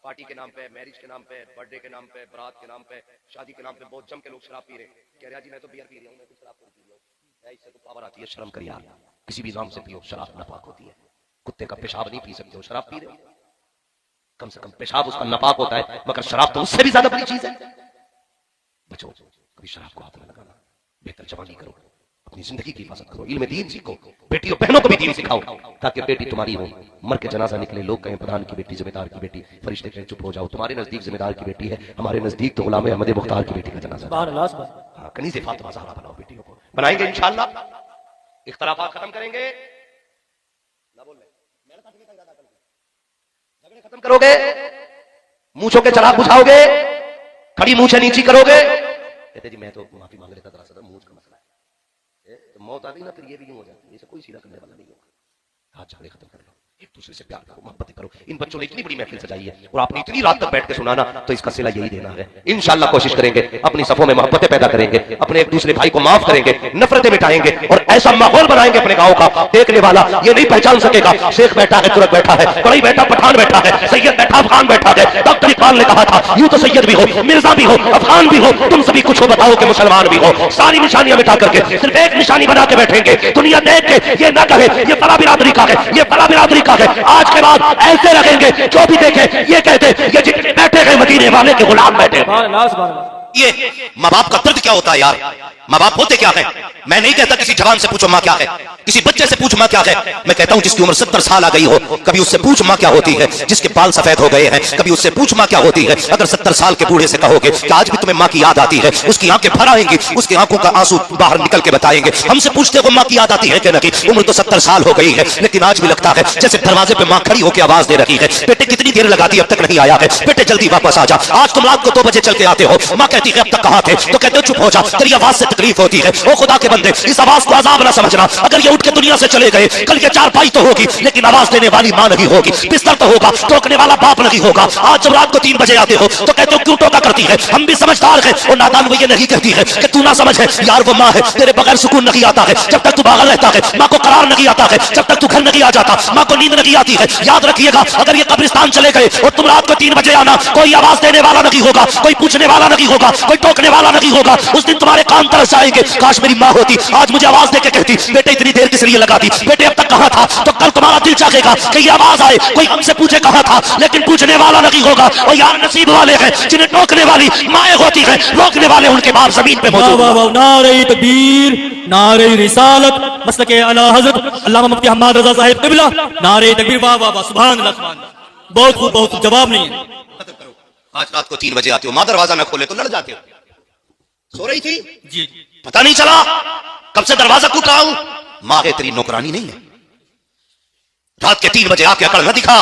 पार्टी के नाम पे, मैरिज के नाम पे, बर्थडे के नाम पे, बारात के नाम पे, शादी के नाम पे बहुत जम के लोग शराब पी रहे हैं। कह रहे जी मैं तो बियर पी रहा हूँ, मैं तो शराब पी रहा हूँ, इससे तो पावर आती है। शर्म कर यार, किसी भी नाम से पियो, शराब नापाक होती है। कुत्ते का पेशाब नहीं पी सकते हो, शराब पी रहे हो। कम से कम पेशाब उसका नापाक होता है, मगर शराब तो उससे भी ज्यादा बड़ी चीज है। बचो, कभी शराब को हाथ न लगाना। बेहतर जवानी करो, अपनी जिंदगी की हिफाजत करो, इल्म दीन सीखो, बेटियों बहनों को भी दीन सिखाओ ताकि बेटी तुम्हारी हो। मर के जनाजा निकले, लोग कहें प्रधान की बेटी, जमींदार की बेटी, फरिश्ते कहें चुप हो जाओ, तुम्हारे नजदीक जमींदार की बेटी है, हमारे नजदीक तो गुलाम अहमद मुख्तार की बेटी का जनाजा। हाँ, कनीज़े फातिमा ज़हरा बनाओ, बेटियों को बनाएंगे इंशाअल्लाह। इख्तलाफात खत्म करेंगे, झगड़े खत्म करोगे, मूंछों के चराग बुझाओगे, खड़ी मूंछें नीची करोगे। कहते जी मैं तो माफी मांग लेता, दरअसल मूंछ का मसला है। तो मौत आ गई ना फिर ये भी यूं हो जाती है, इसे कोई सीधा करने वाला नहीं होगा। हाथ झगड़े खत्म कर लो, एक दूसरे से प्यार करो, मोहब्बत करो। इन बच्चों ने इतनी बड़ी महफिल सजाई है और आपने इतनी रात तक बैठ के सुनाना, तो इसका सिला यही देना है। इंशाअल्लाह कोशिश करेंगे, अपनी सफों में मोहब्बतें पैदा करेंगे, अपने एक दूसरे भाई को माफ करेंगे, नफरतें मिटाएंगे और ऐसा माहौल बनाएंगे अपने गांव का, देखने वाला ये नहीं पहचान सकेगा शेख बैठा है, तुरक बैठा है, कड़ी बैठा पठान बैठा है, सैयद बैठा अफगान बैठा है। डॉक्टर इकबाल ने कहा था यूं तो सैयद भी हो, मिर्जा भी हो, अफगान भी हो, तुम सभी कुछ हो बताओ कि मुसलमान भी हो। सारी निशानियां मिटा करके सिर्फ एक निशानी बना के बैठेंगे, दुनिया देख के ये ना कहे ये फला बिरादरी का है, ये फला बिरादरी का है। आज के बाद ऐसे रखेंगे, जो भी देखे ये कहते ये जितने बैठे गए मदीने वाले के गुलाम बैठे। ये माँ बाप का दर्द क्या होता है यार, माँ बाप होते क्या है। मैं नहीं कहता किसी जवान से पूछो माँ क्या है, किसी बच्चे से पूछ माँ क्या है। मैं कहता हूँ जिसकी उम्र 70 साल आ गई हो, कभी उससे पूछ माँ क्या होती है। जिसके बाल सफेद हो गए हैं, कभी उससे पूछ माँ क्या होती है। अगर 70 साल के बूढ़े से कहोगे कि आज भी तुम्हें माँ की याद आती है, उसकी आंखें भर आएंगी, उसकी आंखों का आंसू बाहर निकल के बताएंगे। हमसे पूछते हो माँ की याद आती है कि नहीं, उम्र तो 70 साल हो गई है, लेकिन आज भी लगता है जैसे दरवाजे पे माँ खड़ी होकर आवाज दे रही है, बेटे कितनी देर लगा दी अब तक नहीं आया है, बेटे जल्दी वापस आ जा। आज तुम रात को 2 बजे चल के आते हो, माँ कहती है अब तक कहाँ थे, तो कहते हो चुप हो जा, तेरी आवाज से तकलीफ होती है। ओ खुदा के बंदे, इस आवाज को अजाब ना समझना। अगर ये उठ के दुनिया से चले गए, कल ये चारपाई तो होगी, लेकिन आवाज देने वाली मां नहीं होगी, बिस्तर तो होगा, टोकने वाला बाप नहीं होगा। आज जब रात को 3 बजे आते हो तो कहते हो क्यों टोका करती है, हम भी समझदार हैं। और नादान वो ये नहीं कहती है कि तू ना समझ है, यार वो माँ है, तेरे बगैर सुकून नहीं आता है जब तक तू बाहर रहता है, माँ को करार नहीं आता है जब तक तू घर नहीं आ जाता, माँ को नींद नहीं आती है। याद रखिएगा, अगर ये कब्रिस्तान चले गए और तुम रात को 3 बजे आना, कोई आवाज देने वाला नहीं होगा, कोई पूछने वाला नहीं होगा, कोई टोकने वाला नहीं होगा। उस दिन तुम्हारे कान तरस जाएंगे, काश मेरी माँ होती, आज मुझे आवाज देके कहती बेटे इतनी देर किस लिए लगाती, बेटे अब तक कहां था। तो कल तुम्हारा दिल चाहेगा कि ये आवाज आए, कोई हमसे पूछे कहां था, लेकिन पूछने वाला नहीं होगा। और यार नसीब वाले हैं जिन्हें टोकने वाली माएँ होती है, रोकने वाले उनके बाप जमीन पे मौजूद। नारे तकबीर, नारे रिसालत, मसलके आला हज़रत अल्लामा मुफ्ती हम्माद रज़ा साहिब क़िबला। नारे तकबीर, वाह वाह वाह, सुभान अल्लाह सुभान अल्लाह। बहुत खूब, बहुत खूब, जवाब नहीं है। आज रात को 3 बजे आते हो, माँ दरवाजा न खोले तो लड़ जाते हो। सो रही थी जी, पता नहीं चला कब से दरवाजा कूट रहा हूं। माँ है तेरी नौकरानी नहीं है। रात के 3 बजे आके अकड़ न दिखा।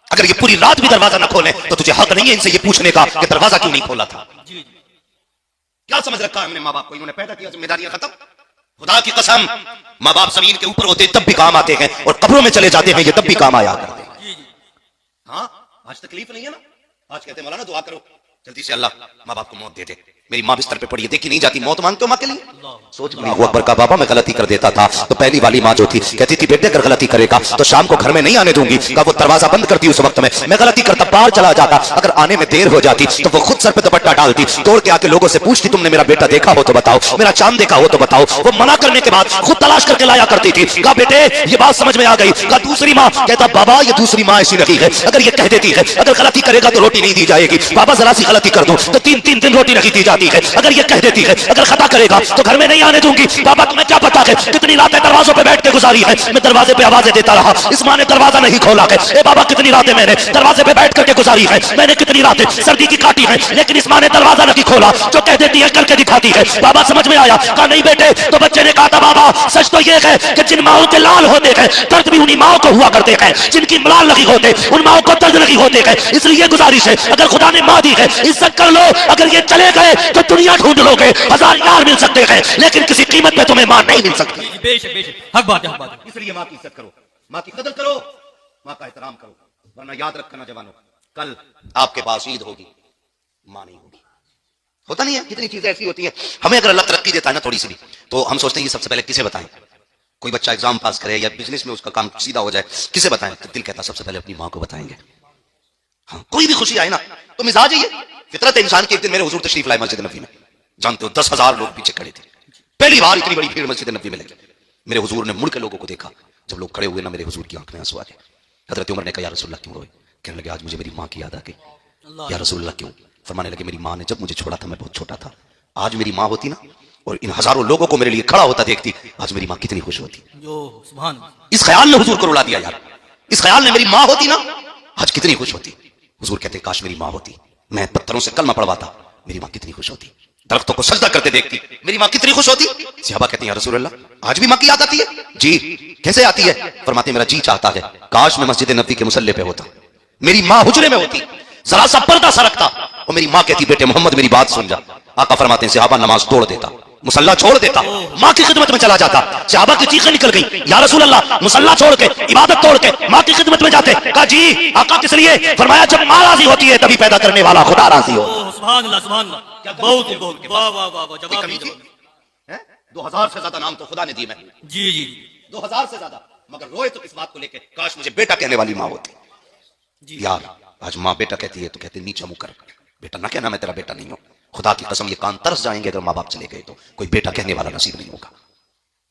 अगर ये पूरी रात भी दरवाजा न खोले तो तुझे हक नहीं है इनसे ये पूछने का कि दरवाजा क्यों नहीं खोला था। क्या समझ रखा है हमने माँ बाप को, इन्होंने पैदा किया, जिम्मेदारियां खत्म। खुदा की कसम, माँ बाप जमीन के ऊपर होते तब भी काम आते हैं और कब्रों में चले जाते हैं ये तब भी काम आया करते हैं। हाँ, आज तकलीफ नहीं है ना। आज कहते मौलाना दुआ करो जल्दी से अल्लाह माँ बाप को मौत दे दे। मेरी माँ बिस्तर पे पड़ी है, देखी नहीं जाती, मौत मांगते हो माँ के लिए। सोच अल्लाहू अकबर का बाबा मैं गलती कर देता था तो पहली वाली माँ जो थी कहती थी बेटे अगर गलती करेगा तो शाम को घर में नहीं आने दूंगी। का वो दरवाजा बंद करती उस वक्त में, मैं गलती करता बाहर चला जाता, अगर आने में देर हो जाती तो वो खुद सर पे दुपट्टा डालती, तोड़ के आके लोगों से पूछती तुमने मेरा बेटा देखा हो तो बताओ, मेरा चांद देखा हो तो बताओ। वो मना करने के बाद खुद तलाश करके लाया करती थी। कहा बेटे ये बात समझ में आ गई। कहा दूसरी माँ, कहता बाबा ये दूसरी माँ ऐसी नहीं है, अगर ये कह देती है अगर गलती करेगा तो रोटी नहीं दी जाएगी, बाबा जरा सी गलती कर दो तो 3-3 दिन रोटी नहीं दी जाती है। अगर ये कह देती है अगर खता करेगा तो घर में नहीं आने दूंगी, बाबा तुम्हें क्या पता है कितनी रातें दरवाजों पे बैठ के गुजारी है। मैं दरवाजे पे आवाजें देता रहा, इस माँ ने दरवाजा नहीं खोला है। ए बाबा कितनी रातें मैंने दरवाजे पे बैठ करके गुजारी है, मैंने कितनी रातें सर्दी की काटी है, लेकिन इस माँ ने दरवाजा नहीं खोला। जो कह देती है करके दिखाती है। बाबा समझ में आया। कहा नहीं बेटे, तो बच्चे ने कहा था बाबा सच तो ये है कि जिन माओं के लाल होते हैं दर्द भी उन्हीं माओं को हुआ करते हैं, जिनकी लाल नहीं होते उन माओं को दर्द नहीं होते हैं। इसलिए गुजारिश है अगर खुदा ने माँ दी है इज्जत कर लो, अगर ये चले गए तो दुनिया ढूंढ लोगे, 1000 यार मिल सकते हैं लेकिन किसी कीमत पे तुम्हें मां नहीं मिल सकती। बेशक बेशक, हक बात है, हक बात है। इसलिए मां की इज्जत करो, मां की कदर करो, मां का एहतराम करो, वरना याद रखना जवानों कल आपके पास ईद होगी, मां नहीं होगी। होता नहीं है, कितनी चीजें ऐसी होती हैं। हमें अगर अल्लाह तरक्की देता है ना थोड़ी सी भी, तो हम सोचते हैं ये सबसे पहले किसे बताएं। कोई बच्चा एग्जाम पास करे या बिजनेस में उसका काम सीधा हो जाए, किसे बताएं? तो दिल कहता सबसे पहले अपनी मां को बताएंगे। हाँ, कोई भी खुशी आए ना तो मिजाज ही है, फितरत इंसान की। एक दिन मेरे हुजूर तशरीफ लाए मस्जिद नबी में, जानते हो 10,000 लोग पीछे खड़े थे। पहली बार इतनी बड़ी भीड़ मस्जिद नबी में लगी। मेरे हुजूर ने मुड़ के लोगों को देखा, जब लोग खड़े हुए ना मेरे हुजूर की आंख में आंसू आ गए। हजरत उमर ने कहा या रसूलल्लाह क्यों रोए? कहने लगे आज मुझे मेरी माँ की याद आ गई। या रसूलल्लाह क्यों? फरमाने लगे मेरी माँ ने जब मुझे छोड़ा था मैं बहुत छोटा था, आज मेरी माँ होती ना और इन हजारों लोगों को मेरे लिए खड़ा होता देखती, आज मेरी माँ कितनी खुश होती। इस ख्याल ने हुजूर को रुला दिया यार। इस ख्याल ने मेरी माँ होती ना आज कितनी खुश होती। हुजूर कहते काश मेरी माँ होती, मैं पत्थरों से कलमा पढ़वाता, मेरी माँ कितनी खुश होती। दरख्तों को सजदा करते देखती, मेरी माँ कितनी खुश होती। सहाबा कहते हैं रसूलल्लाह आज भी माँ की याद आती है? जी। कैसे आती है? फरमाते मेरा जी चाहता है काश मैं मस्जिद नबी के मुसल्ले पे होता, मेरी माँ हुजरे में होती, जरा सा पर्दा सरकता और मेरी माँ कहती बेटे मोहम्मद मेरी बात सुन जा। आका फरमाते हैं सहाबा नमाज तोड़ देता, मुसल्ला छोड़ देता, माँ की खिदमत में चला जाता। सहाबा की चीखें निकल गई या रसूल अल्लाह मुसल्ला छोड़ के इबादत तोड़ के माँ की खिदमत में जाते। कहा जी आका किस लिए? फरमाया जब माँ राजी होती है तभी पैदा करने वाला खुदा राजी हो। सुभान अल्लाह, सुभान अल्लाह। बहुत बहुत वाह वाह वाह, जवाब दीजिए। 2000 से ज्यादा नाम तो खुदा ने दिए। मैं जी जी 2000 से ज्यादा, मगर रोए तो इस बात को लेके काश मुझे बेटा कहने वाली माँ होती। यार आज माँ बेटा कहती है तो कहते नीचे मुंह कर, बेटा ना कहना मैं तेरा बेटा नहीं हूं। खुदा की कसम ये कान तरस जाएंगे अगर माँ बाप चले गए तो कोई बेटा कहने वाला नसीब नहीं होगा,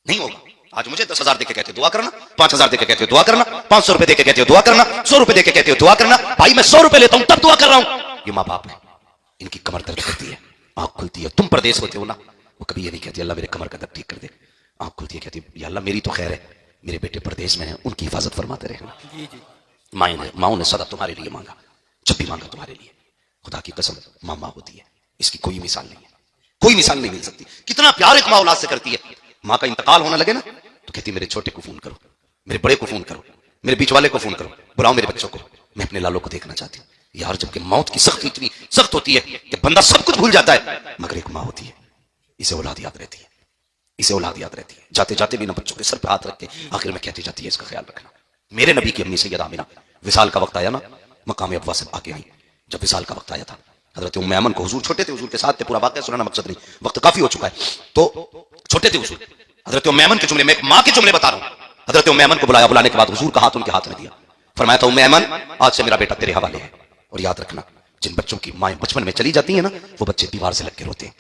नहीं होगा। आज मुझे 10,000 देके कहते हो दुआ करना, 5,000 देके कहते हो दुआ करना, 500 रुपए देके कहते हो दुआ करना, 100 रुपए देके कहते हो दुआ करना। भाई मैं 100 रुपए लेता हूं तब दुआ कर रहा हूं। ये माँ बाप है, इनकी कमर दर्द करती है, आंख खुलती है। तुम परदेश होते हो ना, वो कभी ये नहीं कहती अल्लाह मेरे कमर का दर्द ठीक कर दे। आंख खुलती है कहती या अल्लाह मेरी तो खैर है, मेरे बेटे परदेश में है उनकी हिफाजत फरमाते रहना। माओ ने सदा तुम्हारे लिए मांगा, जब भी मांगा तुम्हारे लिए। खुदा की कसम माँ होती है, इसकी कोई मिसाल नहीं है, कोई मिसाल नहीं मिल सकती। कितना प्यार एक माँ औलाद से करती है। माँ का इंतकाल होने लगे ना तो कहती मेरे छोटे को फोन करो, मेरे बड़े को फोन करो, मेरे बीच वाले को फोन करो, बुलाओ मेरे बच्चों को, मैं अपने लालों को देखना चाहती हूँ। यार जबकि मौत की सख्ती इतनी सख्त होती है कि बंदा सब कुछ भूल जाता है, मगर एक माँ होती है इसे औलाद याद रहती है, इसे औलाद याद रहती है। जाते जाते भी ना बच्चों के सर पे हाथ रख के आखिर में कहती जाती है, इसका ख्याल रखना। मेरे नबी की अम्मी सैयदा आमिना, विसाल का वक्त आया ना, मकाम अब्वा से आके आई। जब विसाल का वक्त आया था, हजरत उम्मे ऐमन को, हुजूर छोटे थे, हुजूर के साथ थे, पूरा वाक़या सुनाना मकसद नहीं, वक्त काफी हो चुका है, तो छोटे थे हुजूर। हजरत उम्मे ऐमन के जुमले, मैं माँ के जुमले बता रहा हूँ। हजरत उम्मे ऐमन को बुलाया, बुलाने के बाद हुजूर का हाथ उनके हाथ में दिया, फरमाया था उम्मे ऐमन आज से मेरा बेटा तेरे हवाले है, और याद रखना जिन बच्चों की माएँ बचपन में चली जाती है ना, वो बच्चे दीवार से लग के रोते हैं।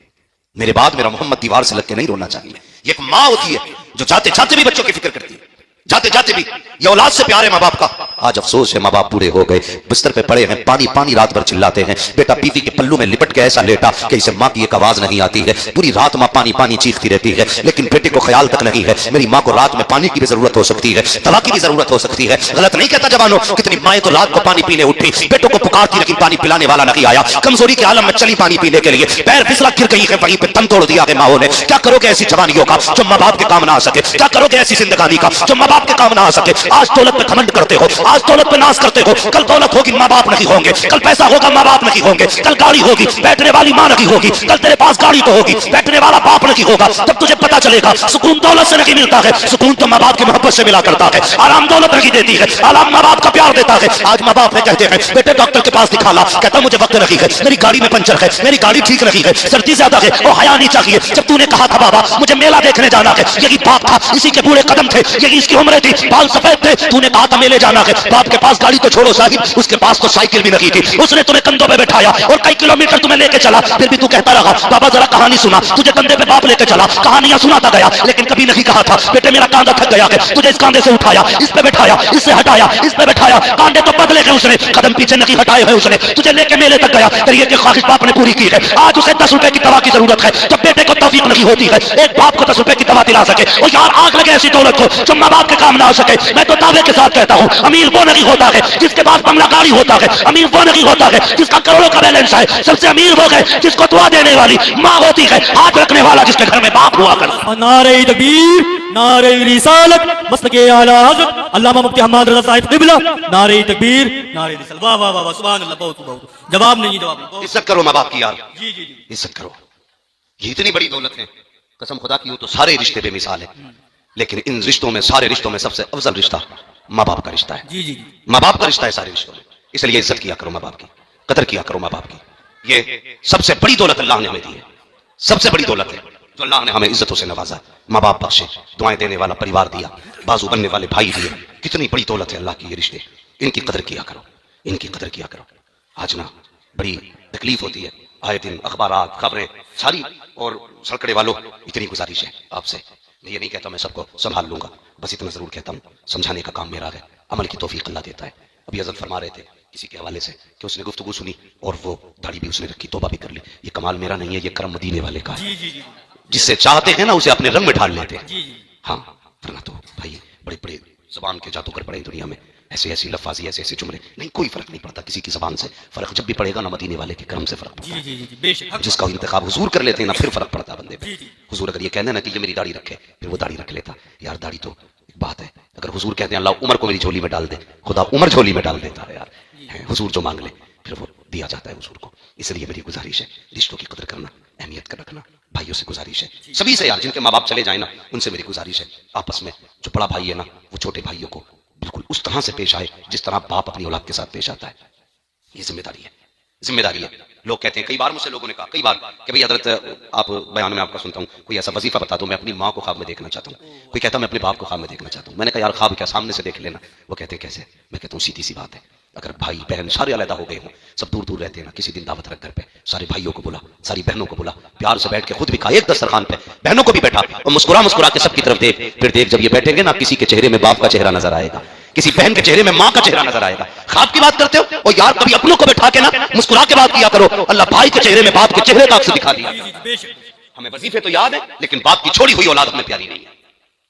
मेरे बाद मेरा मोहम्मद दीवार से लग के नहीं रोना चाहिए। ये एक माँ होती है जो जाते जाते भी बच्चों की फिक्र करती है, जाते जाते भी। ये औलाद से प्यार है माँ बाप का। आज अफसोस है, माँ बाप बूढ़े हो गए, बिस्तर पे पड़े हैं, पानी पानी रात भर चिल्लाते हैं। बेटा बीवी के पल्लू में लिपट के ऐसा लेटा कि इसे माँ की एक आवाज नहीं आती है, पूरी रात माँ पानी पानी चीखती रहती है, लेकिन बेटे को ख्याल तक नहीं है मेरी माँ को रात में पानी की भी जरूरत हो सकती है, दवा की भी जरूरत हो सकती है। गलत नहीं कहता जवानों, कितनी माएँ तो रात को पानी पीने उठी, बेटों को पुकारती लेकिन पानी पिलाने वाला नहीं आया, कमजोरी के आलम में चली पानी पीने के लिए, पैर फिसला गिर गई है, वहीं पे दम तोड़ दिया है माओ ने। क्या करोगे ऐसी जवानियों का जो माँ बाप के काम ना आ सके? क्या करोगे ऐसी जिंदगानी का जो माँ बाप के काम ना आ सके? आज दौलत पे घमंड करते हो, आज दौलत पे नाश करते हो, कल दौलत होगी माँ बाप नहीं होंगे, कल पैसा होगा माँ बाप नहीं होंगे, कल गाड़ी होगी बैठने वाली माँ नहीं होगी, कल तेरे पास गाड़ी तो होगी बैठने वाला बाप नहीं होगा। तब तुझे पता चलेगा सुकून दौलत से नहीं मिलता है, सुकून तो माँ बाप की मोहब्बत से मिला करता है। आराम दौलत नहीं देती है, आराम माँ बाप का प्यार देता है। आज माँ बाप कहते हैं बेटे डॉक्टर के पास दिखा ला, कहता मुझे वक्त नहीं है, मेरी गाड़ी में पंचर है, मेरी गाड़ी ठीक नहीं है, सर्दी ज्यादा है, वो हया नहीं चाहिए। जब तूने कहा था बाबा मुझे मेला देखने जाना है, यही बाप था, इसी के बूढ़े कदम थे, यही इसकी उम्र थी, बाल सफेद थे, तूने कहा था मेले जाना है। बाप के पास गाड़ी तो छोड़ो साहिब, उसके पास तो साइकिल भी नहीं थी, उसने तुम्हें कंधों पे बैठाया और कई किलोमीटर तुम्हें लेके चला, फिर भी तू कहता रहा बाबा जरा कहानी सुना, तुझे कंधे पे बाप लेके चला, कहानियां सुनाता गया, लेकिन कभी नहीं कहा था बेटे मेरा कांधा थक गया है, तुझे इस कांधे से उठाया, इस पे बैठाया, इससे हटाया, इस पे बैठाया, कांधे तो बदले गए उसने, कदम पीछे नहीं हटाए हैं उसने, तुझे लेके मेले तक गया, तेरी एक ख्वाहिश बाप ने पूरी की है। आज उसे 10 रुपए की दवा की जरूरत है, जब बेटे को तौफीक नहीं होती है एक बाप को 10 रुपए की दवा दिला सके, और यार आग लगे ऐसी दौलत को जो माँ बाप के काम ना आ सके। मैं तो दावे के साथ कहता हूँ अमीर वो नहीं होता है जिसके पास बंगला गाड़ी होता है, अमीर वो नहीं होता है जिसका करोड़ों का बैलेंस है, सबसे अमीर वो है जिसको दुआ देने वाली माँ होती है, हाथ रखने वाला जिसके घर में बाप हुआ कर। नारे तकबीर, नारे रिसालत, मसलके आला हज़रत अल्लामा मुफ्ती हम्माद रज़ा साहिब क़िबला, नारे तकबीर, नारे रिसालत। वाह वाह वाह, सुभान अल्लाह, बहुत बहुत। जवाब नहीं, जवाब नहीं। इज्जत करो माँ बाप की यार, जी जी जी, इज्जत करो, ये इतनी बड़ी दौलत है, कसम खुदा की हो तो सारे रिश्ते बेमिसाल है, लेकिन इन रिश्तों में, सारे रिश्तों में सबसे अफजल रिश्ता माँ बाप का रिश्ता है। जी जी, माँ बाप का रिश्ता है सारे रिश्तों में, इसलिए इज्जत किया करो माँ बाप की, कदर किया करो माँ बाप की। ये सबसे बड़ी दौलत अल्लाह ने हमें दी है, सबसे बड़ी दौलत है जो अल्लाह ने हमें इज्जतों से नवाजा। माँ बाप बख्शे, दुआएं देने वाला परिवार दिया, बाजू बनने वाले भाई दिए, कितनी बड़ी दौलत है अल्लाह की ये रिश्ते, इनकी कदर किया करो, इनकी कदर किया करो। आज ना बड़ी तकलीफ होती है, आए दिन अखबार खबरें सारी, और सड़कड़े वालों इतनी गुजारिश है आपसे, मैं ये नहीं कहता मैं सबको संभाल लूंगा, बस इतना जरूर कहता हूँ समझाने का काम मेरा है, अमल की तौफीक अल्लाह देता है। अभी हज़रत फरमा रहे थे किसी के हवाले से कि उसने गुफ्तगू सुनी और वो दाढ़ी भी उसने रखी, तौबा भी कर ली। ये कमाल मेरा नहीं है, ये करम मदीने वाले का है, जिससे चाहते हैं ना उसे अपने रंग में ढाल लेते हैं। हाँ, वरना तो भाई बड़े बड़े जबान के जादूगर पड़े दुनिया में, ऐसे ऐसी लफ्ज़ी, ऐसे ऐसे जुमले, नहीं कोई फर्क नहीं पड़ता किसी की जबान से, फर्क जब भी पड़ेगा ना मदीने वाले के करम से फर्क पड़ता है। जिसका इंतखाब हुजूर कर लेते हैं ना, फिर फर्क पड़ता बंदे पे। हुजूर अगर ये कहने ना कि ये मेरी दाढ़ी रखे, फिर वो दाढ़ी रख लेता। यार दाढ़ी तो एक बात है, अगर हुजूर कहते हैं अल्लाह उमर को मेरी झोली में डाल दे, खुदा उमर झोली में डाल देता है यार, हुजूर जो मांग ले फिर वो दिया जाता है हुजूर को। इसलिए मेरी गुजारिश है रिश्तों की कदर करना, अहमियत कर रखना, भाइयों से गुजारिश है, सभी से यार, जिनके माँ बाप चले जाए ना उनसे मेरी गुजारिश है, आपस में जो बड़ा भाई है ना वो छोटे भाइयों को बिल्कुल उस तरह से पेश आए जिस तरह बाप अपनी औलाद के साथ पेश आता है। ये जिम्मेदारी है, जिम्मेदारी है। लोग कहते हैं, कई बार मुझसे लोगों ने कहा कई बार कि भाई हजरत आप बयान में आपका सुनता हूँ, कोई ऐसा वजीफा बता दो, मैं अपनी माँ को ख्वाब में देखना चाहता हूँ। कोई कहता मैं अपने बाप को ख्वाब में देखना चाहता हूँ। मैंने कहा यार ख्वाब क्या, सामने से देख लेना। वो कहते हैं कैसे? मैं कहता हूँ सीधी सी बात है, अगर भाई बहन सारे अलग हो गए हों, सब दूर दूर रहते हैं ना, किसी दिन दावत रख घर पे, सारे भाइयों को बुला, सारी बहनों को बुला, प्यार से बैठ के खुद भी खा, एक दस्तरखान पे बहनों को भी बैठा और मुस्कुरा मुस्कुरा के सबकी तरफ देख, फिर देख जब ये बैठेंगे ना, किसी के चेहरे में बाप का चेहरा नजर आएगा, किसी बहन के चेहरे में माँ का चेहरा नजर आएगा। ख्वाब की बात करते हो और यार कभी अपनों को बैठा के ना मुस्कुरा के बात किया करो, अल्लाह भाई के चेहरे में बाप के चेहरे का अक्स दिखा दिया। हमें वजीफे तो याद है, लेकिन बाप की छोड़ी हुई औलाद हमें प्यारी नहीं है,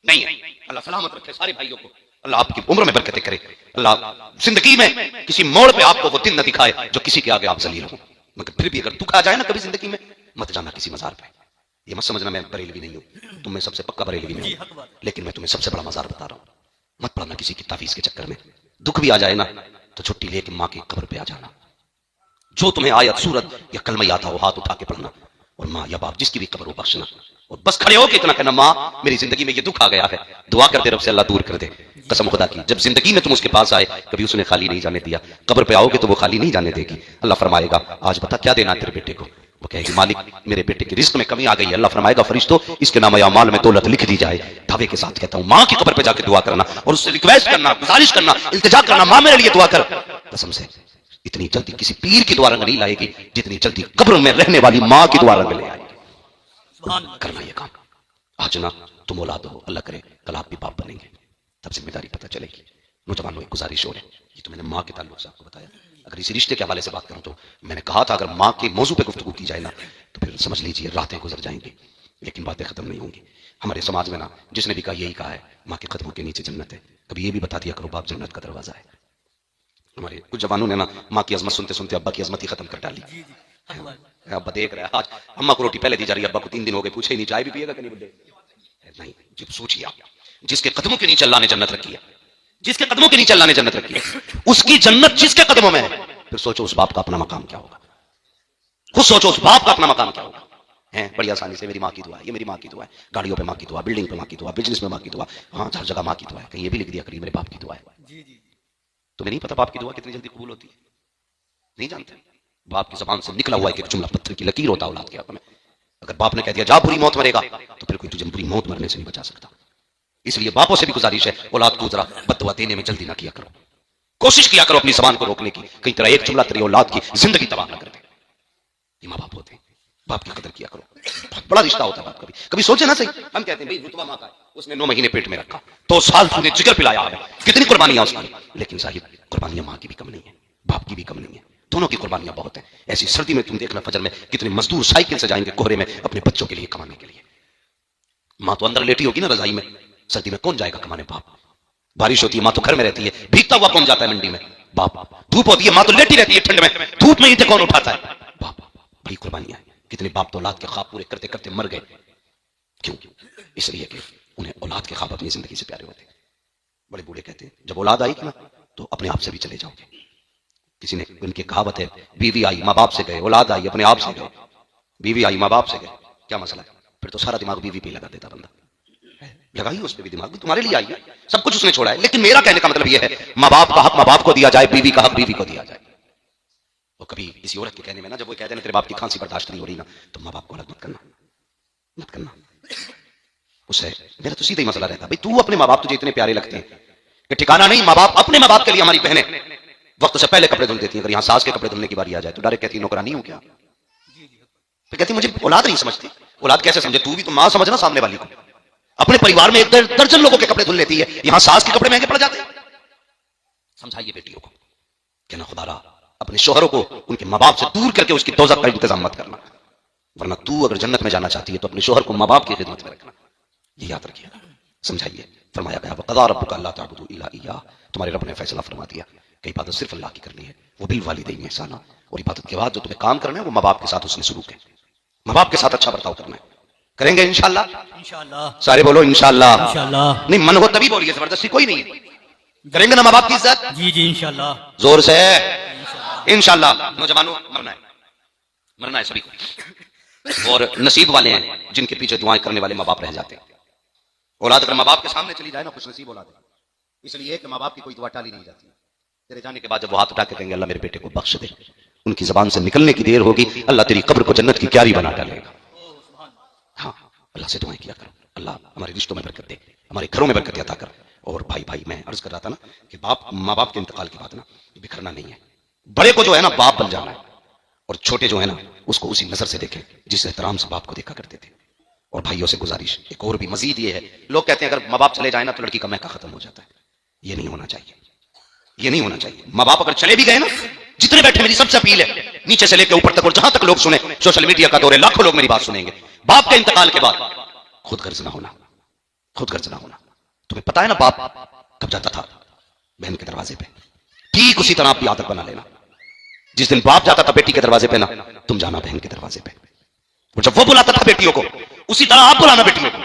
नहीं है। अल्लाह सलामत रखे सारे भाइयों को, अल्लाह आपकी उम्र में बरकतें करे, अल्लाह जिंदगी में किसी मोड़ पे आपको वो दिन न दिखाए जो किसी के आगे आप जलील हो। मगर फिर भी अगर दुख आ जाए ना कभी जिंदगी में, मत जाना किसी मजार पे। ये मत समझना मैं बरेलवी नहीं हूं, तुम में सबसे पक्का बरेलवी नहीं हूं, लेकिन मैं तुम्हें सबसे बड़ा मजार बता रहा हूं। मत पड़ना किसी की तावीज के चक्कर में, दुख भी आ जाए ना तो छुट्टी लेके माँ की कब्र पे आ जाना। जो तुम्हें आयत सूरत या कलमा आता हो हाथ उठा के पढ़ना, और माँ या बाप जिसकी भी कब्र हो बख्शना, और बस खड़े हो के इतना कहना, माँ मेरी जिंदगी में ये दुख आ गया है, दुआ करते रब से अल्लाह दूर कर दे। कसम खुदा की, जब जिंदगी में तुम उसके पास आए कभी उसने खाली नहीं जाने दिया, कब्र पे आओगे तो वो खाली नहीं जाने देगी। अल्लाह फरमाएगा आज बता क्या देना तेरे बेटे को, वो कहेगी मालिक मेरे बेटे के रिस्क में कमी आ गई है। अल्लाह फरमाएगा फरिश्तों इसके नाम अमाल में दौलत लिख दी जाए। दावे के साथ कहता हूं माँ की कब्र पे जाके दुआ करना और उससे रिक्वेस्ट करना, गुजारिश करना, इल्तिजा करना, माँ मेरे लिए दुआ कर। कसम से इतनी जल्दी किसी पीर की दुआ रंग नहीं लाएगी जितनी जल्दी कब्र में रहने वाली माँ की दुआ रंग ले आएगी। करना ये काम। आज ना तुम औलाद हो, अल्लाह करे कल आप भी बाप बनेंगे, तब जिम्मेदारी पता चलेगी। नौजवानों एक गुजारिश हो रही, ये तो मैंने माँ के ताल्लुक से आपको बताया। अगर इसी रिश्ते के हवाले से बात करूं तो मैंने कहा था अगर माँ के मौजू पे गुफ्तगू की जाए ना तो फिर समझ लीजिए रातें गुजर जाएंगी, लेकिन बातें खत्म नहीं होंगी। हमारे समाज में ना जिसने भी कहा यही कहा है माँ के कदमों के नीचे जन्नत है, कभी ये भी बता दिया करो बाप जन्नत का दरवाजा है। हमारे कुछ जवानों ने ना माँ की अजमत सुनते सुनते अब्बा की अजमत ही खत्म कर डाली। अब्बा देख रहा है आज अम्मा को रोटी पहले दी जा रही है, अब्बा को 3 दिन हो गए पूछे ही नहीं चाय भी पिएगा कि नहीं। नहीं, जब सोचिए आप जिसके कदमों के नीचे अल्लाह ने जन्नत रखी है, जिसके कदमों के नीचे अल्लाह ने जन्नत रखी है, उसकी जन्नत जिसके कदमों में है, फिर सोचो उस बाप का अपना मकाम क्या होगा। खुद सोचो उस बाप का अपना मकाम क्या होगा। है बड़ी आसानी से मेरी माँ की दुआ है, ये मेरी माँ की दुआ है, गाड़ियों पे माँ की दुआ, बिल्डिंग पे माँ की दुआ, बिजनेस में माँ की दुआ, हाँ हर जगह माँ की दुआ है। कहीं ये भी लिख दिया करिए मेरे बाप की दुआ है। तुम्हें नहीं पता बाप की दुआ कितनी जल्दी कबूल होती है, नहीं जानते। बाप की जुबान से निकला हुआ एक जुमला पत्थर की लकीर होता औलाद के हक में। अगर बाप ने कह दिया जा बुरी मौत मरेगा तो फिर कोई तुझे बुरी मौत मरने से नहीं बचा सकता। इसलिए बापों से भी गुजारिश है औलाद को जरा बद्दुआ देने में जल्दी ना किया करो, कोशिश किया करो अपनी जुबान को रोकने की, कहीं तरह एक जुमला तेरी औलाद की जिंदगी तबाह ना कर दे। ये माँ बाप होते हैं, बाप की कदर किया करो, बहुत बड़ा रिश्ता होता है बाप। कभी सोचे ना सही, हम कहते हैं भाई रुतबा माँ का है, उसने 9 महीने पेट में रखा, 2 साल तूने जिगर पिलाया है, कितनी कुर्बानियां उसकी, लेकिन साहिब कुर्बानियां माँ की भी कम नहीं है, बाप की भी कम नहीं है, दोनों की कुर्बानियां बहुत है। ऐसी सर्दी में तुम देखना फजर में कितने मजदूर साइकिल से जाएंगे कोहरे में अपने बच्चों के लिए कमाने के लिए। माँ तो अंदर लेटी होगी ना रजाई में, सर्दी में कौन जाएगा कमाने, बाप। बारिश होती है माँ तो घर में रहती है, भीगता हुआ कौन जाता है मंडी में, बाप। धूप होती है माँ तो लेटी रहती है ठंड में, धूप में ईंटें कौन उठाता है, बाप। बड़ी कुर्बानियां। कितने बाप तो औलाद के ख्वाब पूरे करते करते मर गए, क्यों? इसलिए कि उन्हें औलाद के ख्वाब अपनी जिंदगी से प्यारे होते। बड़े बूढ़े कहते हैं जब औलाद आई ना तो अपने आप से भी चले जाओगे। किसी ने उनकी कहावत है बीवी आई माँ बाप से गए, औलाद आई अपने आप से गए। बीवी आई माँ बाप से गए, क्या मसला है? फिर तो सारा दिमाग बीवी पे लगा देता बंदा। लगाइए उस पर भी दिमाग, तुम्हारे लिए आई है, सब कुछ उसने छोड़ा है। लेकिन मेरा कहने का मतलब यह है माँ बाप का हक माँ बाप को दिया जाए, बीवी का हक बीवी को दिया जाए। और कभी किसी औरत के कहने में ना, जब वो कहते हैं तेरे बाप की खांसी बर्दाश्त नहीं हो रही ना, तो माँ बाप को अलग मत करना, मत करना उससे। मेरा तो सीधा ही मसला रहता, भाई तू अपने माँ बाप तुझे इतने प्यारे लगते हैं कि ठिकाना नहीं। माँ बाप अपने माँ बाप के लिए हमारी बहनें वक्त से पहले कपड़े धुल देती हैं। अगर यहाँ सास के कपड़े धुलने की बारी आ जाए तो डायरेक्ट कहती नौकरानी हूं क्या? फिर कहती मुझे औलाद नहीं समझती। औलाद कैसे समझे? तू भी तो माँ समझना सामने वाली को। अपने परिवार में एक दर्जन लोगों के कपड़े धुल लेती है, यहाँ सास के कपड़े महंगे पड़ जाते हैं। समझाइए बेटियों को कि ना खुदा रहा अपने शोहरों को उनके माँ बाप से दूर करके उसकी दोज़ख का इंतजाम मत करना, वरना तू अगर जन्नत में जाना चाहती है तो अपने शोहर को माँ बाप की खिदमत में रखना। ये याद रखिएगा। समझाइए। फरमाया गया वक़ज़ा रब्बुका अल्ला तअबुदू इल्ला इय्याह, तुम्हारे रब ने फैसला फरमा दिया कि इबादत सिर्फ अल्लाह की करनी है, वो बिल वालिदैन ihसाना, और इबादत के बाद जो तुम्हें काम करना है वो माँ बाप के साथ उसने शुरू किया। माँ बाप के साथ अच्छा बर्ताव करना है, करेंगे इंशाअल्लाह। इंशाअल्लाह सारे बोलो इंशाअल्लाह। इंशाअल्लाह नहीं मन हो तभी बोलिए, जबरदस्ती कोई नहीं है। करेंगे ना माँ बाप की इज्जत? जी जी इंशाअल्लाह, जोर से इंशाअल्लाह। नौजवानों मरना है सभी को, और नसीब वाले हैं जिनके पीछे दुआएं करने वाले माँ बाप रह जाते हैं। औलाद अगर माँ बाप के सामने चली जाए ना, खुश नसीब औलाद है। इसलिए कि माँ बाप की कोई दुआ टाली नहीं जाती। तेरे जाने के बाद जब वो हाथ उठा के कहेंगे अल्लाह मेरे बेटे को बख्श दे, उनकी जबान से निकलने की देर होगी अल्लाह तेरी कब्र को जन्नत की क्यारी बना डालेगा। हाँ, अल्लाह से दुआएं किया करो, अल्लाह हमारे रिश्तों में बरकत दे, हमारे घरों में बरकत अता कर। और भाई मैं अर्ज कर रहा था ना कि माँ बाप के इंतकाल के बाद ना बिखरना नहीं है। बड़े को जो है ना बाप बन जाना है, और छोटे जो है ना उसको उसी नजर से देखें जिस एहतराम से बाप को देखा करते थे। और भाइयों से गुजारिश एक और भी मजीद ये है, लोग कहते हैं अगर माँ बाप चले जाए ना तो लड़की का महका खत्म हो जाता है। ये नहीं होना चाहिए, ये नहीं होना चाहिए। माँ बाप अगर चले भी गए ना, जितने बैठे मेरी सबसे अपील है नीचे से लेकर ऊपर तक, और जहां तक लोग सुने, सोशल मीडिया का दौर है, लाखों लोग मेरी बात सुनेंगे। बाप के इंतकाल के बाद खुद गर्ज ना होना, खुद गर्ज ना होना। तुम्हें पता है ना बाप कब जाता था? बहन के दरवाजे पे। ठीक उसी तरह आप भी आदत बना लेना, जिस दिन बाप जाता था बेटी के दरवाजे पे ना, तुम जाना बहन के दरवाजे पे। और जब वो बुलाता था बेटियों को, उसी तरह आप बुलाना बेटियों को।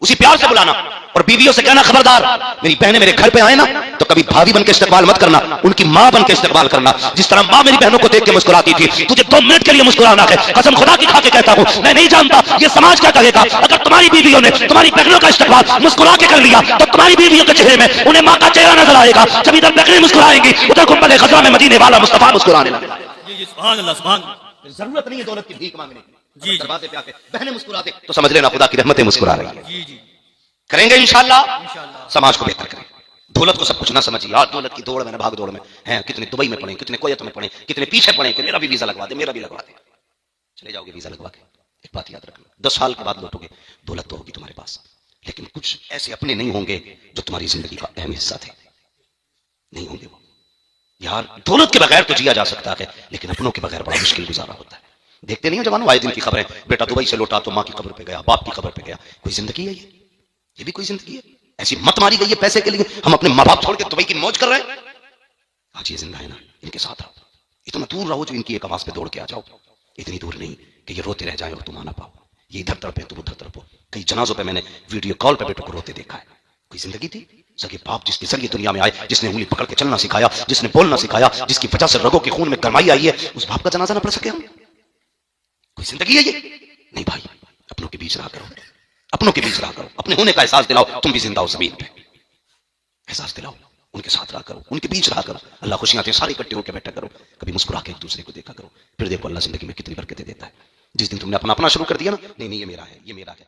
उसी प्यार से बुलाना। और बीवियों से कहना खबरदार, मेरी बहनें मेरे घर पे आए ना तो कभी भाभी बन के इस्तेमाल मत करना, उनकी मां बन के इस्तेमाल करना। जिस तरह मां मेरी बहनों को देख के मुस्कुराती थी, तुझे 2 मिनट के लिए मुस्कुराना है। कसम खुदा की खा के कहता हूं, मैं नहीं जानता ये समाज क्या कहेगा अगर तुम्हारी बीवियों ने तुम्हारी बहनों का इस्तेमाल मुस्कुरा के कर लिया, तो तुम्हारी बीवियों के चेहरे में उन्हें मां का चेहरा नजर आएगा। जब इधर बकरी मुस्कुराएंगी, उधर गुंबद खज़रा में मदीने वाला मुस्तफा मुस्कुराने लगेगा। जी सुभान अल्लाह, सुभान। जरूरत नहीं है दौलत की भीख मांगने की। जी, दरवाजे पे आके बहनें मुस्कुराते तो समझ लेना खुदा की रहमतें मुस्कुरा रही है। जी जी करेंगे इंशाअल्लाह, समाज को बेहतर करेंगे। दौलत को सब कुछ ना समझिए। आज दौलत की दौड़ में, भाग दौड़ में हैं, कितने दुबई में पड़े, कितने कोयत में पड़े, कितने पीछे पड़े कि मेरा भी वीजा लगवा दे, मेरा भी लगवा दे। चले जाओगे वीजा लगवा के। एक बात याद रखना, 10 साल के बाद लौटोगे, दौलत तो होगी तुम्हारे पास, लेकिन कुछ ऐसे अपने नहीं होंगे जो तुम्हारी जिंदगी का अहम हिस्सा थे, नहीं होंगे वो। यार दौलत के बगैर तो जिया जा सकता है, लेकिन अपनों के बगैर बड़ा मुश्किल गुजारा होता है। देखते नहीं हो जवानों, आए दिन की खबरें, बेटा दुबई से लौटा तो माँ की कब्र पे गया, बाप की कब्र पे गया। कोई जिंदगी है ये भी कोई जिंदगी है? ऐसी मत मारी गई है पैसे के लिए, हम अपने माँ बाप छोड़ के दुबई की मौज कर रहे हैं। आज ये जिंदा है ना, इनके साथ रहो, इतना दूर रहो जो इनकी एक आवाज पे दौड़ के आ जाओ। इतनी दूर नहीं कि ये रोते रह जाए और तुम आना पाओ। ये इधर तड़पे तुम उधर तड़पो। कई जनाजों पे मैंने वीडियो कॉल पे बेटों को रोते देखा है। कोई जिंदगी थी? सगे बाप जिसके जरिए दुनिया में आए, जिसने उंगली पकड़ के चलना सिखाया, जिसने बोलना सिखाया, जिसकी वजह से रगों के खून में गरमाई आई है, उस बाप का जनाजा ना पढ़ सके हम? कोई जिंदगी है ये? नहीं भाई, अपनों के बीच रहा करो, अपनों के बीच रहा करो, अपने होने का एहसास दिलाओ। तुम भी जिंदा हो जमीन पे, एहसास दिलाओ, उनके साथ रहा करो, उनके बीच रहा करो। अल्लाह खुशियां थे सारे इकट्ठे होकर बैठा करो, कभी मुस्कुरा के एक दूसरे को देखा करो। फिर देखो अल्लाह जिंदगी में कितनी बरकतें देता है। जिस दिन तुमने अपना अपना शुरू कर दिया ना, नहीं नहीं ये मेरा है, ये मेरा है,